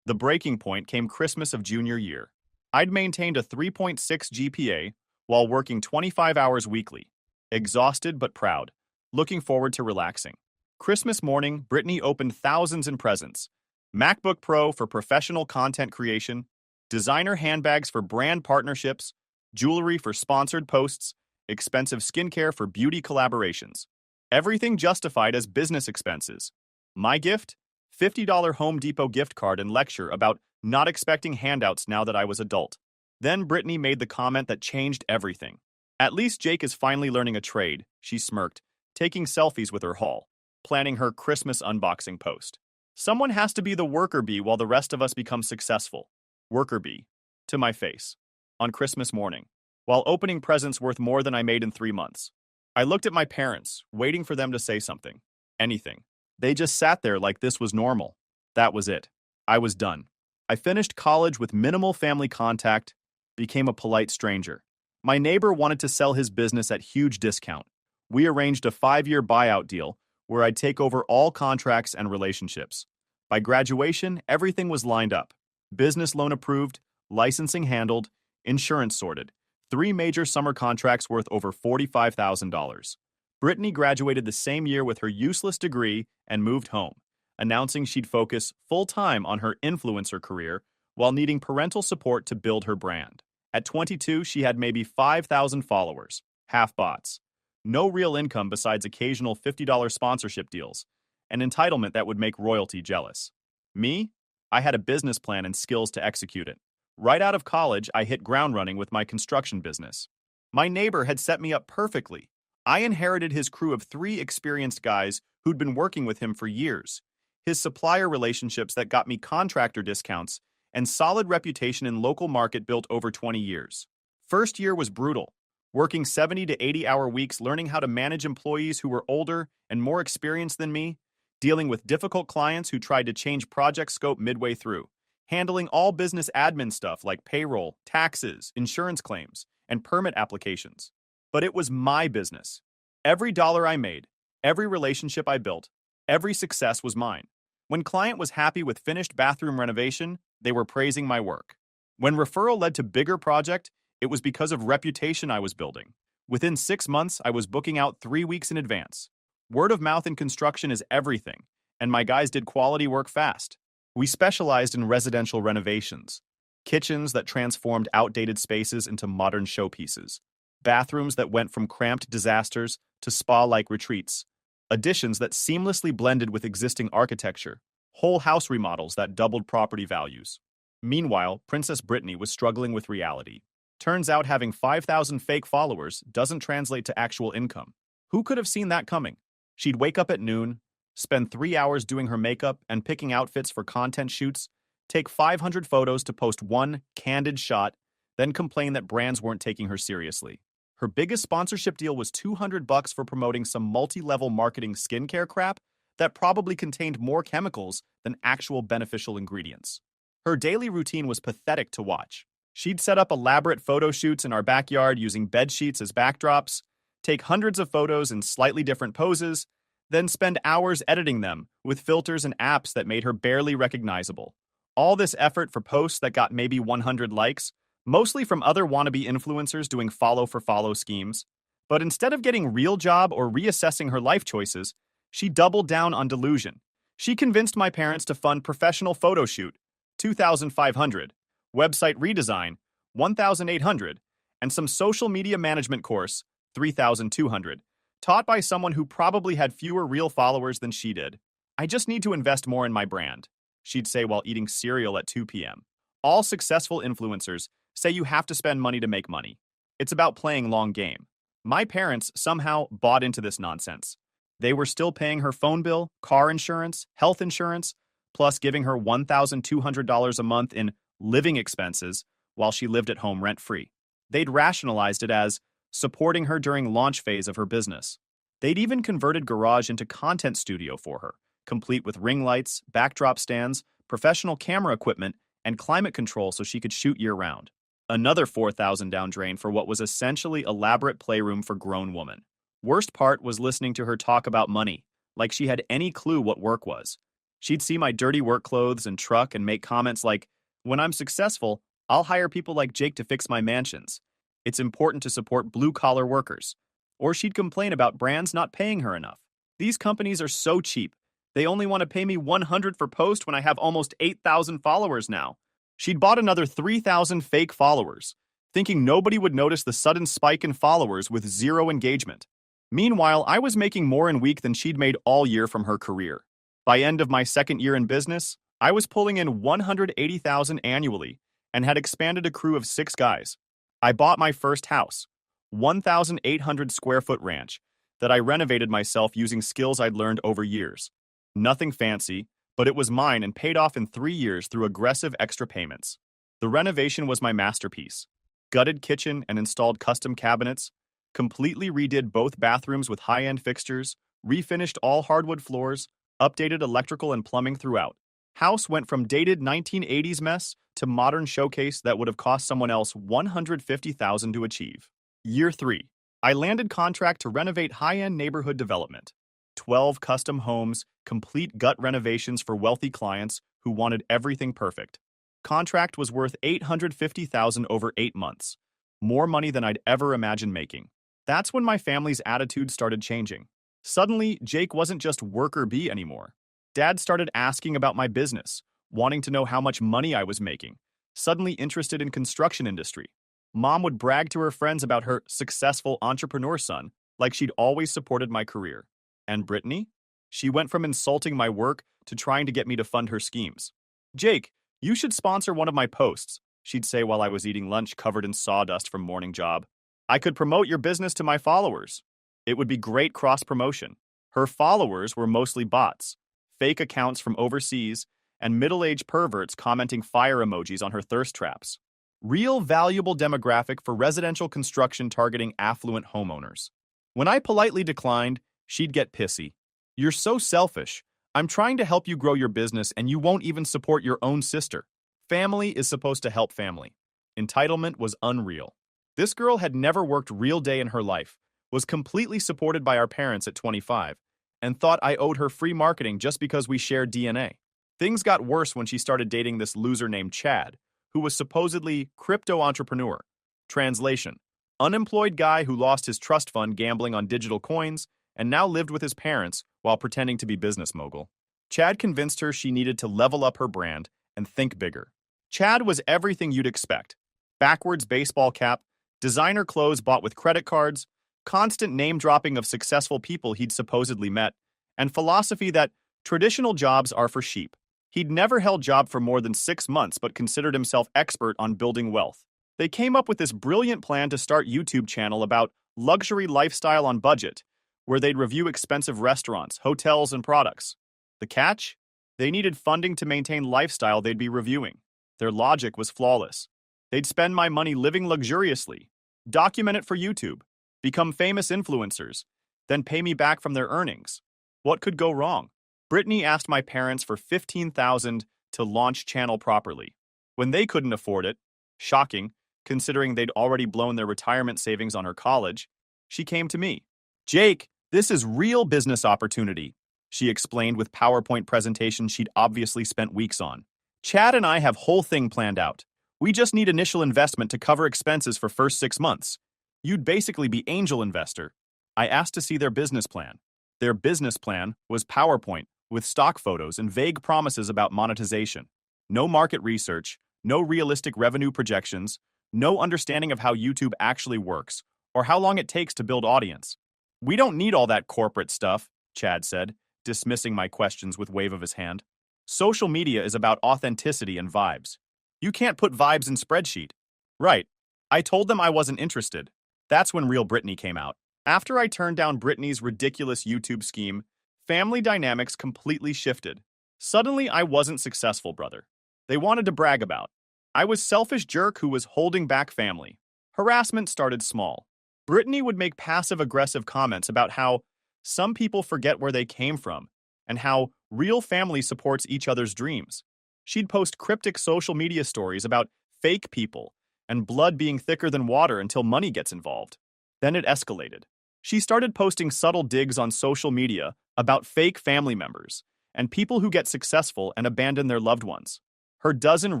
The breaking point came Christmas of junior year. I'd maintained a 3.6 GPA while working 25 hours weekly. Exhausted but proud, looking forward to relaxing. Christmas morning, Brittany opened thousands in presents. MacBook Pro for professional content creation, designer handbags for brand partnerships, jewelry for sponsored posts, expensive skincare for beauty collaborations. Everything justified as business expenses. My gift? $50 Home Depot gift card and lecture about not expecting handouts now that I was adult. Then Brittany made the comment that changed everything. At least Jake is finally learning a trade, she smirked, taking selfies with her haul, planning her Christmas unboxing post. Someone has to be the worker bee while the rest of us become successful. Worker bee. To my face. On Christmas morning, while opening presents worth more than I made in 3 months. I looked at my parents, waiting for them to say something. Anything. They just sat there like this was normal. That was it. I was done. I finished college with minimal family contact, became a polite stranger. My neighbor wanted to sell his business at huge discount. We arranged a 5-year buyout deal where I'd take over all contracts and relationships. By graduation, everything was lined up. Business loan approved, licensing handled, insurance sorted. 3 major summer contracts worth over $45,000. Brittany graduated the same year with her useless degree and moved home, announcing she'd focus full-time on her influencer career while needing parental support to build her brand. At 22, she had maybe 5,000 followers, half bots. No real income besides occasional $50 sponsorship deals, an entitlement that would make royalty jealous. Me? I had a business plan and skills to execute it. Right out of college, I hit ground running with my construction business. My neighbor had set me up perfectly. I inherited his crew of 3 experienced guys who'd been working with him for years, his supplier relationships that got me contractor discounts, and solid reputation in local market built over 20 years. First year was brutal, working 70 to 80-hour weeks learning how to manage employees who were older and more experienced than me, dealing with difficult clients who tried to change project scope midway through, handling all business admin stuff like payroll, taxes, insurance claims, and permit applications. But it was my business. Every dollar I made, every relationship I built, every success was mine. When client was happy with finished bathroom renovation, they were praising my work. When referral led to bigger project, it was because of reputation I was building. Within 6 months, I was booking out 3 weeks in advance. Word of mouth in construction is everything, and my guys did quality work fast. We specialized in residential renovations, kitchens that transformed outdated spaces into modern showpieces, bathrooms that went from cramped disasters to spa-like retreats, additions that seamlessly blended with existing architecture, whole house remodels that doubled property values. Meanwhile, Princess Brittany was struggling with reality. Turns out having 5,000 fake followers doesn't translate to actual income. Who could have seen that coming? She'd wake up at noon, spend 3 hours doing her makeup and picking outfits for content shoots, take 500 photos to post one candid shot, then complain that brands weren't taking her seriously. Her biggest sponsorship deal was $200 for promoting some multi-level marketing skincare crap that probably contained more chemicals than actual beneficial ingredients. Her daily routine was pathetic to watch. She'd set up elaborate photo shoots in our backyard using bed sheets as backdrops, take hundreds of photos in slightly different poses, then spend hours editing them with filters and apps that made her barely recognizable. All this effort for posts that got maybe 100 likes, mostly from other wannabe influencers doing follow-for-follow schemes. But instead of getting real job or reassessing her life choices, she doubled down on delusion. She convinced my parents to fund professional photo shoot, $2,500, website redesign, $1,800, and some social media management course, $3,200, taught by someone who probably had fewer real followers than she did. I just need to invest more in my brand, she'd say while eating cereal at 2 p.m. All successful influencers say you have to spend money to make money. It's about playing long game. My parents somehow bought into this nonsense. They were still paying her phone bill, car insurance, health insurance, plus giving her $1,200 a month in living expenses while she lived at home rent-free. They'd rationalized it as supporting her during launch phase of her business. They'd even converted garage into content studio for her, complete with ring lights, backdrop stands, professional camera equipment, and climate control so she could shoot year-round. Another $4,000 down drain for what was essentially elaborate playroom for grown woman. Worst part was listening to her talk about money, like she had any clue what work was. She'd see my dirty work clothes and truck and make comments like, "When I'm successful, I'll hire people like Jake to fix my mansions. It's important to support blue-collar workers." Or she'd complain about brands not paying her enough. "These companies are so cheap. They only want to pay me $100 for post when I have almost 8,000 followers now." She'd bought another 3,000 fake followers, thinking nobody would notice the sudden spike in followers with zero engagement. Meanwhile, I was making more in a week than she'd made all year from her career. By end of my second year in business, I was pulling in 180,000 annually and had expanded a crew of 6 guys. I bought my first house, 1,800 square foot ranch, that I renovated myself using skills I'd learned over years. Nothing fancy, but it was mine and paid off in 3 years through aggressive extra payments. The renovation was my masterpiece. Gutted kitchen and installed custom cabinets, completely redid both bathrooms with high-end fixtures, refinished all hardwood floors, updated electrical and plumbing throughout. House went from dated 1980s mess to modern showcase that would have cost someone else $150,000 to achieve. Year 3. I landed contract to renovate high-end neighborhood development. 12 custom homes, complete gut renovations for wealthy clients who wanted everything perfect. Contract was worth $850,000 over 8 months. More money than I'd ever imagined making. That's when my family's attitude started changing. Suddenly, Jake wasn't just worker bee anymore. Dad started asking about my business, wanting to know how much money I was making, suddenly interested in construction industry. Mom would brag to her friends about her successful entrepreneur son, like she'd always supported my career. And Brittany? She went from insulting my work to trying to get me to fund her schemes. Jake, you should sponsor one of my posts, she'd say while I was eating lunch covered in sawdust from morning job. I could promote your business to my followers. It would be great cross-promotion. Her followers were mostly bots, fake accounts from overseas, and middle-aged perverts commenting fire emojis on her thirst traps. Real valuable demographic for residential construction targeting affluent homeowners. When I politely declined, she'd get pissy. You're so selfish. I'm trying to help you grow your business and you won't even support your own sister. Family is supposed to help family. Entitlement was unreal. This girl had never worked real day in her life, was completely supported by our parents at 25, and thought I owed her free marketing just because we shared DNA. Things got worse when she started dating this loser named Chad, who was supposedly crypto entrepreneur. Translation: unemployed guy who lost his trust fund gambling on digital coins and now lived with his parents while pretending to be business mogul. Chad convinced her she needed to level up her brand and think bigger. Chad was everything you'd expect. Backwards baseball cap, designer clothes bought with credit cards, constant name-dropping of successful people he'd supposedly met, and philosophy that traditional jobs are for sheep. He'd never held job for more than 6 months but considered himself expert on building wealth. They came up with this brilliant plan to start YouTube channel about luxury lifestyle on budget, where they'd review expensive restaurants, hotels, and products. The catch? They needed funding to maintain lifestyle they'd be reviewing. Their logic was flawless. They'd spend my money living luxuriously, document it for YouTube, become famous influencers, then pay me back from their earnings. What could go wrong? Brittany asked my parents for $15,000 to launch channel properly. When they couldn't afford it, shocking, considering they'd already blown their retirement savings on her college, she came to me. Jake, this is real business opportunity, she explained with PowerPoint presentation she'd obviously spent weeks on. Chad and I have whole thing planned out. We just need initial investment to cover expenses for first 6 months. You'd basically be angel investor. I asked to see their business plan. Their business plan was PowerPoint with stock photos and vague promises about monetization. No market research, no realistic revenue projections, no understanding of how YouTube actually works or how long it takes to build audience. We don't need all that corporate stuff, Chad said, dismissing my questions with wave of his hand. Social media is about authenticity and vibes. You can't put vibes in spreadsheet. Right. I told them I wasn't interested. That's when Real Brittany came out. After I turned down Brittany's ridiculous YouTube scheme, family dynamics completely shifted. Suddenly, I wasn't successful, brother. They wanted to brag about. I was selfish jerk who was holding back family. Harassment started small. Brittany would make passive-aggressive comments about how some people forget where they came from and how real family supports each other's dreams. She'd post cryptic social media stories about fake people and blood being thicker than water until money gets involved. Then it escalated. She started posting subtle digs on social media about fake family members and people who get successful and abandon their loved ones. Her dozen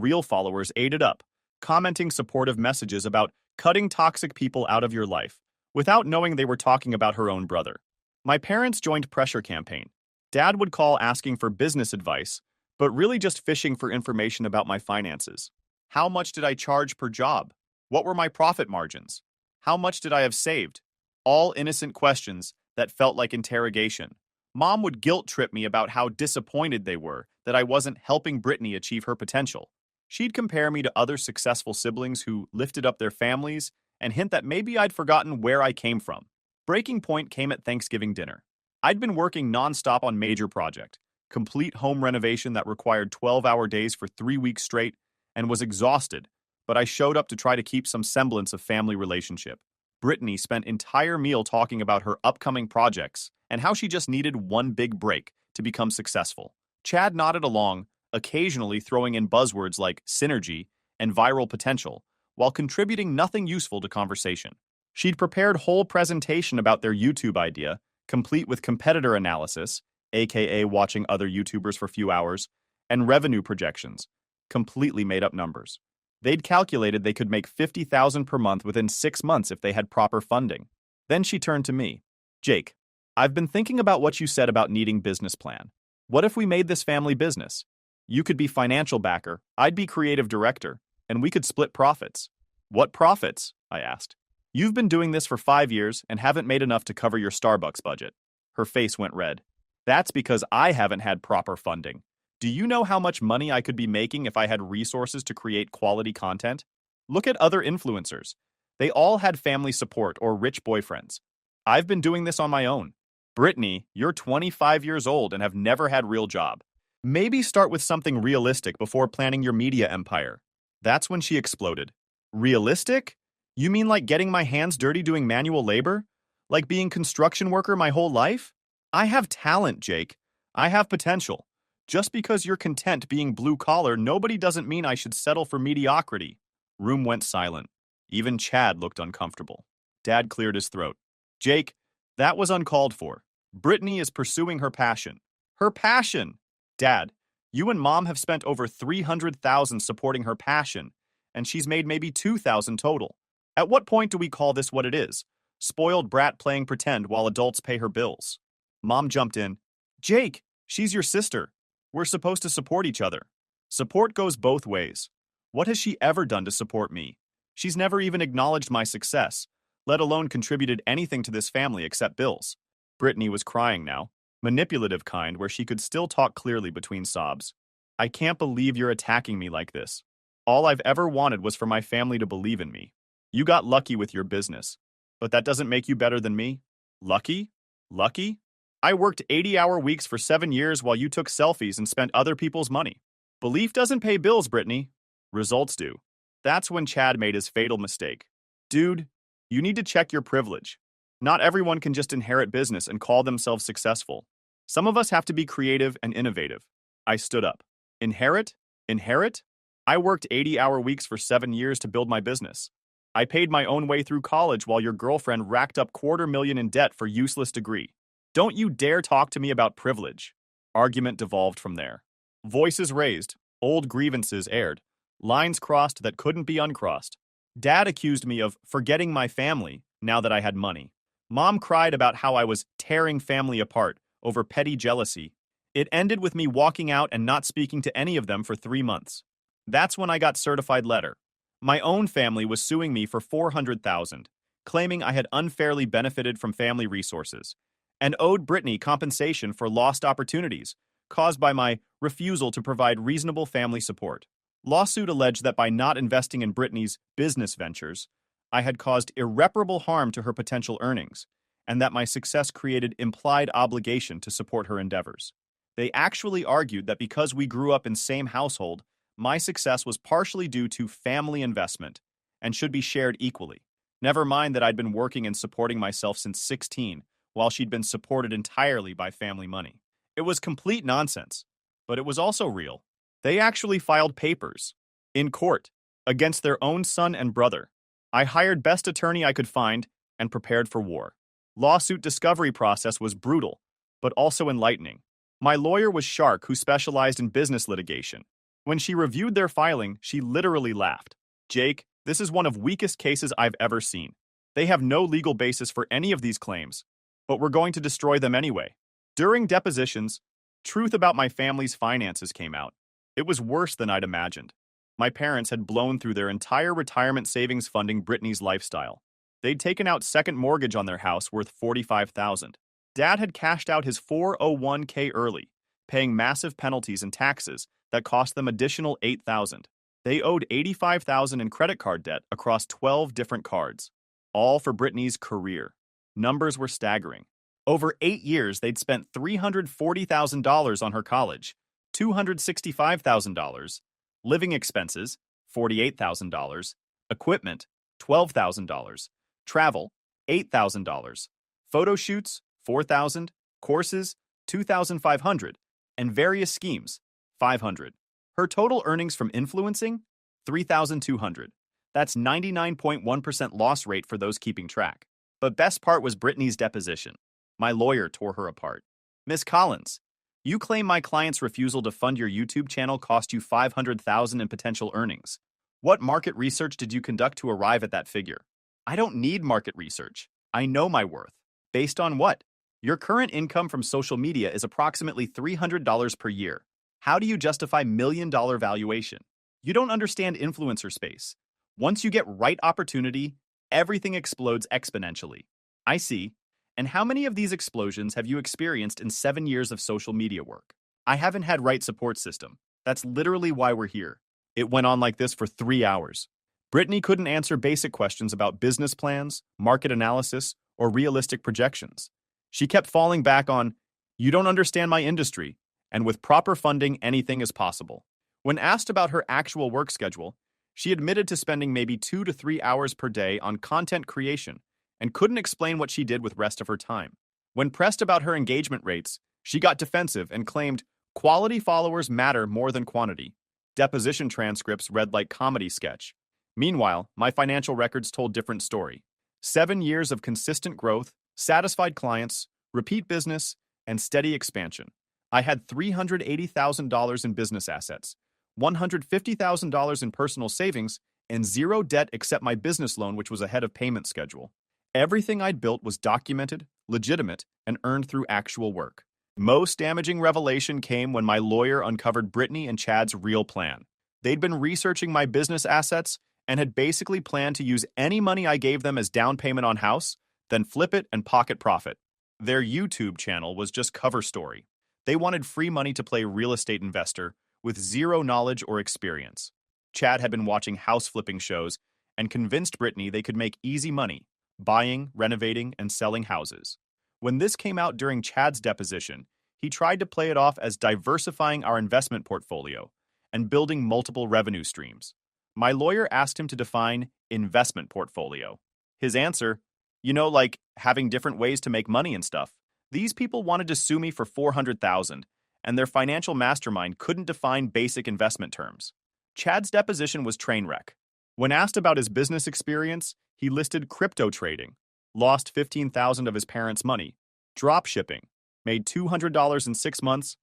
real followers ate it up, commenting supportive messages about cutting toxic people out of your life, without knowing they were talking about her own brother. My parents joined pressure campaign. Dad would call asking for business advice, but really just fishing for information about my finances. How much did I charge per job? What were my profit margins? How much did I have saved? All innocent questions that felt like interrogation. Mom would guilt trip me about how disappointed they were that I wasn't helping Brittany achieve her potential. She'd compare me to other successful siblings who lifted up their families and hint that maybe I'd forgotten where I came from. Breaking point came at Thanksgiving dinner. I'd been working nonstop on major project, complete home renovation that required 12-hour days for 3 weeks straight, and was exhausted, but I showed up to try to keep some semblance of family relationship. Brittany spent entire meal talking about her upcoming projects and how she just needed one big break to become successful. Chad nodded along, occasionally throwing in buzzwords like synergy and viral potential, while contributing nothing useful to conversation. She'd prepared whole presentation about their YouTube idea, complete with competitor analysis, aka watching other YouTubers for a few hours, and revenue projections, completely made up numbers. They'd calculated they could make $50,000 per month within 6 months if they had proper funding. Then she turned to me. Jake, I've been thinking about what you said about needing business plan. What if we made this family business? You could be financial backer, I'd be creative director, and we could split profits. What profits? I asked. You've been doing this for 5 years and haven't made enough to cover your Starbucks budget. Her face went red. That's because I haven't had proper funding. Do you know how much money I could be making if I had resources to create quality content? Look at other influencers. They all had family support or rich boyfriends. I've been doing this on my own. Brittany, you're 25 years old and have never had a real job. Maybe start with something realistic before planning your media empire. That's when she exploded. Realistic? You mean like getting my hands dirty doing manual labor? Like being construction worker my whole life? I have talent, Jake. I have potential. Just because you're content being blue-collar, nobody doesn't mean I should settle for mediocrity. Room went silent. Even Chad looked uncomfortable. Dad cleared his throat. Jake, that was uncalled for. Brittany is pursuing her passion. Her passion! Dad, you and Mom have spent over $300,000 supporting her passion, and she's made maybe $2,000 total. At what point do we call this what it is? Spoiled brat playing pretend while adults pay her bills. Mom jumped in. Jake, she's your sister. We're supposed to support each other. Support goes both ways. What has she ever done to support me? She's never even acknowledged my success, let alone contributed anything to this family except bills. Brittany was crying now, manipulative kind where she could still talk clearly between sobs. I can't believe you're attacking me like this. All I've ever wanted was for my family to believe in me. You got lucky with your business, but that doesn't make you better than me. Lucky? Lucky? I worked 80-hour weeks for 7 years while you took selfies and spent other people's money. Belief doesn't pay bills, Brittany. Results do. That's when Chad made his fatal mistake. Dude, you need to check your privilege. Not everyone can just inherit business and call themselves successful. Some of us have to be creative and innovative. I stood up. Inherit? Inherit? I worked 80-hour weeks for 7 years to build my business. I paid my own way through college while your girlfriend racked up $250,000 in debt for useless degree. Don't you dare talk to me about privilege. Argument devolved from there. Voices raised, old grievances aired, lines crossed that couldn't be uncrossed. Dad accused me of forgetting my family now that I had money. Mom cried about how I was tearing family apart over petty jealousy. It ended with me walking out and not speaking to any of them for 3 months. That's when I got certified letter. My own family was suing me for $400,000, claiming I had unfairly benefited from family resources, and owed Brittany compensation for lost opportunities caused by my refusal to provide reasonable family support. Lawsuit alleged that by not investing in Brittany's business ventures, I had caused irreparable harm to her potential earnings, and that my success created implied obligation to support her endeavors. They actually argued that because we grew up in same household, my success was partially due to family investment and should be shared equally. Never mind that I'd been working and supporting myself since 16, while she'd been supported entirely by family money. It was complete nonsense, but it was also real. They actually filed papers, in court, against their own son and brother. I hired best attorney I could find and prepared for war. Lawsuit discovery process was brutal, but also enlightening. My lawyer was Shark, who specialized in business litigation. When she reviewed their filing, she literally laughed. Jake, this is one of weakest cases I've ever seen. They have no legal basis for any of these claims, but we're going to destroy them anyway. During depositions, truth about my family's finances came out. It was worse than I'd imagined. My parents had blown through their entire retirement savings funding Brittany's lifestyle. They'd taken out second mortgage on their house worth $45,000. Dad had cashed out his 401k early, paying massive penalties and taxes that cost them additional $8,000. They owed $85,000 in credit card debt across 12 different cards, all for Brittany's career. Numbers were staggering. Over 8 years, they'd spent $340,000 on her college, $265,000, living expenses, $48,000, equipment, $12,000, travel, $8,000, photo shoots, $4,000, courses, $2,500, and various schemes, $500. Her total earnings from influencing, $3,200. That's 99.1% loss rate for those keeping track. But best part was Brittany's deposition. My lawyer tore her apart. Miss Collins, you claim my client's refusal to fund your YouTube channel cost you $500,000 in potential earnings. What market research did you conduct to arrive at that figure? I don't need market research. I know my worth. Based on what? Your current income from social media is approximately $300 per year. How do you justify million-dollar valuation? You don't understand influencer space. Once you get right opportunity, everything explodes exponentially. I see. And how many of these explosions have you experienced in 7 years of social media work? I haven't had right support system. That's literally why we're here. It went on like this for 3 hours. Brittany couldn't answer basic questions about business plans, market analysis, or realistic projections. She kept falling back on, "You don't understand my industry," and with proper funding, anything is possible. When asked about her actual work schedule, she admitted to spending maybe 2 to 3 hours per day on content creation and couldn't explain what she did with rest of her time. When pressed about her engagement rates, she got defensive and claimed, "Quality followers matter more than quantity." Deposition transcripts read like comedy sketch. Meanwhile, my financial records told different story. 7 years of consistent growth, satisfied clients, repeat business, and steady expansion. I had $380,000 in business assets, $150,000 in personal savings, and zero debt except my business loan, which was ahead of payment schedule. Everything I'd built was documented, legitimate, and earned through actual work. Most damaging revelation came when my lawyer uncovered Brittany and Chad's real plan. They'd been researching my business assets and had basically planned to use any money I gave them as down payment on house, then flip it and pocket profit. Their YouTube channel was just cover story. They wanted free money to play real estate investor with zero knowledge or experience. Chad had been watching house flipping shows and convinced Brittany they could make easy money, buying, renovating, and selling houses. When this came out during Chad's deposition, he tried to play it off as diversifying our investment portfolio and building multiple revenue streams. My lawyer asked him to define investment portfolio. His answer, like having different ways to make money and stuff. These people wanted to sue me for $400,000, and their financial mastermind couldn't define basic investment terms. Chad's deposition was train wreck. When asked about his business experience, he listed crypto trading, lost $15,000 of his parents' money, drop shipping, made $200 in 6 months,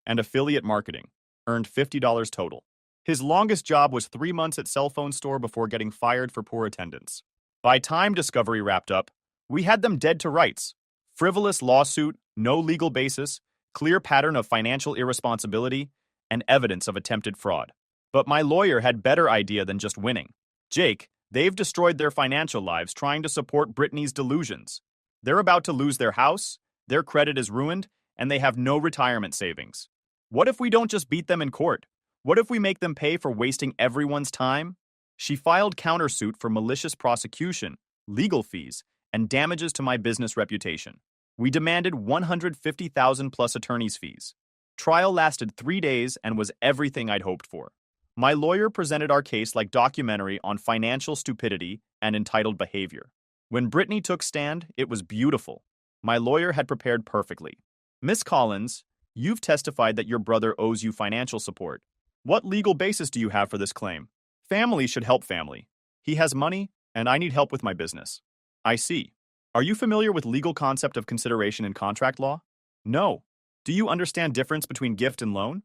and affiliate marketing, earned $50 total. His longest job was 3 months at cell phone store before getting fired for poor attendance. By time discovery wrapped up, we had them dead to rights. Frivolous lawsuit, no legal basis, clear pattern of financial irresponsibility, and evidence of attempted fraud. But my lawyer had better idea than just winning. Jake, they've destroyed their financial lives trying to support Brittany's delusions. They're about to lose their house, their credit is ruined, and they have no retirement savings. What if we don't just beat them in court? What if we make them pay for wasting everyone's time? She filed countersuit for malicious prosecution, legal fees, and damages to my business reputation. We demanded $150,000 plus attorney's fees. Trial lasted 3 days and was everything I'd hoped for. My lawyer presented our case like documentary on financial stupidity and entitled behavior. When Brittany took stand, it was beautiful. My lawyer had prepared perfectly. Miss Collins, you've testified that your brother owes you financial support. What legal basis do you have for this claim? Family should help family. He has money, and I need help with my business. I see. Are you familiar with legal concept of consideration in contract law? No. Do you understand difference between gift and loan?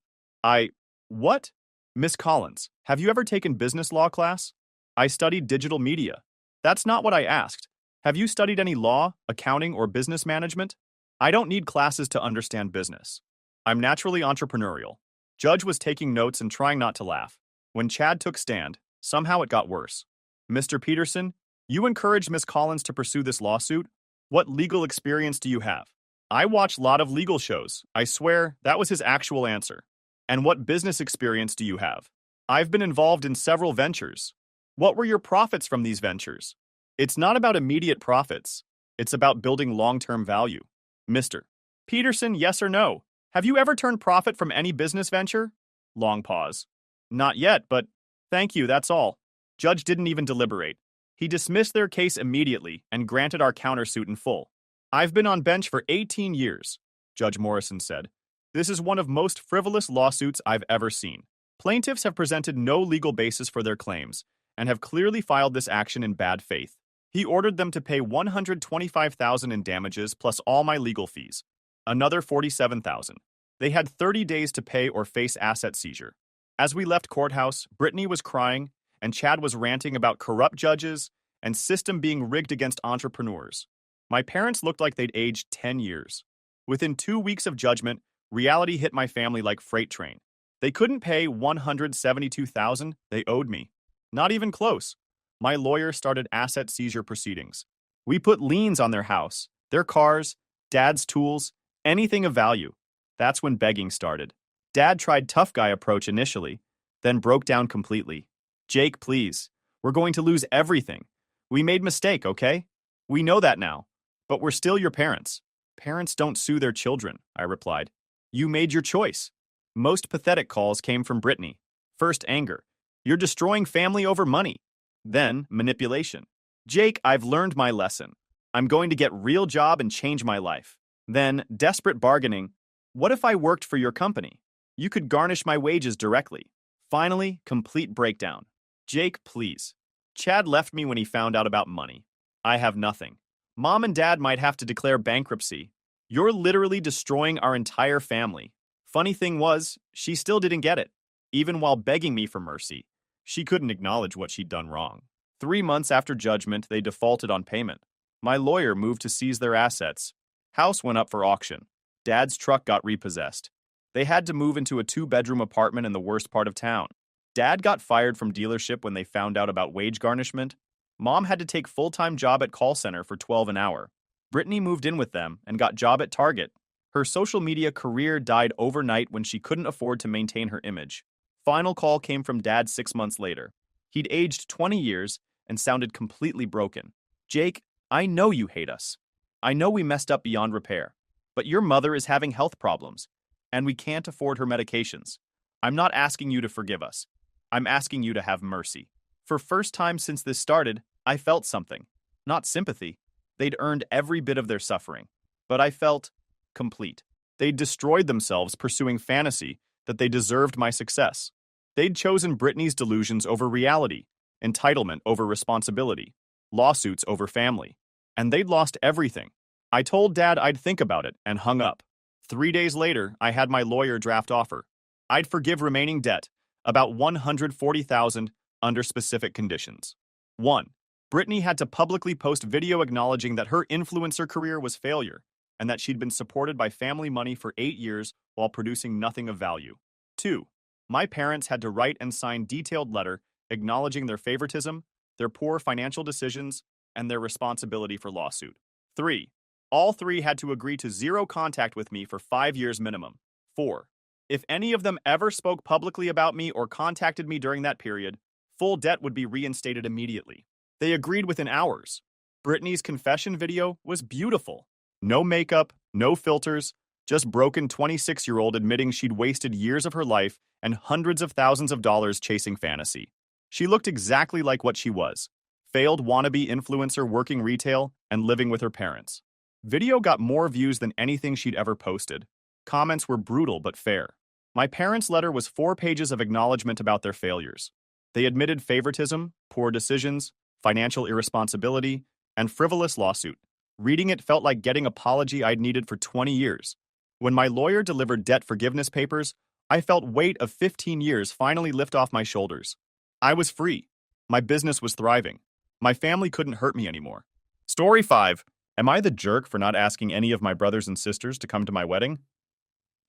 What? Miss Collins, have you ever taken business law class? I studied digital media. That's not what I asked. Have you studied any law, accounting, or business management? I don't need classes to understand business. I'm naturally entrepreneurial. Judge was taking notes and trying not to laugh. When Chad took stand, somehow it got worse. Mr. Peterson, you encouraged Miss Collins to pursue this lawsuit? What legal experience do you have? I watch a lot of legal shows. I swear, that was his actual answer. And what business experience do you have? I've been involved in several ventures. What were your profits from these ventures? It's not about immediate profits. It's about building long-term value. Mr. Peterson, yes or no? Have you ever turned profit from any business venture? Long pause. Not yet, but thank you, that's all. Judge didn't even deliberate. He dismissed their case immediately and granted our countersuit in full. I've been on bench for 18 years, Judge Morrison said. This is one of most frivolous lawsuits I've ever seen. Plaintiffs have presented no legal basis for their claims and have clearly filed this action in bad faith. He ordered them to pay $125,000 in damages plus all my legal fees. Another $47,000. They had 30 days to pay or face asset seizure. As we left courthouse, Brittany was crying and Chad was ranting about corrupt judges and system being rigged against entrepreneurs. My parents looked like they'd aged 10 years. Within 2 weeks of judgment, reality hit my family like freight train. They couldn't pay $172,000 they owed me. Not even close. My lawyer started asset seizure proceedings. We put liens on their house, their cars, Dad's tools, anything of value. That's when begging started. Dad tried tough guy approach initially, then broke down completely. Jake, please. We're going to lose everything. We made mistake, okay? We know that now. But we're still your parents. Parents don't sue their children, I replied. You made your choice. Most pathetic calls came from Brittany. First, anger. You're destroying family over money. Then, manipulation. Jake, I've learned my lesson. I'm going to get real job and change my life. Then, desperate bargaining. What if I worked for your company? You could garnish my wages directly. Finally, complete breakdown. Jake, please. Chad left me when he found out about money. I have nothing. Mom and Dad might have to declare bankruptcy. You're literally destroying our entire family. Funny thing was, she still didn't get it. Even while begging me for mercy, she couldn't acknowledge what she'd done wrong. 3 months after judgment, they defaulted on payment. My lawyer moved to seize their assets. House went up for auction. Dad's truck got repossessed. They had to move into a 2-bedroom apartment in the worst part of town. Dad got fired from dealership when they found out about wage garnishment. Mom had to take full-time job at call center for $12 an hour. Brittany moved in with them and got job at Target. Her social media career died overnight when she couldn't afford to maintain her image. Final call came from Dad 6 months later. He'd aged 20 years and sounded completely broken. Jake, I know you hate us. I know we messed up beyond repair. But your mother is having health problems, and we can't afford her medications. I'm not asking you to forgive us. I'm asking you to have mercy. For first time since this started, I felt something. Not sympathy. They'd earned every bit of their suffering. But I felt complete. They'd destroyed themselves pursuing fantasy that they deserved my success. They'd chosen Brittany's delusions over reality, entitlement over responsibility, lawsuits over family. And they'd lost everything. I told Dad I'd think about it and hung up. 3 days later, I had my lawyer draft offer. I'd forgive remaining debt, about $140,000 under specific conditions. 1. Brittany had to publicly post video acknowledging that her influencer career was failure and that she'd been supported by family money for 8 years while producing nothing of value. 2. My parents had to write and sign detailed letter acknowledging their favoritism, their poor financial decisions, and their responsibility for lawsuit. 3. All 3 had to agree to zero contact with me for 5 years minimum. 4. If any of them ever spoke publicly about me or contacted me during that period, full debt would be reinstated immediately. They agreed within hours. Brittany's confession video was beautiful. No makeup, no filters, just broken 26-year-old admitting she'd wasted years of her life and hundreds of thousands of dollars chasing fantasy. She looked exactly like what she was. Failed wannabe influencer working retail and living with her parents. Video got more views than anything she'd ever posted. Comments were brutal but fair. My parents' letter was 4 pages of acknowledgement about their failures. They admitted favoritism, poor decisions, financial irresponsibility, and frivolous lawsuit. Reading it felt like getting apology I'd needed for 20 years. When my lawyer delivered debt forgiveness papers, I felt weight of 15 years finally lift off my shoulders. I was free. My business was thriving. My family couldn't hurt me anymore. Story 5. Am I the jerk for not asking any of my brothers and sisters to come to my wedding?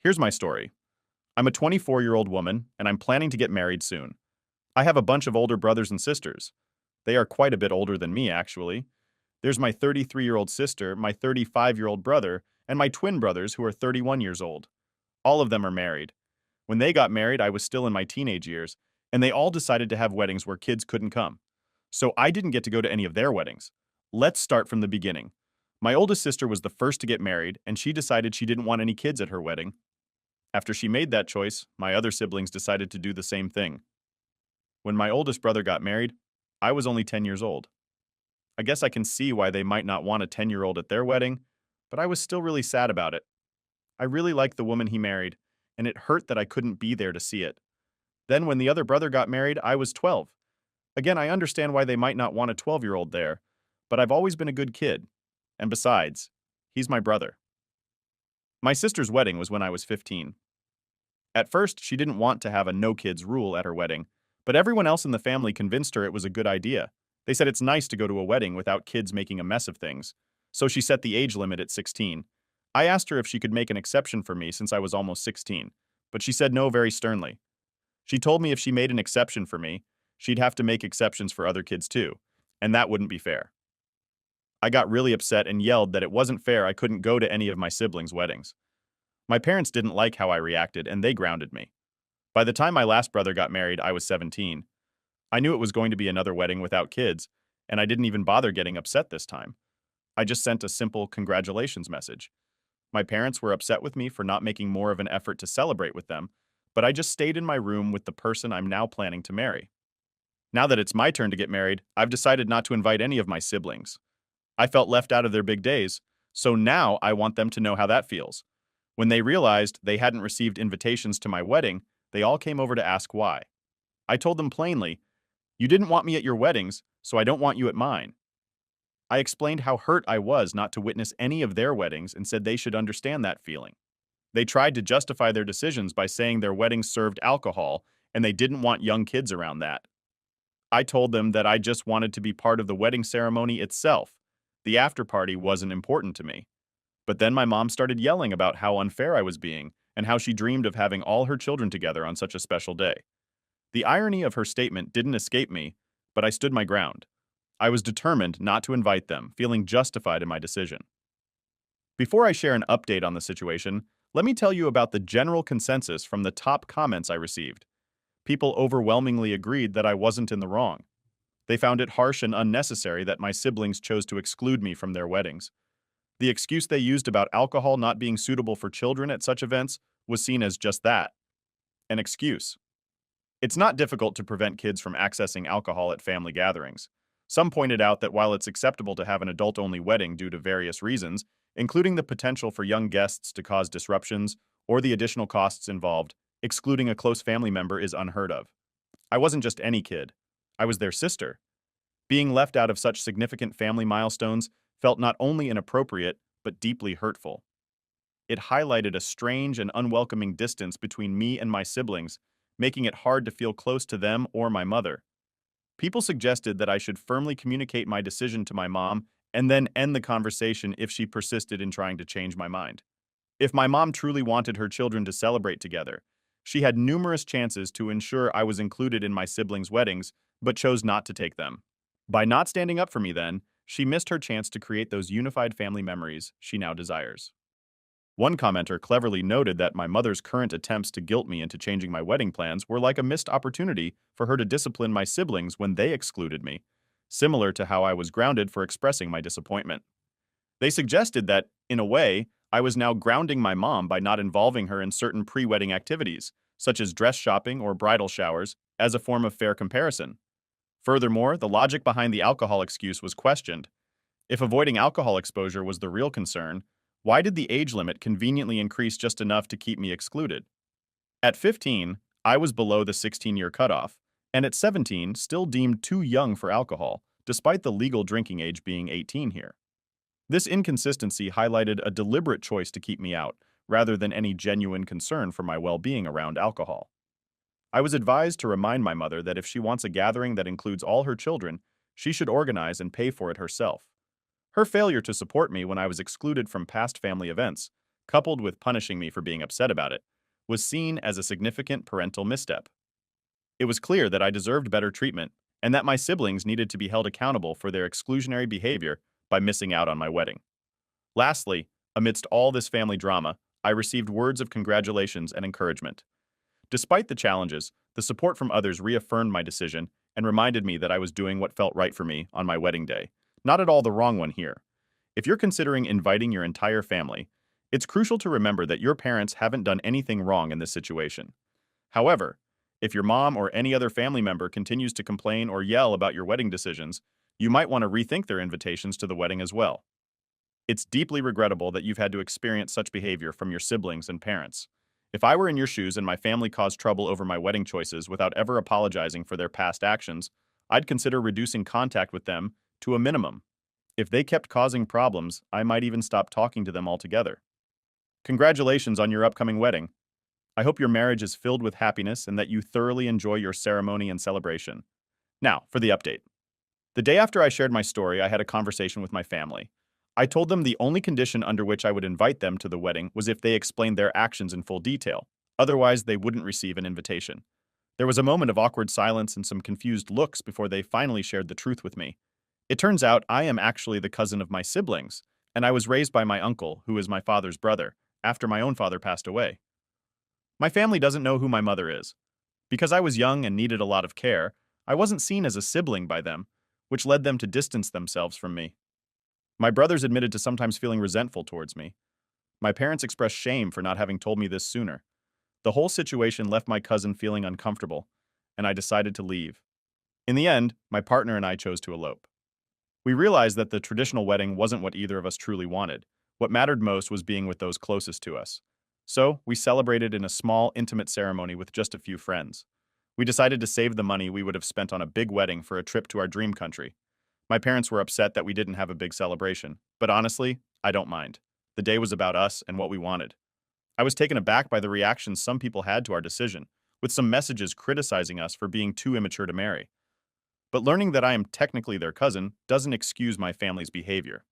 Here's my story. I'm a 24-year-old woman, and I'm planning to get married soon. I have a bunch of older brothers and sisters. They are quite a bit older than me, actually. There's my 33-year-old sister, my 35-year-old brother, and my twin brothers who are 31 years old. All of them are married. When they got married, I was still in my teenage years, and they all decided to have weddings where kids couldn't come. So I didn't get to go to any of their weddings. Let's start from the beginning. My oldest sister was the first to get married, and she decided she didn't want any kids at her wedding. After she made that choice, my other siblings decided to do the same thing. When my oldest brother got married, I was only 10 years old. I guess I can see why they might not want a 10-year-old at their wedding, but I was still really sad about it. I really liked the woman he married, and it hurt that I couldn't be there to see it. Then when the other brother got married, I was 12. Again, I understand why they might not want a 12-year-old there, but I've always been a good kid. And besides, he's my brother. My sister's wedding was when I was 15. At first, she didn't want to have a no-kids rule at her wedding, but everyone else in the family convinced her it was a good idea. They said it's nice to go to a wedding without kids making a mess of things, so she set the age limit at 16. I asked her if she could make an exception for me since I was almost 16, but she said no very sternly. She told me if she made an exception for me, she'd have to make exceptions for other kids too, and that wouldn't be fair. I got really upset and yelled that it wasn't fair I couldn't go to any of my siblings' weddings. My parents didn't like how I reacted, and they grounded me. By the time my last brother got married, I was 17. I knew it was going to be another wedding without kids, and I didn't even bother getting upset this time. I just sent a simple congratulations message. My parents were upset with me for not making more of an effort to celebrate with them, but I just stayed in my room with the person I'm now planning to marry. Now that it's my turn to get married, I've decided not to invite any of my siblings. I felt left out of their big days, so now I want them to know how that feels. When they realized they hadn't received invitations to my wedding, they all came over to ask why. I told them plainly, "You didn't want me at your weddings, so I don't want you at mine." I explained how hurt I was not to witness any of their weddings and said they should understand that feeling. They tried to justify their decisions by saying their weddings served alcohol and they didn't want young kids around that. I told them that I just wanted to be part of the wedding ceremony itself. The after party wasn't important to me. But then my mom started yelling about how unfair I was being and how she dreamed of having all her children together on such a special day. The irony of her statement didn't escape me, but I stood my ground. I was determined not to invite them, feeling justified in my decision. Before I share an update on the situation, let me tell you about the general consensus from the top comments I received. People overwhelmingly agreed that I wasn't in the wrong. They found it harsh and unnecessary that my siblings chose to exclude me from their weddings. The excuse they used about alcohol not being suitable for children at such events was seen as just that, an excuse. It's not difficult to prevent kids from accessing alcohol at family gatherings. Some pointed out that while it's acceptable to have an adult-only wedding due to various reasons, including the potential for young guests to cause disruptions or the additional costs involved, excluding a close family member is unheard of. I wasn't just any kid. I was their sister. Being left out of such significant family milestones felt not only inappropriate, but deeply hurtful. It highlighted a strange and unwelcoming distance between me and my siblings, making it hard to feel close to them or my mother. People suggested that I should firmly communicate my decision to my mom and then end the conversation if she persisted in trying to change my mind. If my mom truly wanted her children to celebrate together, she had numerous chances to ensure I was included in my siblings' weddings, but chose not to take them. By not standing up for me then, she missed her chance to create those unified family memories she now desires. One commenter cleverly noted that my mother's current attempts to guilt me into changing my wedding plans were like a missed opportunity for her to discipline my siblings when they excluded me, similar to how I was grounded for expressing my disappointment. They suggested that, in a way, I was now grounding my mom by not involving her in certain pre-wedding activities, such as dress shopping or bridal showers, as a form of fair comparison. Furthermore, the logic behind the alcohol excuse was questioned. If avoiding alcohol exposure was the real concern, why did the age limit conveniently increase just enough to keep me excluded? At 15, I was below the 16-year cutoff, and at 17, still deemed too young for alcohol, despite the legal drinking age being 18 here. This inconsistency highlighted a deliberate choice to keep me out, rather than any genuine concern for my well-being around alcohol. I was advised to remind my mother that if she wants a gathering that includes all her children, she should organize and pay for it herself. Her failure to support me when I was excluded from past family events, coupled with punishing me for being upset about it, was seen as a significant parental misstep. It was clear that I deserved better treatment and that my siblings needed to be held accountable for their exclusionary behavior by missing out on my wedding. Lastly, amidst all this family drama, I received words of congratulations and encouragement. Despite the challenges, the support from others reaffirmed my decision and reminded me that I was doing what felt right for me on my wedding day. Not at all the wrong one here. If you're considering inviting your entire family, it's crucial to remember that your parents haven't done anything wrong in this situation. However, if your mom or any other family member continues to complain or yell about your wedding decisions, you might want to rethink their invitations to the wedding as well. It's deeply regrettable that you've had to experience such behavior from your siblings and parents. If I were in your shoes and my family caused trouble over my wedding choices without ever apologizing for their past actions, I'd consider reducing contact with them to a minimum. If they kept causing problems, I might even stop talking to them altogether. Congratulations on your upcoming wedding. I hope your marriage is filled with happiness and that you thoroughly enjoy your ceremony and celebration. Now, for the update. The day after I shared my story, I had a conversation with my family. I told them the only condition under which I would invite them to the wedding was if they explained their actions in full detail. Otherwise, they wouldn't receive an invitation. There was a moment of awkward silence and some confused looks before they finally shared the truth with me. It turns out I am actually the cousin of my siblings, and I was raised by my uncle, who is my father's brother, after my own father passed away. My family doesn't know who my mother is. Because I was young and needed a lot of care, I wasn't seen as a sibling by them, which led them to distance themselves from me. My brothers admitted to sometimes feeling resentful towards me. My parents expressed shame for not having told me this sooner. The whole situation left my cousin feeling uncomfortable, and I decided to leave. In the end, my partner and I chose to elope. We realized that the traditional wedding wasn't what either of us truly wanted. What mattered most was being with those closest to us. So, we celebrated in a small, intimate ceremony with just a few friends. We decided to save the money we would have spent on a big wedding for a trip to our dream country. My parents were upset that we didn't have a big celebration, but honestly, I don't mind. The day was about us and what we wanted. I was taken aback by the reactions some people had to our decision, with some messages criticizing us for being too immature to marry. But learning that I am technically their cousin doesn't excuse my family's behavior.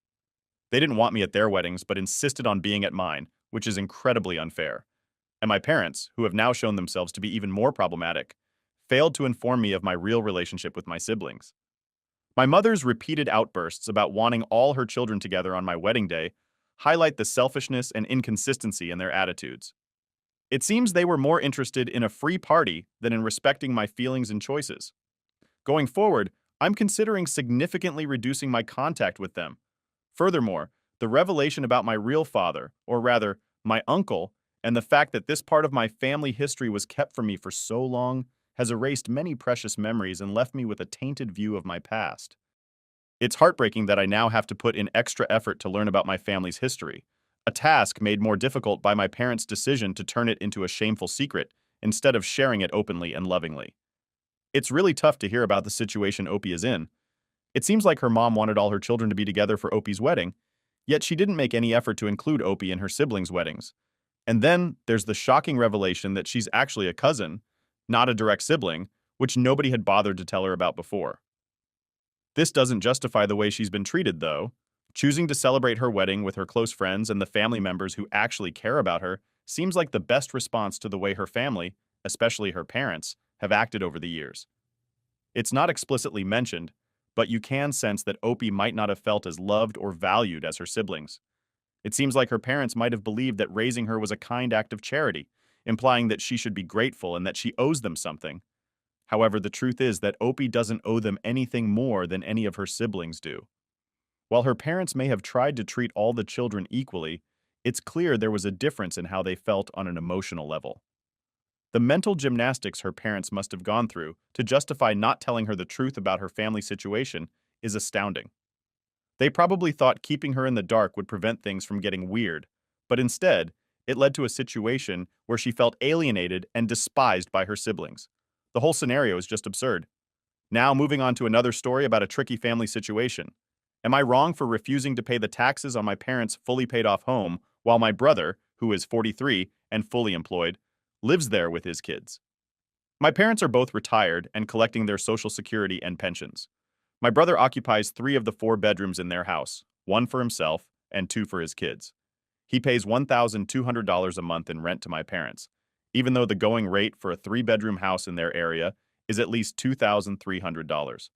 They didn't want me at their weddings, but insisted on being at mine, which is incredibly unfair. And my parents, who have now shown themselves to be even more problematic, failed to inform me of my real relationship with my siblings. My mother's repeated outbursts about wanting all her children together on my wedding day highlight the selfishness and inconsistency in their attitudes. It seems they were more interested in a free party than in respecting my feelings and choices. Going forward, I'm considering significantly reducing my contact with them. Furthermore, the revelation about my real father, or rather, my uncle, and the fact that this part of my family history was kept from me for so long has erased many precious memories and left me with a tainted view of my past. It's heartbreaking that I now have to put in extra effort to learn about my family's history, a task made more difficult by my parents' decision to turn it into a shameful secret instead of sharing it openly and lovingly. It's really tough to hear about the situation Opie is in. It seems like her mom wanted all her children to be together for Opie's wedding, yet she didn't make any effort to include Opie in her siblings' weddings. And then there's the shocking revelation that she's actually a cousin, not a direct sibling, which nobody had bothered to tell her about before. This doesn't justify the way she's been treated, though. Choosing to celebrate her wedding with her close friends and the family members who actually care about her seems like the best response to the way her family, especially her parents, have acted over the years. It's not explicitly mentioned, but you can sense that Opie might not have felt as loved or valued as her siblings. It seems like her parents might have believed that raising her was a kind act of charity, implying that she should be grateful and that she owes them something. However, the truth is that Opie doesn't owe them anything more than any of her siblings do. While her parents may have tried to treat all the children equally, it's clear there was a difference in how they felt on an emotional level. The mental gymnastics her parents must have gone through to justify not telling her the truth about her family situation is astounding. They probably thought keeping her in the dark would prevent things from getting weird, but instead, it led to a situation where she felt alienated and despised by her siblings. The whole scenario is just absurd. Now, moving on to another story about a tricky family situation. Am I wrong for refusing to pay the taxes on my parents' fully paid off home while my brother, who is 43 and fully employed, lives there with his kids? My parents are both retired and collecting their Social Security and pensions. My brother occupies 3 of the 4 bedrooms in their house, 1 for himself and 2 for his kids. He pays $1,200 a month in rent to my parents, even though the going rate for a 3-bedroom house in their area is at least $2,300.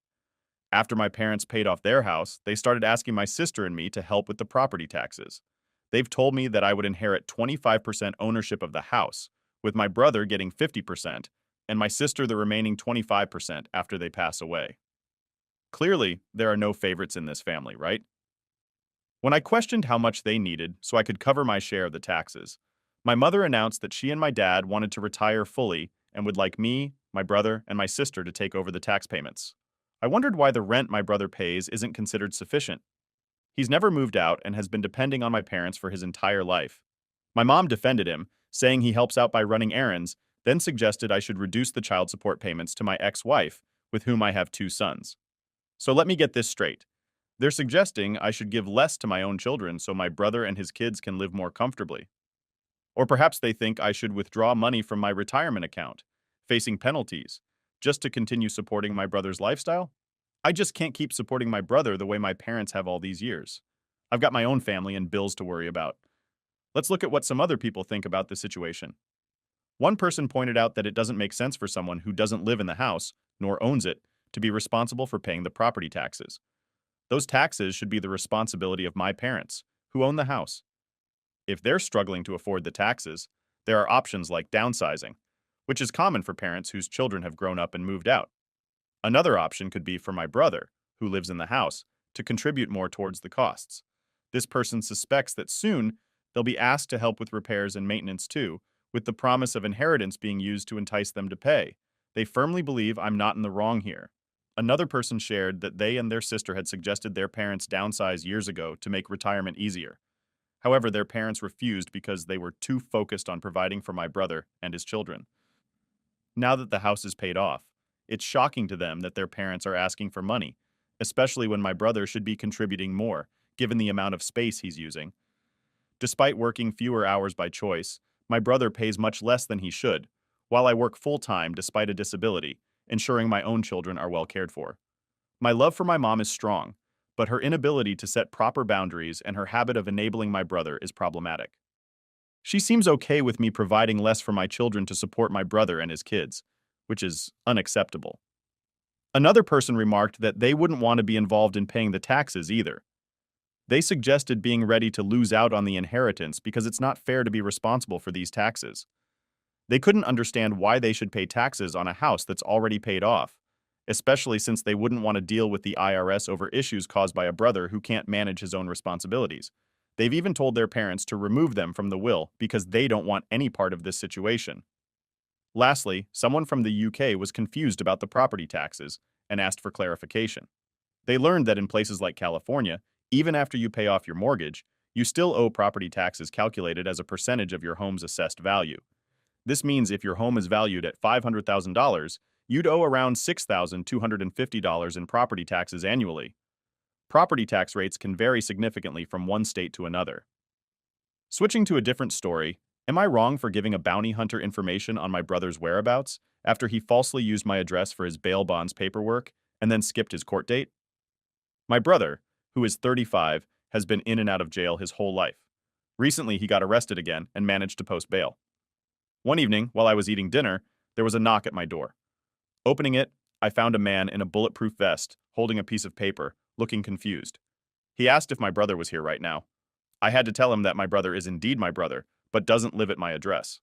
After my parents paid off their house, they started asking my sister and me to help with the property taxes. They've told me that I would inherit 25% ownership of the house, with my brother getting 50% and my sister the remaining 25% after they pass away. Clearly, there are no favorites in this family, right? When I questioned how much they needed so I could cover my share of the taxes, my mother announced that she and my dad wanted to retire fully and would like me, my brother, and my sister to take over the tax payments. I wondered why the rent my brother pays isn't considered sufficient. He's never moved out and has been depending on my parents for his entire life. My mom defended him, saying he helps out by running errands, then suggested I should reduce the child support payments to my ex-wife, with whom I have 2 sons. So let me get this straight. They're suggesting I should give less to my own children so my brother and his kids can live more comfortably. Or perhaps they think I should withdraw money from my retirement account, facing penalties, just to continue supporting my brother's lifestyle? I just can't keep supporting my brother the way my parents have all these years. I've got my own family and bills to worry about. Let's look at what some other people think about the situation. One person pointed out that it doesn't make sense for someone who doesn't live in the house, nor owns it, to be responsible for paying the property taxes. Those taxes should be the responsibility of my parents, who own the house. If they're struggling to afford the taxes, there are options like downsizing, which is common for parents whose children have grown up and moved out. Another option could be for my brother, who lives in the house, to contribute more towards the costs. This person suspects that soon they'll be asked to help with repairs and maintenance too, with the promise of inheritance being used to entice them to pay. They firmly believe I'm not in the wrong here. Another person shared that they and their sister had suggested their parents downsize years ago to make retirement easier. However, their parents refused because they were too focused on providing for my brother and his children. Now that the house is paid off, it's shocking to them that their parents are asking for money, especially when my brother should be contributing more, given the amount of space he's using. Despite working fewer hours by choice, my brother pays much less than he should, while I work full-time despite a disability, ensuring my own children are well cared for. My love for my mom is strong, but her inability to set proper boundaries and her habit of enabling my brother is problematic. She seems okay with me providing less for my children to support my brother and his kids, which is unacceptable. Another person remarked that they wouldn't want to be involved in paying the taxes either. They suggested being ready to lose out on the inheritance because it's not fair to be responsible for these taxes. They couldn't understand why they should pay taxes on a house that's already paid off, especially since they wouldn't want to deal with the IRS over issues caused by a brother who can't manage his own responsibilities. They've even told their parents to remove them from the will because they don't want any part of this situation. Lastly, someone from the UK was confused about the property taxes and asked for clarification. They learned that in places like California, even after you pay off your mortgage, you still owe property taxes calculated as a percentage of your home's assessed value. This means if your home is valued at $500,000, you'd owe around $6,250 in property taxes annually. Property tax rates can vary significantly from one state to another. Switching to a different story, am I wrong for giving a bounty hunter information on my brother's whereabouts after he falsely used my address for his bail bonds paperwork and then skipped his court date? My brother, who is 35, has been in and out of jail his whole life. Recently, he got arrested again and managed to post bail. One evening, while I was eating dinner, there was a knock at my door. Opening it, I found a man in a bulletproof vest, holding a piece of paper, looking confused. He asked if my brother was here right now. I had to tell him that my brother is indeed my brother, but doesn't live at my address.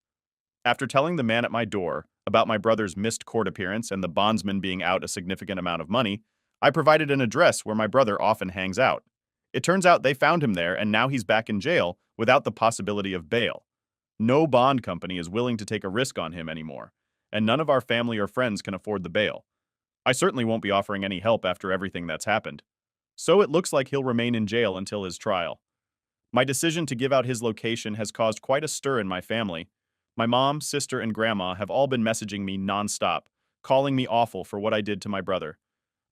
After telling the man at my door about my brother's missed court appearance and the bondsman being out a significant amount of money, I provided an address where my brother often hangs out. It turns out they found him there and now he's back in jail without the possibility of bail. No bond company is willing to take a risk on him anymore, and none of our family or friends can afford the bail. I certainly won't be offering any help after everything that's happened. So it looks like he'll remain in jail until his trial. My decision to give out his location has caused quite a stir in my family. My mom, sister, and grandma have all been messaging me nonstop, calling me awful for what I did to my brother.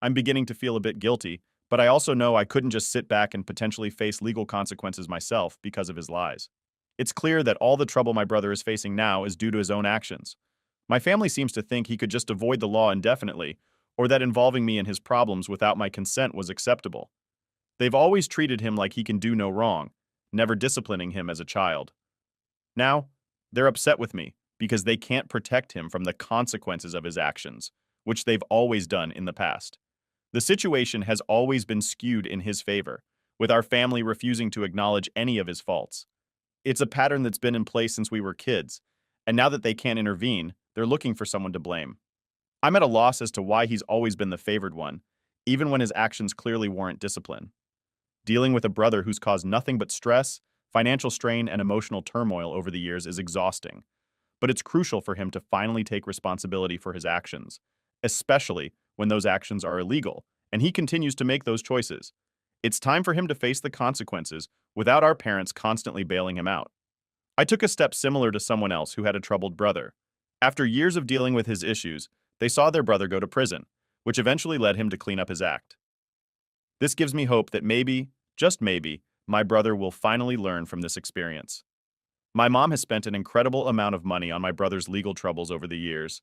I'm beginning to feel a bit guilty, but I also know I couldn't just sit back and potentially face legal consequences myself because of his lies. It's clear that all the trouble my brother is facing now is due to his own actions. My family seems to think he could just avoid the law indefinitely, or that involving me in his problems without my consent was acceptable. They've always treated him like he can do no wrong, never disciplining him as a child. Now, they're upset with me because they can't protect him from the consequences of his actions, which they've always done in the past. The situation has always been skewed in his favor, with our family refusing to acknowledge any of his faults. It's a pattern that's been in place since we were kids, and now that they can't intervene, they're looking for someone to blame. I'm at a loss as to why he's always been the favored one, even when his actions clearly warrant discipline. Dealing with a brother who's caused nothing but stress, financial strain, and emotional turmoil over the years is exhausting, but it's crucial for him to finally take responsibility for his actions, especially when those actions are illegal, and he continues to make those choices. It's time for him to face the consequences without our parents constantly bailing him out. I took a step similar to someone else who had a troubled brother. After years of dealing with his issues, they saw their brother go to prison, which eventually led him to clean up his act. This gives me hope that maybe, just maybe, my brother will finally learn from this experience. My mom has spent an incredible amount of money on my brother's legal troubles over the years.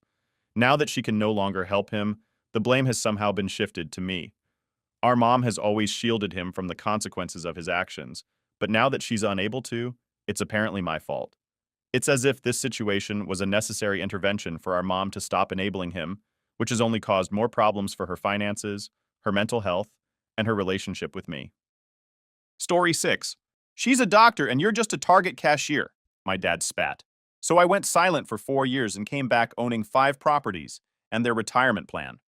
Now that she can no longer help him, the blame has somehow been shifted to me. Our mom has always shielded him from the consequences of his actions, but now that she's unable to, it's apparently my fault. It's as if this situation was a necessary intervention for our mom to stop enabling him, which has only caused more problems for her finances, her mental health, and her relationship with me. Story 6. She's a doctor and you're just a Target cashier, my dad spat. So I went silent for 4 years and came back owning 5 properties and their retirement plan.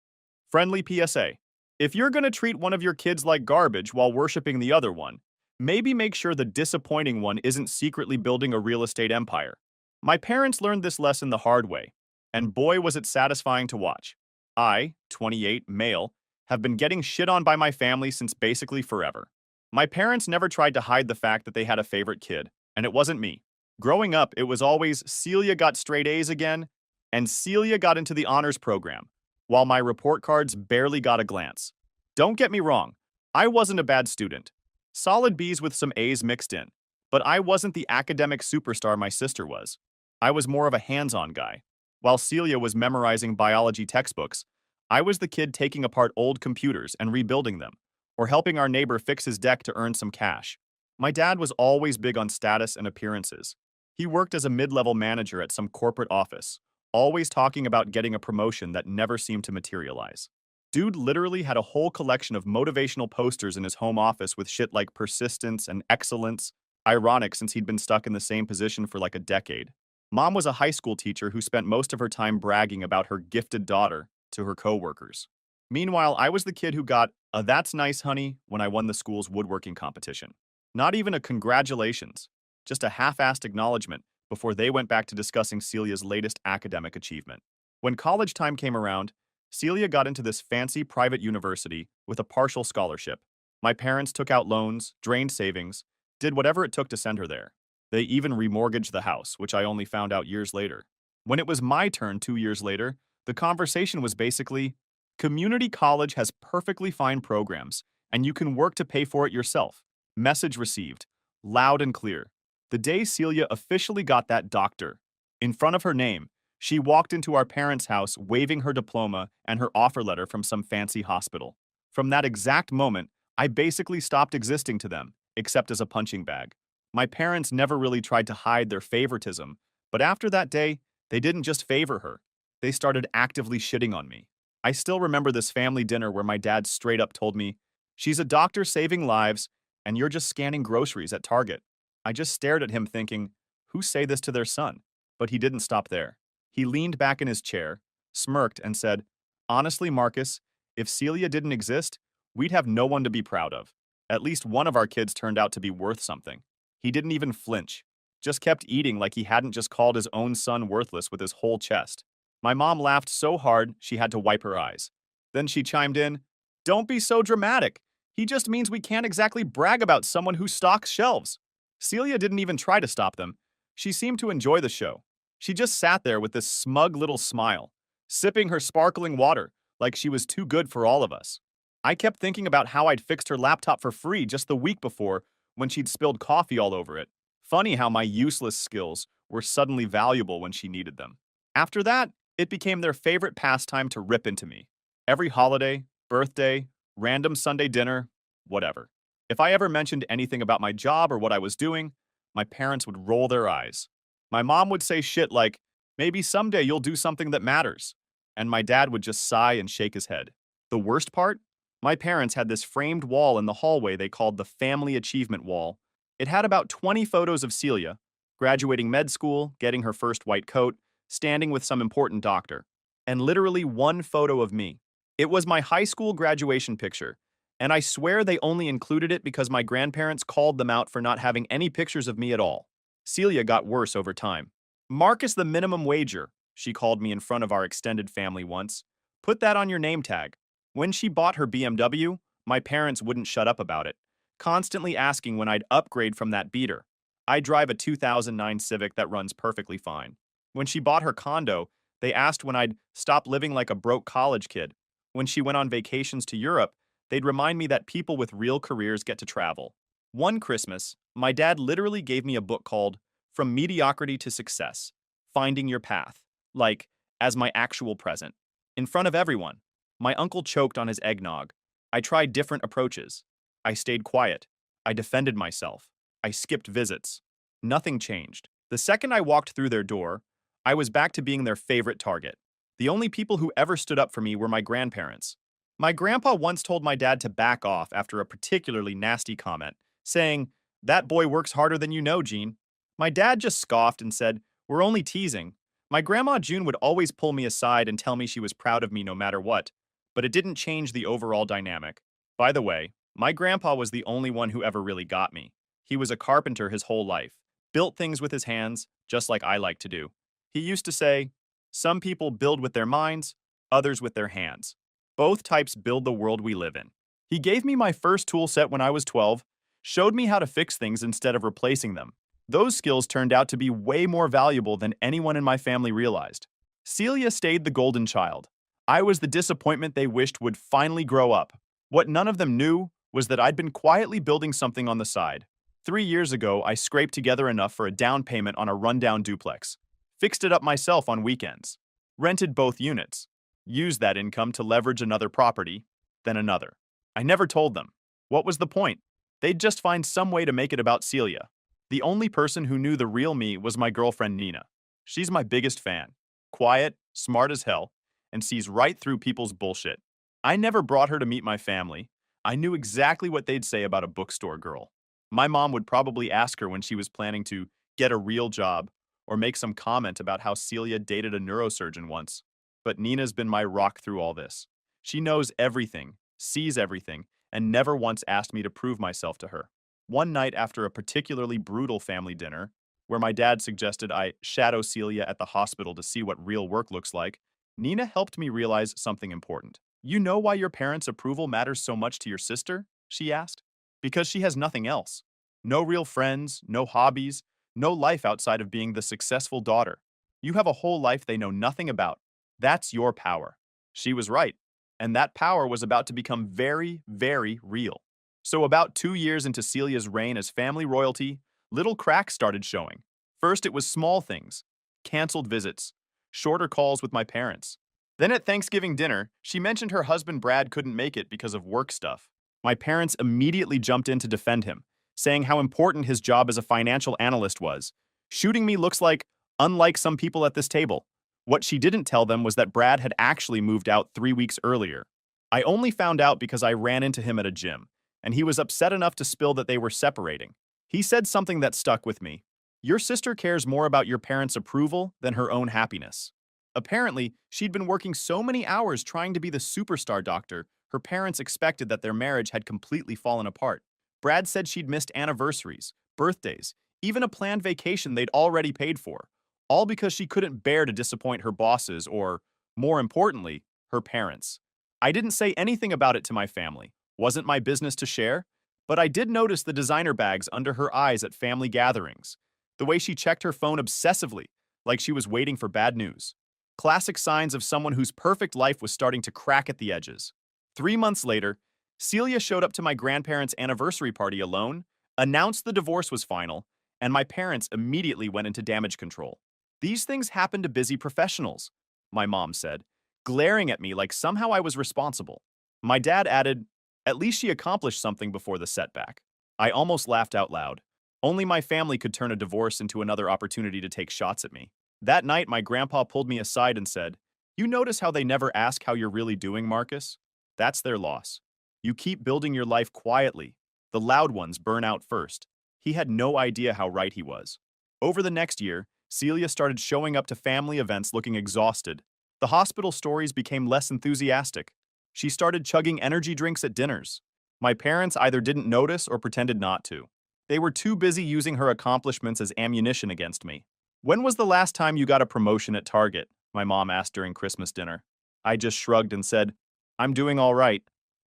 Friendly PSA. If you're going to treat one of your kids like garbage while worshiping the other one, maybe make sure the disappointing one isn't secretly building a real estate empire. My parents learned this lesson the hard way, and boy was it satisfying to watch. I, 28, male, have been getting shit on by my family since basically forever. My parents never tried to hide the fact that they had a favorite kid, and it wasn't me. Growing up, it was always Celia got straight A's again, and Celia got into the honors program, while my report cards barely got a glance. Don't get me wrong, I wasn't a bad student. Solid B's with some A's mixed in, but I wasn't the academic superstar my sister was. I was more of a hands-on guy. While Celia was memorizing biology textbooks, I was the kid taking apart old computers and rebuilding them, or helping our neighbor fix his deck to earn some cash. My dad was always big on status and appearances. He worked as a mid-level manager at some corporate office, always talking about getting a promotion that never seemed to materialize. Dude literally had a whole collection of motivational posters in his home office with shit like persistence and excellence, ironic since he'd been stuck in the same position for like a decade. Mom was a high school teacher who spent most of her time bragging about her gifted daughter to her coworkers. Meanwhile, I was the kid who got a "that's nice, honey" when I won the school's woodworking competition. Not even a congratulations, just a half-assed acknowledgement before they went back to discussing Celia's latest academic achievement. When college time came around, Celia got into this fancy private university with a partial scholarship. My parents took out loans, drained savings, did whatever it took to send her there. They even remortgaged the house, which I only found out years later. When it was my turn 2 years later, the conversation was basically, community college has perfectly fine programs, and you can work to pay for it yourself. Message received. Loud and clear. The day Celia officially got that doctor in front of her name, she walked into our parents' house waving her diploma and her offer letter from some fancy hospital. From that exact moment, I basically stopped existing to them, except as a punching bag. My parents never really tried to hide their favoritism, but after that day, they didn't just favor her. They started actively shitting on me. I still remember this family dinner where my dad straight up told me, "She's a doctor saving lives, and you're just scanning groceries at Target." I just stared at him thinking, who say this to their son? But he didn't stop there. He leaned back in his chair, smirked, and said, "Honestly, Marcus, if Celia didn't exist, we'd have no one to be proud of. At least one of our kids turned out to be worth something." He didn't even flinch, just kept eating like he hadn't just called his own son worthless with his whole chest. My mom laughed so hard she had to wipe her eyes. Then she chimed in, "Don't be so dramatic. He just means we can't exactly brag about someone who stocks shelves." Celia didn't even try to stop them. She seemed to enjoy the show. She just sat there with this smug little smile, sipping her sparkling water like she was too good for all of us. I kept thinking about how I'd fixed her laptop for free just the week before when she'd spilled coffee all over it. Funny how my useless skills were suddenly valuable when she needed them. After that, it became their favorite pastime to rip into me. Every holiday, birthday, random Sunday dinner, whatever. If I ever mentioned anything about my job or what I was doing, my parents would roll their eyes. My mom would say shit like, "Maybe someday you'll do something that matters." and my dad would just sigh and shake his head. The worst part? My parents had this framed wall in the hallway they called the Family Achievement Wall. It had about 20 photos of Celia, graduating med school, getting her first white coat, standing with some important doctor, and literally one photo of me. It was my high school graduation picture, and I swear they only included it because my grandparents called them out for not having any pictures of me at all. Celia got worse over time. Marcus the minimum wager, she called me in front of our extended family once. Put that on your name tag. When she bought her BMW, my parents wouldn't shut up about it, constantly asking when I'd upgrade from that beater. I drive a 2009 Civic that runs perfectly fine. When she bought her condo, they asked when I'd stop living like a broke college kid. When she went on vacations to Europe, they'd remind me that people with real careers get to travel. One Christmas, my dad literally gave me a book called From Mediocrity to Success, Finding Your Path, like, as my actual present. In front of everyone. My uncle choked on his eggnog. I tried different approaches. I stayed quiet. I defended myself. I skipped visits. Nothing changed. The second I walked through their door, I was back to being their favorite target. The only people who ever stood up for me were my grandparents. My grandpa once told my dad to back off after a particularly nasty comment, saying, "That boy works harder than you know, Gene." My dad just scoffed and said, "We're only teasing." My grandma June would always pull me aside and tell me she was proud of me no matter what, but it didn't change the overall dynamic. By the way, my grandpa was the only one who ever really got me. He was a carpenter his whole life, built things with his hands, just like I like to do. He used to say, "Some people build with their minds, others with their hands. Both types build the world we live in." He gave me my first tool set when I was 12, showed me how to fix things instead of replacing them. Those skills turned out to be way more valuable than anyone in my family realized. Celia stayed the golden child. I was the disappointment they wished would finally grow up. What none of them knew was that I'd been quietly building something on the side. 3 years ago, I scraped together enough for a down payment on a rundown duplex, fixed it up myself on weekends, rented both units, used that income to leverage another property, then another. I never told them. What was the point? They'd just find some way to make it about Celia. The only person who knew the real me was my girlfriend Nina. She's my biggest fan. Quiet, smart as hell, and sees right through people's bullshit. I never brought her to meet my family. I knew exactly what they'd say about a bookstore girl. My mom would probably ask her when she was planning to get a real job or make some comment about how Celia dated a neurosurgeon once. But Nina's been my rock through all this. She knows everything, sees everything, and never once asked me to prove myself to her. One night after a particularly brutal family dinner, where my dad suggested I shadow Celia at the hospital to see what real work looks like, Nina helped me realize something important. "You know why your parents' approval matters so much to your sister?" she asked. "Because she has nothing else. No real friends, no hobbies, no life outside of being the successful daughter. You have a whole life they know nothing about. That's your power." She was right, and that power was about to become very, very real. So about 2 years into Celia's reign as family royalty, little cracks started showing. First, it was small things. Canceled visits. Shorter calls with my parents. Then at Thanksgiving dinner, she mentioned her husband Brad couldn't make it because of work stuff. My parents immediately jumped in to defend him, saying how important his job as a financial analyst was. Shooting me looks like, unlike some people at this table. What she didn't tell them was that Brad had actually moved out 3 weeks earlier. I only found out because I ran into him at a gym, and he was upset enough to spill that they were separating. He said something that stuck with me. "Your sister cares more about your parents' approval than her own happiness." Apparently, she'd been working so many hours trying to be the superstar doctor, her parents expected that their marriage had completely fallen apart. Brad said she'd missed anniversaries, birthdays, even a planned vacation they'd already paid for, all because she couldn't bear to disappoint her bosses or, more importantly, her parents. I didn't say anything about it to my family. Wasn't my business to share, but I did notice the designer bags under her eyes at family gatherings, the way she checked her phone obsessively, like she was waiting for bad news. Classic signs of someone whose perfect life was starting to crack at the edges. 3 months later, Celia showed up to my grandparents' anniversary party alone, announced the divorce was final, and my parents immediately went into damage control. "These things happen to busy professionals," my mom said, glaring at me like somehow I was responsible. My dad added, "At least she accomplished something before the setback." I almost laughed out loud. Only my family could turn a divorce into another opportunity to take shots at me. That night, my grandpa pulled me aside and said, You notice how they never ask how you're really doing, Marcus? That's their loss. You keep building your life quietly. The loud ones burn out first. He had no idea how right he was. Over the next year, Celia started showing up to family events looking exhausted. The hospital stories became less enthusiastic. She started chugging energy drinks at dinners. My parents either didn't notice or pretended not to. They were too busy using her accomplishments as ammunition against me. When was the last time you got a promotion at Target? My mom asked during Christmas dinner. I just shrugged and said, I'm doing all right.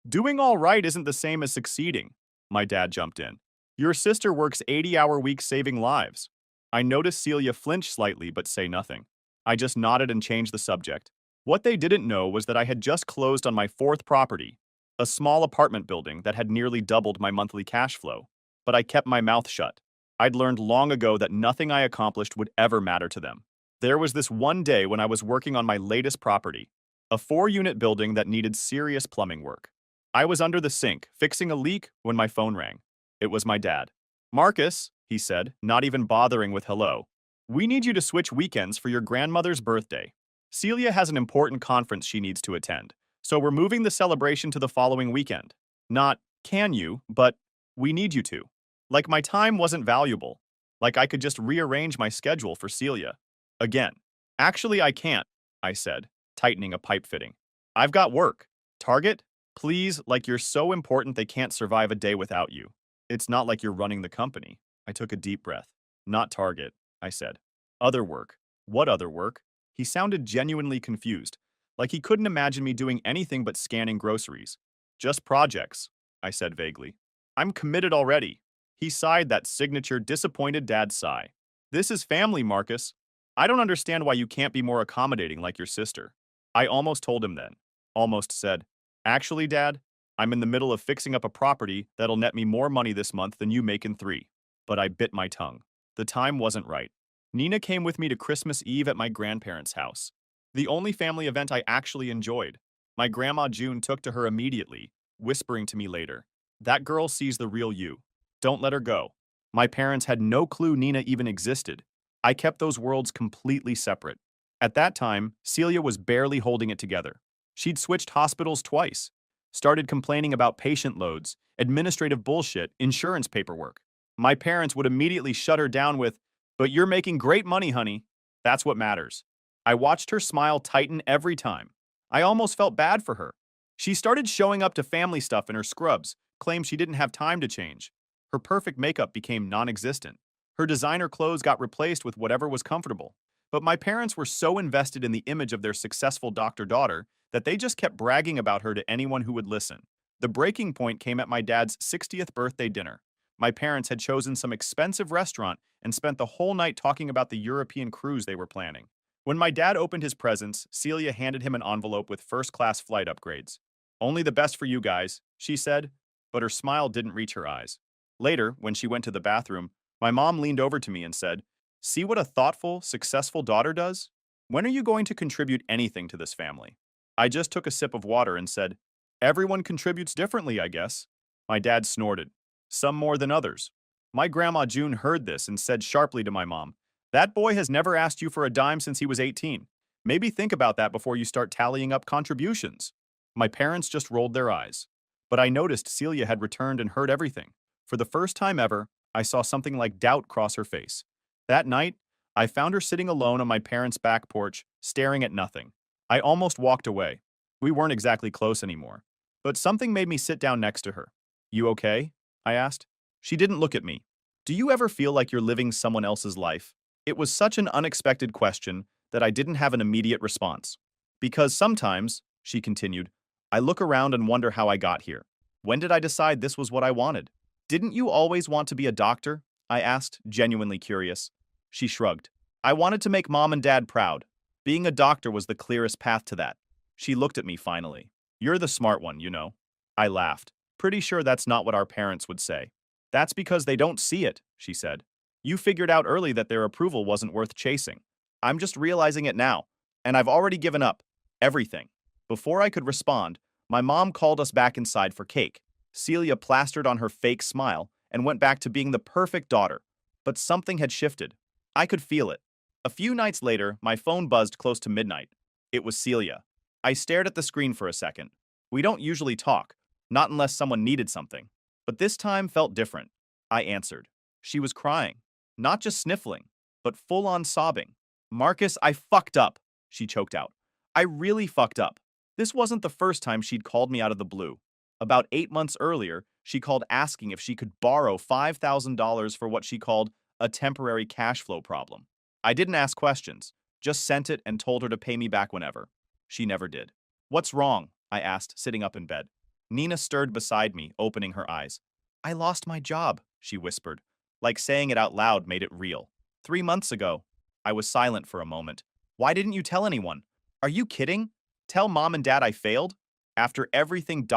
Doing all right isn't the same as succeeding. My dad jumped in. Your sister works 80-hour weeks saving lives. I noticed Celia flinch slightly but say nothing. I just nodded and changed the subject. What they didn't know was that I had just closed on my fourth property, a small apartment building that had nearly doubled my monthly cash flow. But I kept my mouth shut. I'd learned long ago that nothing I accomplished would ever matter to them. There was this one day when I was working on my latest property, a 4-unit building that needed serious plumbing work. I was under the sink, fixing a leak, when my phone rang. It was my dad. Marcus, he said, not even bothering with hello. We need you to switch weekends for your grandmother's birthday. Celia has an important conference she needs to attend, so we're moving the celebration to the following weekend. Not, can you, but we need you to. Like my time wasn't valuable. Like I could just rearrange my schedule for Celia. Again. Actually, I can't, I said, tightening a pipe fitting. I've got work. Target? Please, like you're so important they can't survive a day without you. It's not like you're running the company. I took a deep breath. Not Target, I said. Other work. What other work? He sounded genuinely confused, like he couldn't imagine me doing anything but scanning groceries. Just projects, I said vaguely. I'm committed already. He sighed that signature disappointed dad sigh. This is family, Marcus. I don't understand why you can't be more accommodating like your sister. I almost told him then. Almost said, actually, Dad, I'm in the middle of fixing up a property that'll net me more money this month than you make in 3. But I bit my tongue. The time wasn't right. Nina came with me to Christmas Eve at my grandparents' house. The only family event I actually enjoyed. My grandma June took to her immediately, whispering to me later, that girl sees the real you. Don't let her go. My parents had no clue Nina even existed. I kept those worlds completely separate. At that time, Celia was barely holding it together. She'd switched hospitals twice, started complaining about patient loads, administrative bullshit, insurance paperwork. My parents would immediately shut her down with, but you're making great money, honey. That's what matters. I watched her smile tighten every time. I almost felt bad for her. She started showing up to family stuff in her scrubs, claimed she didn't have time to change. Her perfect makeup became non-existent. Her designer clothes got replaced with whatever was comfortable. But my parents were so invested in the image of their successful doctor-daughter that they just kept bragging about her to anyone who would listen. The breaking point came at my dad's 60th birthday dinner. My parents had chosen some expensive restaurant and spent the whole night talking about the European cruise they were planning. When my dad opened his presents, Celia handed him an envelope with first-class flight upgrades. Only the best for you guys, she said, but her smile didn't reach her eyes. Later, when she went to the bathroom, my mom leaned over to me and said, see what a thoughtful, successful daughter does? When are you going to contribute anything to this family? I just took a sip of water and said, everyone contributes differently, I guess. My dad snorted. Some more than others. My grandma June heard this and said sharply to my mom, that boy has never asked you for a dime since he was 18. Maybe think about that before you start tallying up contributions. My parents just rolled their eyes. But I noticed Celia had returned and heard everything. For the first time ever, I saw something like doubt cross her face. That night, I found her sitting alone on my parents' back porch, staring at nothing. I almost walked away. We weren't exactly close anymore. But something made me sit down next to her. You okay? I asked. She didn't look at me. Do you ever feel like you're living someone else's life? It was such an unexpected question that I didn't have an immediate response. Because sometimes, she continued, I look around and wonder how I got here. When did I decide this was what I wanted? Didn't you always want to be a doctor? I asked, genuinely curious. She shrugged. I wanted to make mom and dad proud. Being a doctor was the clearest path to that. She looked at me finally. You're the smart one, you know. I laughed. Pretty sure that's not what our parents would say. That's because they don't see it, she said. You figured out early that their approval wasn't worth chasing. I'm just realizing it now, and I've already given up. Everything. Before I could respond, my mom called us back inside for cake. Celia plastered on her fake smile and went back to being the perfect daughter. But something had shifted. I could feel it. A few nights later, my phone buzzed close to midnight. It was Celia. I stared at the screen for a second. We don't usually talk, not unless someone needed something. But this time felt different. I answered. She was crying. Not just sniffling, but full-on sobbing. Marcus, I fucked up, she choked out. I really fucked up. This wasn't the first time she'd called me out of the blue. About 8 months earlier, she called asking if she could borrow $5,000 for what she called a temporary cash flow problem. I didn't ask questions, just sent it and told her to pay me back whenever. She never did. What's wrong? I asked, sitting up in bed. Nina stirred beside me, opening her eyes. I lost my job, she whispered. Like saying it out loud made it real. 3 months ago. I was silent for a moment. Why didn't you tell anyone? Are you kidding? Tell mom and dad I failed? After everything ...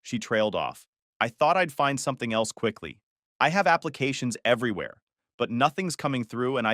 She trailed off. I thought I'd find something else quickly. I have applications everywhere, but nothing's coming through and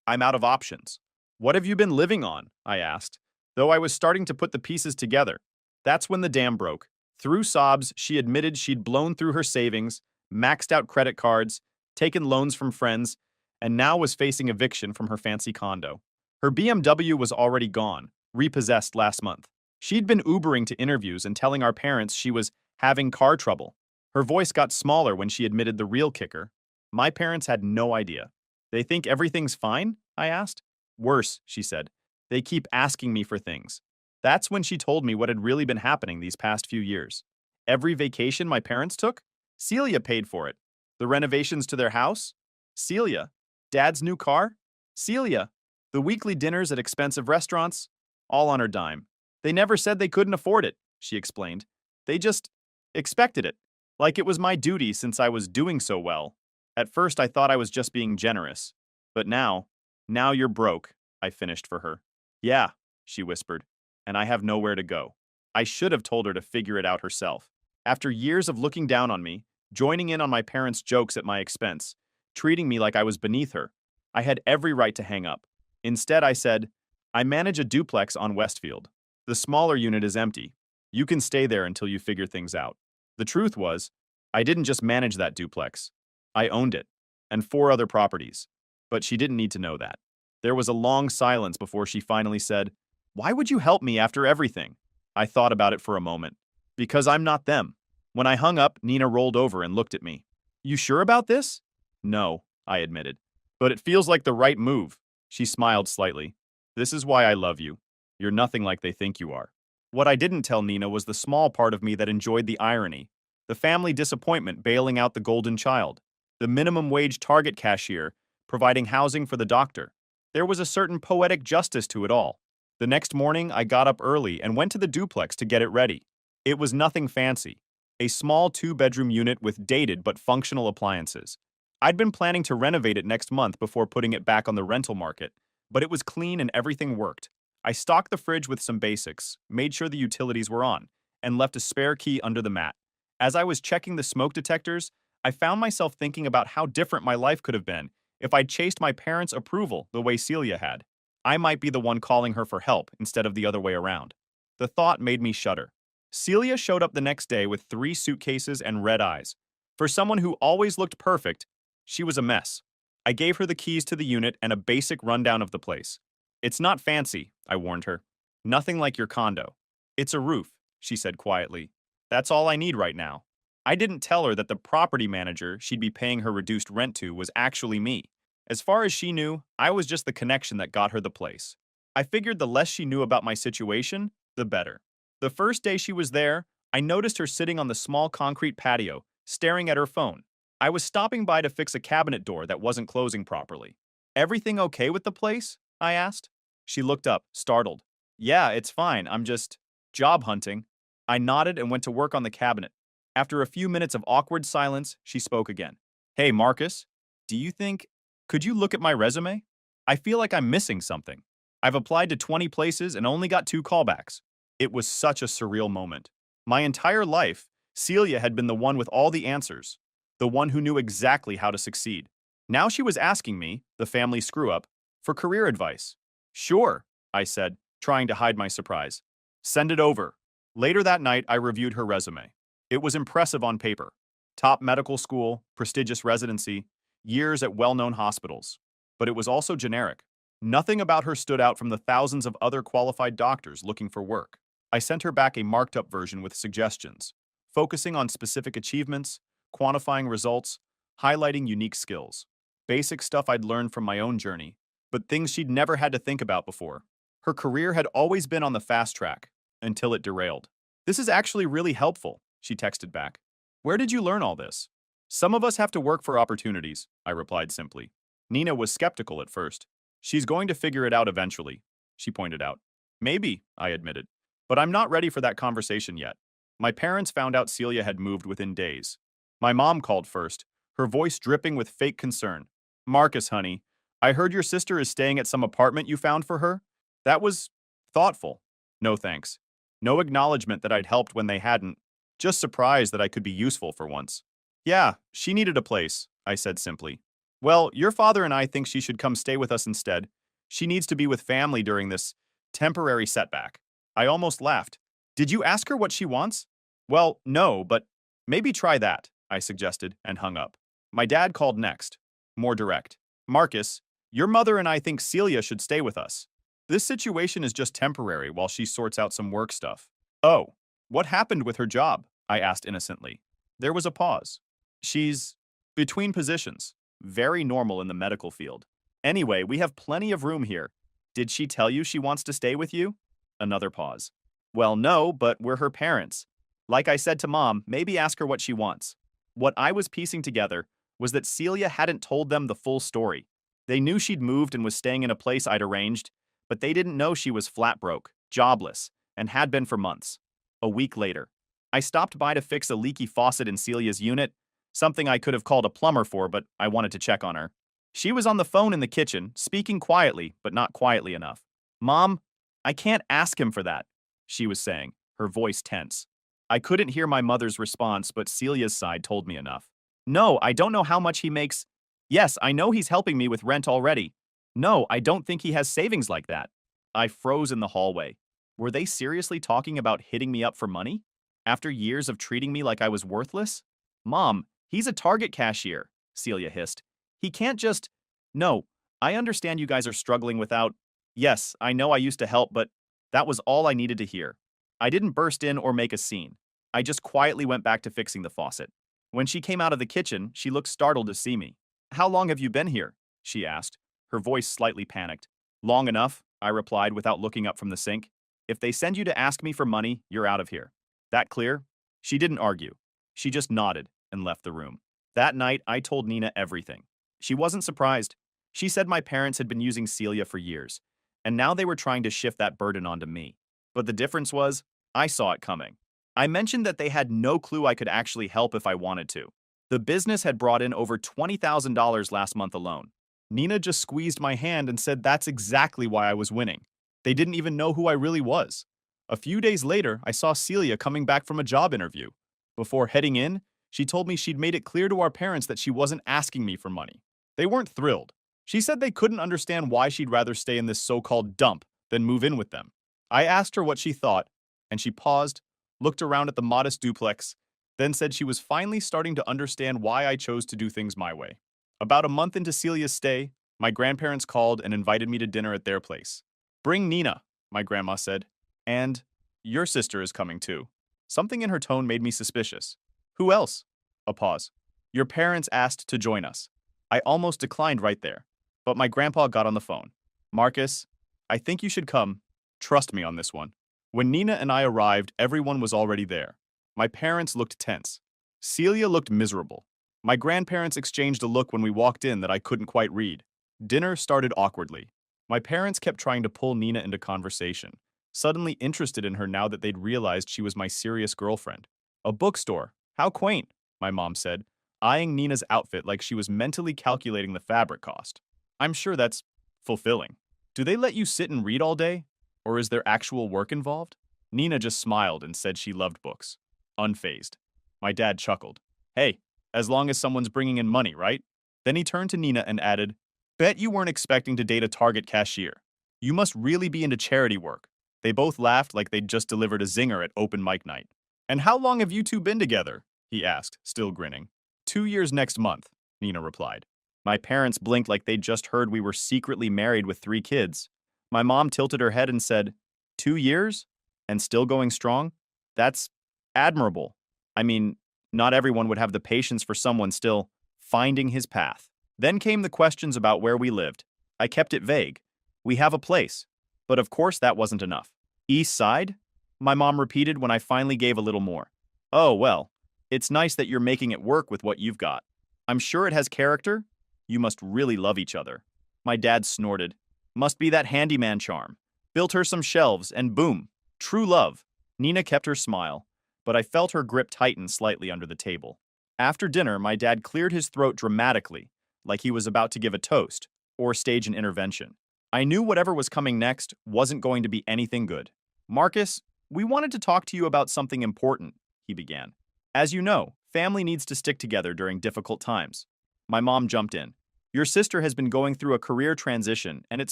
I'm out of options. What have you been living on? I asked, though I was starting to put the pieces together. That's when the dam broke. Through sobs, she admitted she'd blown through her savings, maxed out credit cards, taken loans from friends, and now was facing eviction from her fancy condo. Her BMW was already gone, repossessed last month. She'd been Ubering to interviews and telling our parents she was having car trouble. Her voice got smaller when she admitted the real kicker. My parents had no idea. They think everything's fine? I asked. Worse, she said. They keep asking me for things. That's when she told me what had really been happening these past few years. Every vacation my parents took? Celia paid for it. The renovations to their house? Celia. Dad's new car? Celia. The weekly dinners at expensive restaurants? All on her dime. They never said they couldn't afford it, she explained. They just expected it, like it was my duty since I was doing so well. At first I thought I was just being generous. But now you're broke, I finished for her. Yeah, she whispered, and I have nowhere to go. I should have told her to figure it out herself. After years of looking down on me, joining in on my parents' jokes at my expense, treating me like I was beneath her, I had every right to hang up. Instead, I said, I manage a duplex on Westfield. The smaller unit is empty. You can stay there until you figure things out. The truth was, I didn't just manage that duplex. I owned it, and 4 other properties. But she didn't need to know that. There was a long silence before she finally said, Why would you help me after everything? I thought about it for a moment. Because I'm not them. When I hung up, Nina rolled over and looked at me. You sure about this? No, I admitted. But it feels like the right move. She smiled slightly. This is why I love you. You're nothing like they think you are. What I didn't tell Nina was the small part of me that enjoyed the irony. The family disappointment bailing out the golden child. The minimum wage Target cashier providing housing for the doctor. There was a certain poetic justice to it all. The next morning, I got up early and went to the duplex to get it ready. It was nothing fancy. A small 2-bedroom unit with dated but functional appliances. I'd been planning to renovate it next month before putting it back on the rental market, but it was clean and everything worked. I stocked the fridge with some basics, made sure the utilities were on, and left a spare key under the mat. As I was checking the smoke detectors, I found myself thinking about how different my life could have been if I'd chased my parents' approval the way Celia had. I might be the one calling her for help instead of the other way around. The thought made me shudder. Celia showed up the next day with 3 suitcases and red eyes. For someone who always looked perfect, she was a mess. I gave her the keys to the unit and a basic rundown of the place. It's not fancy, I warned her. Nothing like your condo. It's a roof, she said quietly. That's all I need right now. I didn't tell her that the property manager she'd be paying her reduced rent to was actually me. As far as she knew, I was just the connection that got her the place. I figured the less she knew about my situation, the better. The first day she was there, I noticed her sitting on the small concrete patio, staring at her phone. I was stopping by to fix a cabinet door that wasn't closing properly. Everything okay with the place? I asked. She looked up, startled. Yeah, it's fine. I'm just job hunting. I nodded and went to work on the cabinet. After a few minutes of awkward silence, she spoke again. Hey, Marcus, could you look at my resume? I feel like I'm missing something. I've applied to 20 places and only got 2 callbacks. It was such a surreal moment. My entire life, Celia had been the one with all the answers, the one who knew exactly how to succeed. Now she was asking me, the family screw-up, for career advice. Sure, I said, trying to hide my surprise. Send it over. Later that night, I reviewed her resume. It was impressive on paper. Top medical school, prestigious residency, years at well-known hospitals. But it was also generic. Nothing about her stood out from the thousands of other qualified doctors looking for work. I sent her back a marked-up version with suggestions, focusing on specific achievements, quantifying results, highlighting unique skills. Basic stuff I'd learned from my own journey, but things she'd never had to think about before. Her career had always been on the fast track, until it derailed. "This is actually really helpful," she texted back. "Where did you learn all this?" "Some of us have to work for opportunities," I replied simply. Nina was skeptical at first. "She's going to figure it out eventually," she pointed out. "Maybe," I admitted. "But I'm not ready for that conversation yet." My parents found out Celia had moved within days. My mom called first, her voice dripping with fake concern. "Marcus, honey, I heard your sister is staying at some apartment you found for her? That was thoughtful." "No thanks." No acknowledgement that I'd helped when they hadn't. Just surprised that I could be useful for once. "Yeah, she needed a place," I said simply. "Well, your father and I think she should come stay with us instead. She needs to be with family during this temporary setback." I almost laughed. "Did you ask her what she wants?" "Well, no, but maybe try that," I suggested and hung up. My dad called next, more direct. "Marcus, your mother and I think Celia should stay with us. This situation is just temporary while she sorts out some work stuff." "Oh, what happened with her job?" I asked innocently. There was a pause. "She's between positions. Very normal in the medical field. Anyway, we have plenty of room here. Did she tell you she wants to stay with you?" Another pause. "Well, no, but we're her parents. Like I said to Mom, maybe ask her what she wants." What I was piecing together was that Celia hadn't told them the full story. They knew she'd moved and was staying in a place I'd arranged, but they didn't know she was flat broke, jobless, and had been for months. A week later, I stopped by to fix a leaky faucet in Celia's unit, something I could have called a plumber for, but I wanted to check on her. She was on the phone in the kitchen, speaking quietly, but not quietly enough. "Mom, I can't ask him for that," she was saying, her voice tense. I couldn't hear my mother's response, but Celia's side told me enough. "No, I don't know how much he makes." "Yes, I know he's helping me with rent already." "No, I don't think he has savings like that." I froze in the hallway. Were they seriously talking about hitting me up for money? After years of treating me like I was worthless? "Mom, he's a Target cashier," Celia hissed. "He can't just—" "No, I understand you guys are struggling without—" "Yes, I know I used to help, but—" That was all I needed to hear. I didn't burst in or make a scene. I just quietly went back to fixing the faucet. When she came out of the kitchen, she looked startled to see me. "How long have you been here?" she asked, her voice slightly panicked. "Long enough," I replied without looking up from the sink. "If they send you to ask me for money, you're out of here." That clear? She didn't argue. She just nodded and left the room. That night, I told Nina everything. She wasn't surprised. She said my parents had been using Celia for years, and now they were trying to shift that burden onto me. But the difference was, I saw it coming. I mentioned that they had no clue I could actually help if I wanted to. The business had brought in over $20,000 last month alone. Nina just squeezed my hand and said that's exactly why I was winning. They didn't even know who I really was. A few days later, I saw Celia coming back from a job interview. Before heading in, she told me she'd made it clear to our parents that she wasn't asking me for money. They weren't thrilled. She said they couldn't understand why she'd rather stay in this so-called dump than move in with them. I asked her what she thought, and she paused, looked around at the modest duplex, then said she was finally starting to understand why I chose to do things my way. About a month into Celia's stay, my grandparents called and invited me to dinner at their place. "Bring Nina," my grandma said, "and your sister is coming too." Something in her tone made me suspicious. "Who else?" A pause. "Your parents asked to join us." I almost declined right there, but my grandpa got on the phone. "Marcus, I think you should come. Trust me on this one." When Nina and I arrived, everyone was already there. My parents looked tense. Celia looked miserable. My grandparents exchanged a look when we walked in that I couldn't quite read. Dinner started awkwardly. My parents kept trying to pull Nina into conversation, suddenly interested in her now that they'd realized she was my serious girlfriend. "A bookstore. How quaint," my mom said, eyeing Nina's outfit like she was mentally calculating the fabric cost. "I'm sure that's fulfilling. Do they let you sit and read all day? Or is there actual work involved?" Nina just smiled and said she loved books. Unfazed. My dad chuckled. "Hey, as long as someone's bringing in money, right?" Then he turned to Nina and added, "Bet you weren't expecting to date a Target cashier. You must really be into charity work." They both laughed like they'd just delivered a zinger at open mic night. "And how long have you two been together?" he asked, still grinning. 2 years next month, Nina replied. My parents blinked like they'd just heard we were secretly married with 3 kids. My mom tilted her head and said, 2 years? And still going strong? That's admirable. I mean, not everyone would have the patience for someone still finding his path. Then came the questions about where we lived. I kept it vague. We have a place. But of course that wasn't enough. East Side? My mom repeated when I finally gave a little more. Oh, well, it's nice that you're making it work with what you've got. I'm sure it has character. You must really love each other. My dad snorted. Must be that handyman charm. Built her some shelves, and boom, true love. Nina kept her smile, but I felt her grip tighten slightly under the table. After dinner, my dad cleared his throat dramatically, like he was about to give a toast or stage an intervention. I knew whatever was coming next wasn't going to be anything good. Marcus, we wanted to talk to you about something important, he began. As you know, family needs to stick together during difficult times. My mom jumped in. Your sister has been going through a career transition, and it's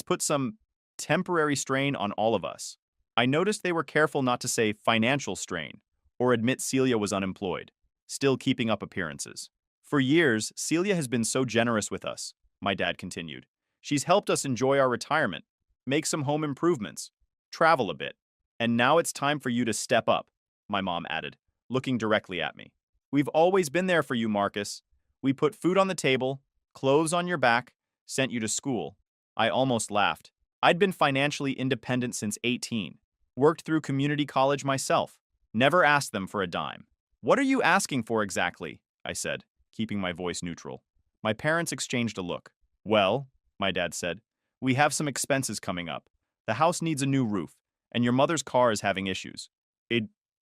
put some temporary strain on all of us. I noticed they were careful not to say financial strain or admit Celia was unemployed, still keeping up appearances. For years, Celia has been so generous with us, my dad continued. She's helped us enjoy our retirement, make some home improvements, travel a bit. And now it's time for you to step up, my mom added, looking directly at me. We've always been there for you, Marcus. We put food on the table, clothes on your back, sent you to school. I almost laughed. I'd been financially independent since 18, worked through community college myself, never asked them for a dime. What are you asking for exactly? I said, keeping my voice neutral. My parents exchanged a look. Well, my dad said, we have some expenses coming up. The house needs a new roof, and your mother's car is having issues.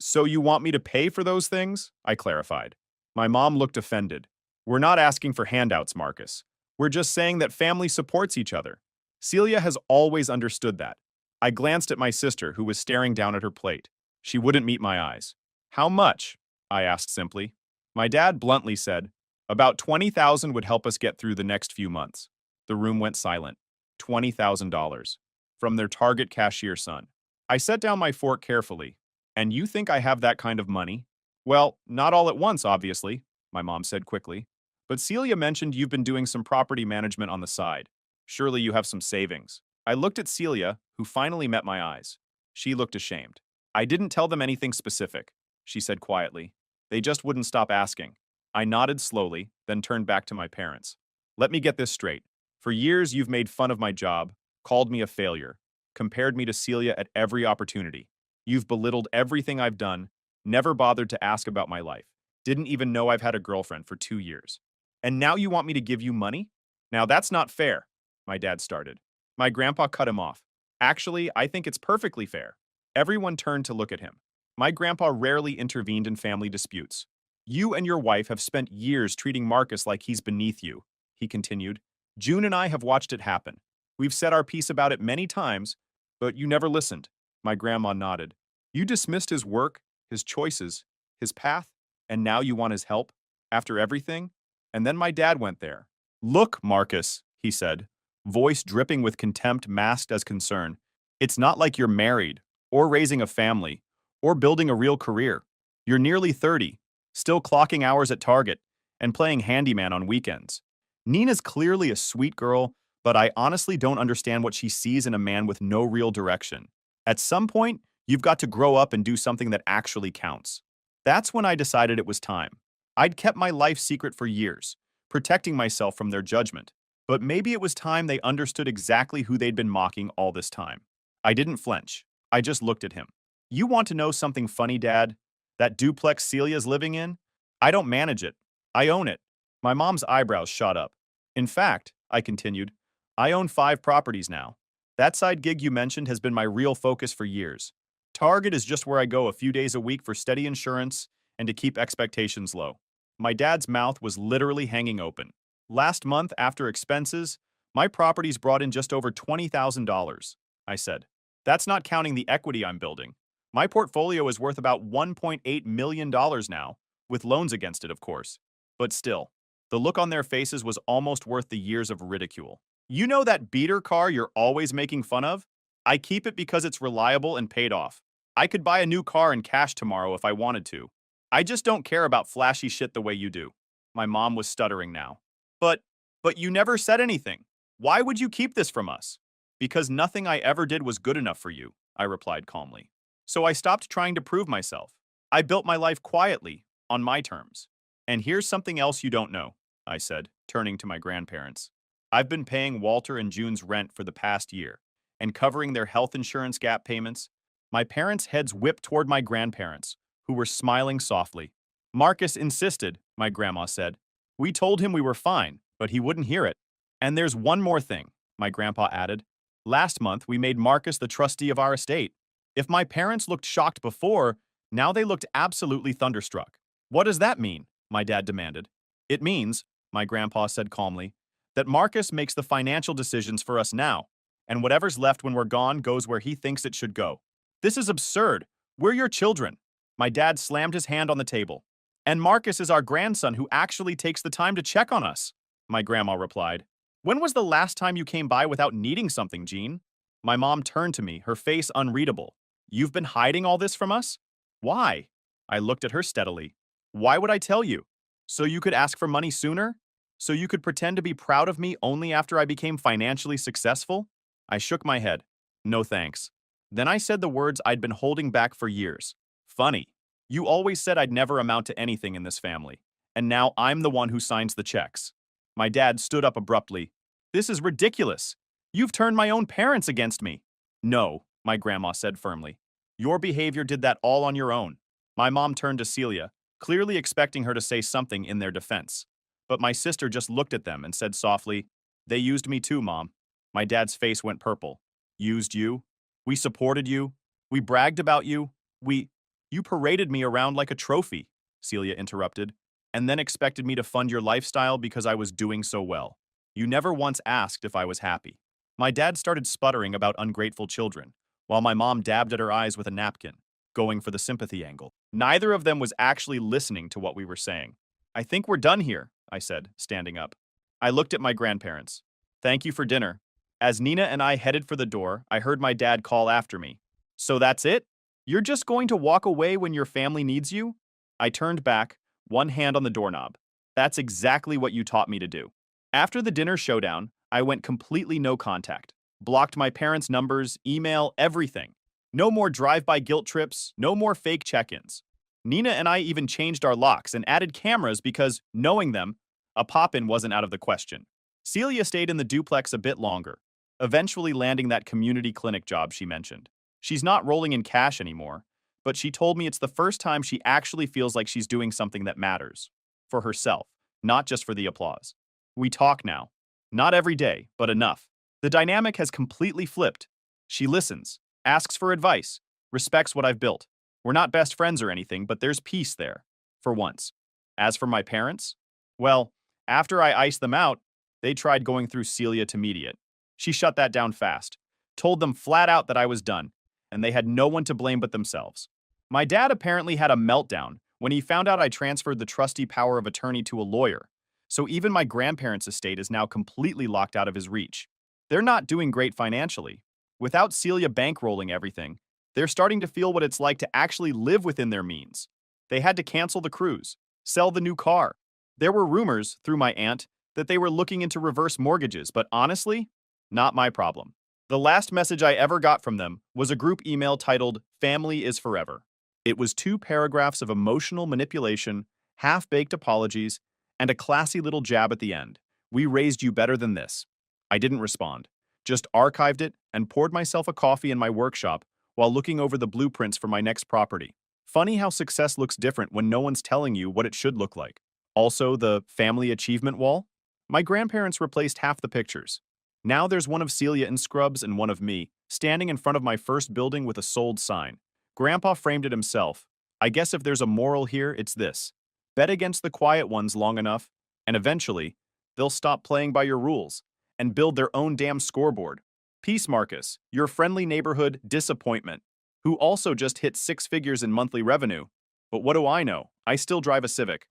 So you want me to pay for those things? I clarified. My mom looked offended. We're not asking for handouts, Marcus. We're just saying that family supports each other. Celia has always understood that. I glanced at my sister, who was staring down at her plate. She wouldn't meet my eyes. How much? I asked simply. My dad bluntly said, about 20,000 would help us get through the next few months. The room went silent. $20,000. From their Target cashier son. I set down my fork carefully. And you think I have that kind of money? Well, not all at once, obviously, my mom said quickly. But Celia mentioned you've been doing some property management on the side. Surely you have some savings. I looked at Celia, who finally met my eyes. She looked ashamed. I didn't tell them anything specific, she said quietly. They just wouldn't stop asking. I nodded slowly, then turned back to my parents. Let me get this straight. For years, you've made fun of my job, called me a failure, compared me to Celia at every opportunity. You've belittled everything I've done, never bothered to ask about my life, didn't even know I've had a girlfriend for 2 years. And now you want me to give you money? Now that's not fair, my dad started. My grandpa cut him off. Actually, I think it's perfectly fair. Everyone turned to look at him. My grandpa rarely intervened in family disputes. You and your wife have spent years treating Marcus like he's beneath you, he continued. June and I have watched it happen. We've said our piece about it many times, but you never listened. My grandma nodded. You dismissed his work, his choices, his path, and now you want his help? After everything? And then my dad went there. Look, Marcus, he said, voice dripping with contempt masked as concern. It's not like you're married, or raising a family, or building a real career. You're nearly 30, still clocking hours at Target, and playing handyman on weekends. Nina's clearly a sweet girl, but I honestly don't understand what she sees in a man with no real direction. At some point, you've got to grow up and do something that actually counts. That's when I decided it was time. I'd kept my life secret for years, protecting myself from their judgment. But maybe it was time they understood exactly who they'd been mocking all this time. I didn't flinch. I just looked at him. You want to know something funny, Dad? That duplex Celia's living in? I don't manage it. I own it. My mom's eyebrows shot up. In fact, I continued, I own 5 properties now. That side gig you mentioned has been my real focus for years. Target is just where I go a few days a week for steady insurance and to keep expectations low. My dad's mouth was literally hanging open. Last month, after expenses, my properties brought in just over $20,000, I said. That's not counting the equity I'm building. My portfolio is worth about $1.8 million now, with loans against it, of course. But still, the look on their faces was almost worth the years of ridicule. You know that beater car you're always making fun of? I keep it because it's reliable and paid off. I could buy a new car in cash tomorrow if I wanted to. I just don't care about flashy shit the way you do. My mom was stuttering now. But But you never said anything. Why would you keep this from us? Because nothing I ever did was good enough for you, I replied calmly. So I stopped trying to prove myself. I built my life quietly, on my terms. And here's something else you don't know, I said, turning to my grandparents. I've been paying Walter and June's rent for the past year, and covering their health insurance gap payments. My parents' heads whipped toward my grandparents, who were smiling softly. Marcus insisted, my grandma said. We told him we were fine, but he wouldn't hear it. And there's one more thing, my grandpa added. Last month, we made Marcus the trustee of our estate. If my parents looked shocked before, now they looked absolutely thunderstruck. What does that mean? My dad demanded. It means, my grandpa said calmly, that Marcus makes the financial decisions for us now, and whatever's left when we're gone goes where he thinks it should go. This is absurd. We're your children. My dad slammed his hand on the table. And Marcus is our grandson who actually takes the time to check on us, my grandma replied. When was the last time you came by without needing something, Jean? My mom turned to me, her face unreadable. You've been hiding all this from us? Why? I looked at her steadily. Why would I tell you? So you could ask for money sooner? So you could pretend to be proud of me only after I became financially successful? I shook my head. No thanks. Then I said the words I'd been holding back for years. Funny. You always said I'd never amount to anything in this family, and now I'm the one who signs the checks. My dad stood up abruptly. This is ridiculous. You've turned my own parents against me. No, my grandma said firmly. Your behavior did that all on your own. My mom turned to Celia, clearly expecting her to say something in their defense. But my sister just looked at them and said softly, They used me too, Mom. My dad's face went purple. Used you? We supported you. We bragged about you. You paraded me around like a trophy, Celia interrupted, and then expected me to fund your lifestyle because I was doing so well. You never once asked if I was happy. My dad started sputtering about ungrateful children, while my mom dabbed at her eyes with a napkin, going for the sympathy angle. Neither of them was actually listening to what we were saying. I think we're done here, I said, standing up. I looked at my grandparents. Thank you for dinner. As Nina and I headed for the door, I heard my dad call after me. So that's it? You're just going to walk away when your family needs you? I turned back, one hand on the doorknob. That's exactly what you taught me to do. After the dinner showdown, I went completely no contact. Blocked my parents' numbers, email, everything. No more drive-by guilt trips, no more fake check-ins. Nina and I even changed our locks and added cameras because, knowing them, a pop-in wasn't out of the question. Celia stayed in the duplex a bit longer, eventually landing that community clinic job she mentioned. She's not rolling in cash anymore, but she told me it's the first time she actually feels like she's doing something that matters. For herself, not just for the applause. We talk now. Not every day, but enough. The dynamic has completely flipped. She listens, asks for advice, respects what I've built. We're not best friends or anything, but there's peace there. For once. As for my parents? Well, after I iced them out, they tried going through Celia to mediate. She shut that down fast. Told them flat out that I was done, and they had no one to blame but themselves. My dad apparently had a meltdown when he found out I transferred the trustee power of attorney to a lawyer, so even my grandparents' estate is now completely locked out of his reach. They're not doing great financially. Without Celia bankrolling everything, they're starting to feel what it's like to actually live within their means. They had to cancel the cruise, sell the new car. There were rumors, through my aunt, that they were looking into reverse mortgages, but honestly, not my problem. The last message I ever got from them was a group email titled, Family is Forever. It was 2 paragraphs of emotional manipulation, half-baked apologies, and a classy little jab at the end. We raised you better than this. I didn't respond, just archived it and poured myself a coffee in my workshop while looking over the blueprints for my next property. Funny how success looks different when no one's telling you what it should look like. Also, the family achievement wall? My grandparents replaced half the pictures. Now there's one of Celia in scrubs and one of me, standing in front of my first building with a sold sign. Grandpa framed it himself. I guess if there's a moral here, it's this. Bet against the quiet ones long enough, and eventually, they'll stop playing by your rules and build their own damn scoreboard. Peace, Marcus, your friendly neighborhood disappointment, who also just hit 6 figures in monthly revenue. But what do I know? I still drive a Civic.